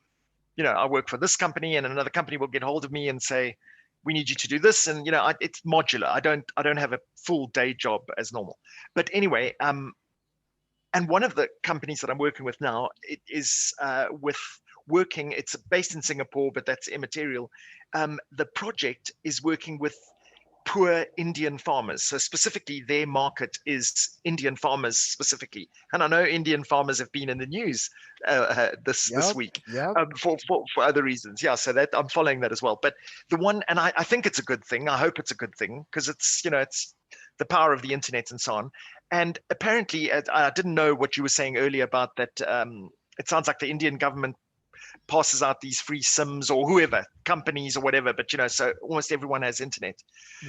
this company, and another company will get hold of me and say, "We need you to do this," and it's modular. I don't have a full day job as normal. But anyway, and one of the companies that I'm working with now, it is with working. It's based in Singapore, but that's immaterial. The project is working with poor Indian farmers. So specifically, their market is Indian farmers specifically. And I know Indian farmers have been in the news this yep, week yep. for other reasons. Yeah, so that I'm following that as well. But the one, and I think it's a good thing. I hope it's a good thing because it's the power of the internet and so on. And apparently, I didn't know what you were saying earlier about that. It sounds like the Indian government passes out these free SIMs or whoever, companies or whatever. But so almost everyone has internet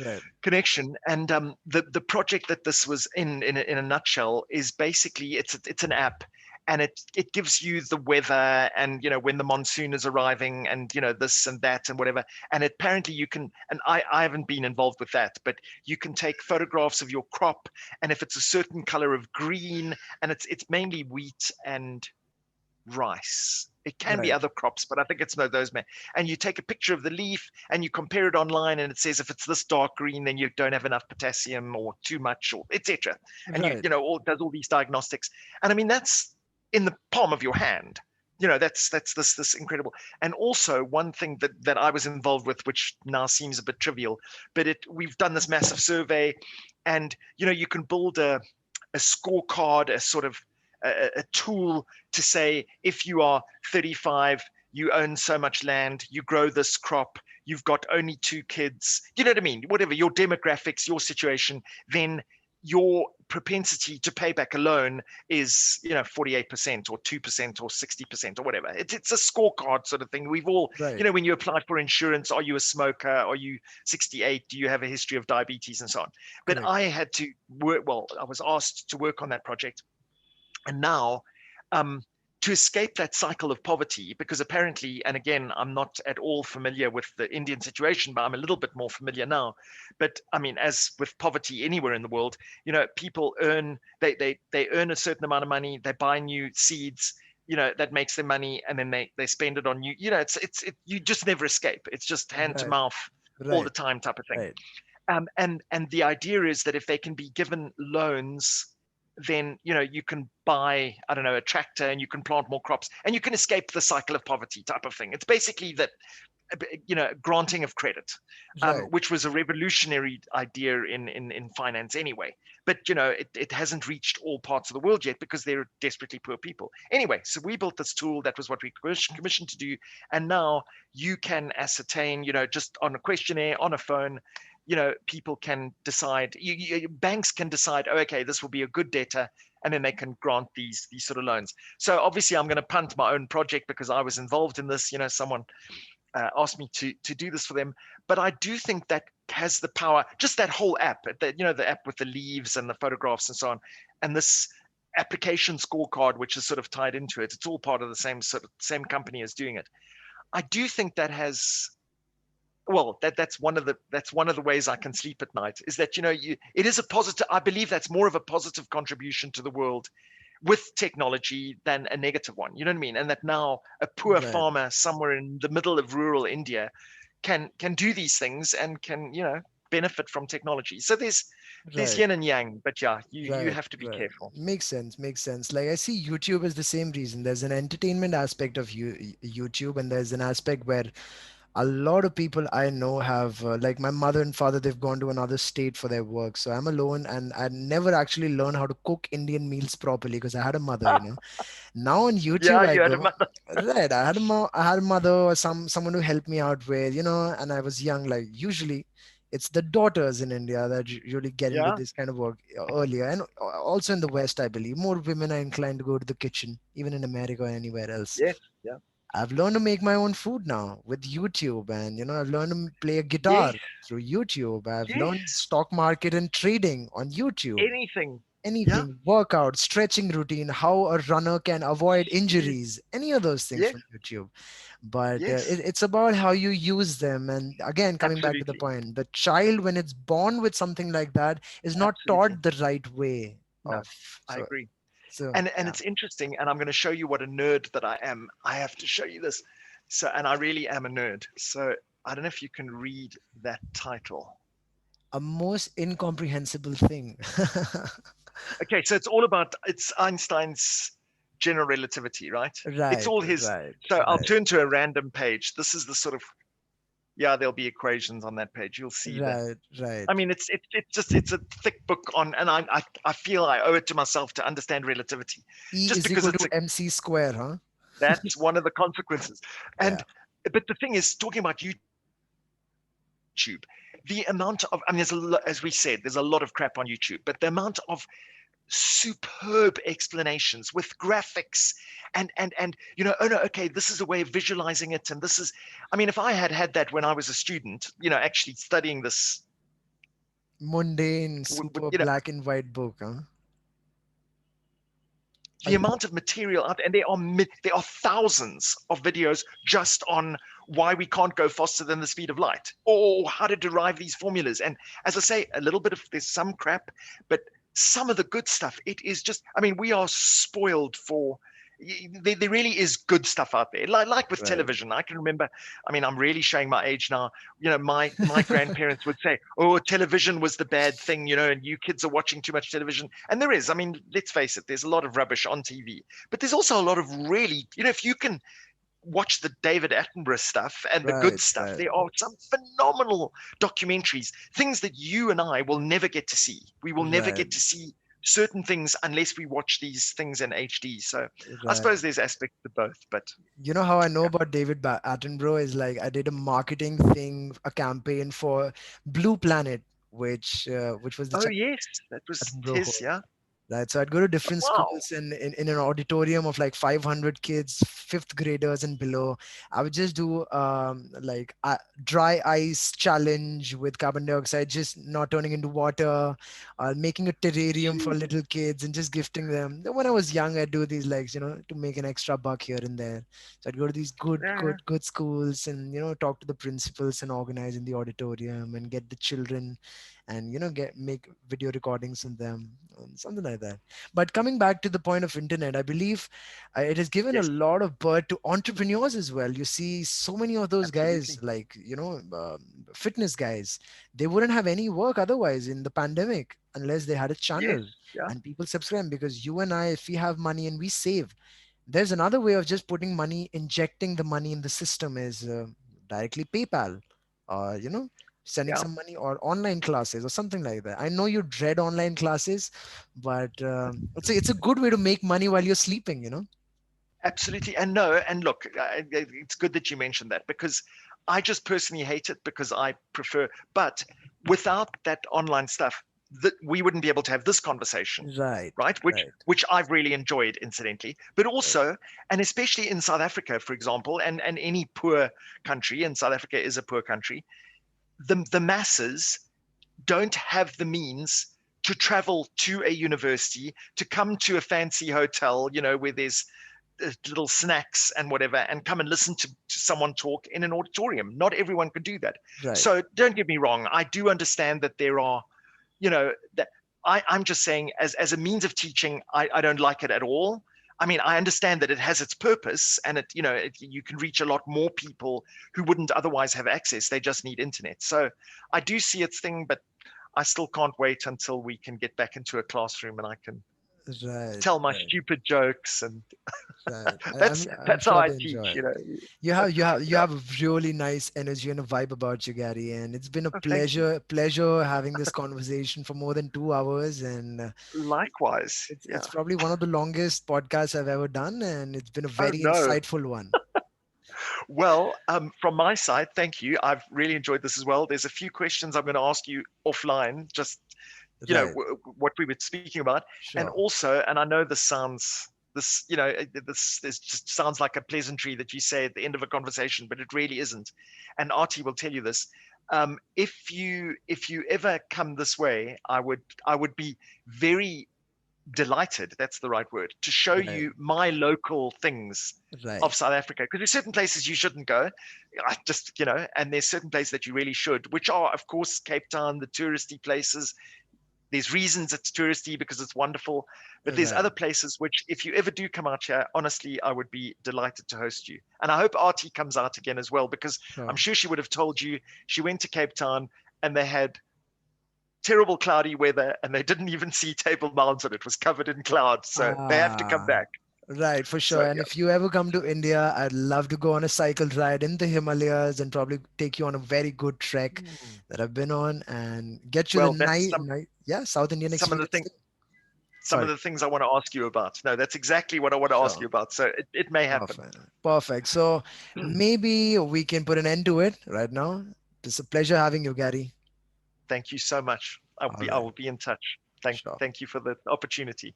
Right. connection. And the project that this was in a nutshell is basically it's an app, and it gives you the weather and when the monsoon is arriving and this and that and whatever. And apparently you can, and I haven't been involved with that, but you can take photographs of your crop, and if it's a certain color of green, and it's mainly wheat and rice. It can be Right. other crops, but I think it's no those men. And you take a picture of the leaf and you compare it online, and it says if it's this dark green, then you don't have enough potassium or too much, or etc. And Right. all does all these diagnostics. And I mean that's in the palm of your hand. That's this incredible. And also one thing that I was involved with, which now seems a bit trivial, but we've done this massive survey, and you can build a scorecard, a sort of a tool to say if you are 35, you own so much land, you grow this crop, you've got only 2 kids, you know what I mean? Whatever your demographics, your situation, then your propensity to pay back a loan is 48% or 2% or 60% or whatever. It's a scorecard sort of thing. We've all, Right. when you apply for insurance, are you a smoker, are you 68, do you have a history of diabetes and so on. But Correct. I had to work, well, I was asked to work on that project. And now, um, to escape that cycle of poverty, because apparently, and again, I'm not at all familiar with the Indian situation, but I'm a little bit more familiar now. But I mean, as with poverty anywhere in the world, people earn, they earn a certain amount of money, they buy new seeds, that makes them money, and then they spend it on you. You just never escape. It's just hand to Right. mouth all the Right. time type of thing. Right. And the idea is that if they can be given loans, then you can buy, I don't know, a tractor, and you can plant more crops, and you can escape the cycle of poverty type of thing. It's basically that, granting of credit, Right. which was a revolutionary idea in finance anyway. But it hasn't reached all parts of the world yet because they're desperately poor people. Anyway, so we built this tool. That was what we commissioned to do, and now you can ascertain, just on a questionnaire on a phone. People can decide. Banks can decide. Oh, okay, this will be a good debtor, and then they can grant these sort of loans. So obviously, I'm going to punt my own project because I was involved in this. Someone asked me to do this for them. But I do think that has the power. Just that whole app, the app with the leaves and the photographs and so on, and this application scorecard, which is sort of tied into it. It's all part of the same company as doing it. I do think that has, well, that's one of the ways I can sleep at night, is that it is a positive. I believe that's more of a positive contribution to the world with technology than a negative one. You know what I mean? And that now a poor Right. farmer somewhere in the middle of rural India can do these things and can benefit from technology. So there's Right. yin and yang, but yeah, you Right, have to be right. careful. Makes sense, makes sense. Like I see YouTube as the same reason. There's an entertainment aspect of YouTube, and there's an aspect where a lot of people I know have, like my mother and father, they've gone to another state for their work. So I'm alone, and I never actually learned how to cook Indian meals properly because I had a mother. Now on Yeah, YouTube I you had a go, mother. right, I had a mother or someone who helped me out with, and I was young. Like usually it's the daughters in India that usually get into Yeah. this kind of work earlier, and also in the West I believe more women are inclined to go to the kitchen, even in America or anywhere else. Yes. Yeah. I've learned to make my own food now with YouTube, and I've learned to play a Yes. guitar through YouTube. I've Yes. learned stock market and trading on YouTube. Anything. Yeah. Anything, workout, stretching routine, how a runner can avoid Yes. injuries, any of those things Yes. from YouTube. But Yes. it's about how you use them. And again, coming back to the Absolutely. point, the child, when it's born with something like that, is not Absolutely. taught the right way No, of. I So, agree. so And yeah. it's interesting, and I'm going to show you what a nerd that I am. I have to show you this. So, and I really am a nerd. So I don't know if you can read that title. A most incomprehensible thing. Okay, so it's Einstein's general relativity, right? It's Right, all his. right, So I'll right, turn to a random page. This is the sort of, yeah, there'll be equations on that page. You'll see the. right, right. I mean, it's a thick book on, and I feel I owe it to myself to understand relativity, E just is because equal it's to a MC square, huh? that's one of the consequences. Yeah. And but the thing is, talking about YouTube, the amount of, I mean, there's a lot, as we said, there's a lot of crap on YouTube, but the amount of superb explanations with graphics and oh no, okay, this is a way of visualizing it, and this is, I mean, if I had had that when I was a student, actually studying this, Mundane, super you know, black and white book, huh? Are the you amount of material out, and there are thousands of videos just on why we can't go faster than the speed of light, or how to derive these formulas. And as I say, a little bit of, there's some crap, but some of the good stuff, it is just, I mean, we are spoiled for, there really is good stuff out there, like with right? television. I can remember, I mean, I'm really showing my age now. My grandparents would say, oh, television was the bad thing, and you kids are watching too much television. And there is, I mean, let's face it, there's a lot of rubbish on TV, but there's also a lot of really, if you can watch the David Attenborough stuff and the good Right, stuff, right, there are some phenomenal documentaries, things that you and I will never get to see. We will never right, get to see certain things unless we watch these things in HD. So I right. suppose there's aspects to both, but You know how I know yeah. about David Attenborough is like I did a marketing thing, a campaign for Blue Planet, which was the Oh channel yes, that was Attenborough. his, yeah. Right. So I'd go to Oh, different wow. schools in an auditorium of like 500 kids, fifth graders and below. I would just do like a dry ice challenge with carbon dioxide, just not turning into water, making a terrarium for little kids and just gifting them. Then when I was young, I'd do these like, to make an extra buck here and there. So I'd go to these Yeah, yeah. good schools and, talk to the principals and organize in the auditorium and get the children and get make video recordings of them, something like that. But coming back to the point of internet, I believe it has given a Yes, lot of birth to entrepreneurs as well. You see so many of those guys, absolutely. like fitness guys, they wouldn't have any work otherwise in the pandemic unless they had a Yes, channel yeah, and people subscribe. Because you and I, if we have money and we save, there's another way of just putting money, injecting the money in the system, is directly PayPal, or sending yeah. some money, or online classes or something like that. I know you dread online classes, but it's a good way to make money while you're sleeping. Absolutely. And no, and look, it's good that you mentioned that, because I just personally hate it, because I prefer, but without that online stuff, that we wouldn't be able to have this conversation, Right, right? Which right, which I've really enjoyed, incidentally. But right, also, and especially in South Africa, for example, and any poor country, and South Africa is a poor country, the masses don't have the means to travel to a university, to come to a fancy hotel, where there's little snacks and whatever, and come and listen to someone talk in an auditorium. Not everyone could do that. right. So don't get me wrong. I do understand that there are, that I'm just saying, as a means of teaching, I don't like it at all. I mean, I understand that it has its purpose, and you can reach a lot more people who wouldn't otherwise have access. They just need internet. So I do see its thing, but I still can't wait until we can get back into a classroom and I can Right, tell my right, stupid jokes, and right. I'm that's how sure I they enjoy teach. it. You Yeah. have a really nice energy and a vibe about you, Gary, and it's been a Oh, thank you. pleasure having this conversation for more than 2 hours, and Likewise. it's Yeah. probably one of the longest podcasts I've ever done, and it's been a Oh very no. insightful one. Well, from my side, thank you. I've really enjoyed this as well. There's a few questions I'm going to ask you offline, just Right, what we were speaking about, and sure. also, and I know this just sounds like a pleasantry that you say at the end of a conversation, but it really isn't. And Artie will tell you this. If you ever come this way, I would be very delighted, that's the right word, to show Right, you my local things right, of South Africa, because there's certain places you shouldn't go. I just, and there's certain places that you really should, which are, of course, Cape Town, the touristy places. There's reasons it's touristy because it's wonderful, but there's right, other places which, if you ever do come out here, honestly, I would be delighted to host you. And I hope Artie comes out again as well, because I'm sure. sure she would have told you she went to Cape Town and they had terrible cloudy weather and they didn't even see Table Mountain. It was covered in clouds. So they have to come Ah, back. right, for So sure. And yeah. if you ever come to India, I'd love to go on a cycle ride in the Himalayas and probably take you on a very good trek Hmm. that I've been on and get you the Well, that's yeah, South Indian some of the experience things there. some of Sorry. the things I want to ask you about. No, that's exactly what I want to ask Sure. you about. So it may happen. Perfect. Perfect. So maybe we can put an end to it right now. It's a pleasure having you, Gary. Thank you so much. All I right. will be in touch. Sure. Thank you for the opportunity.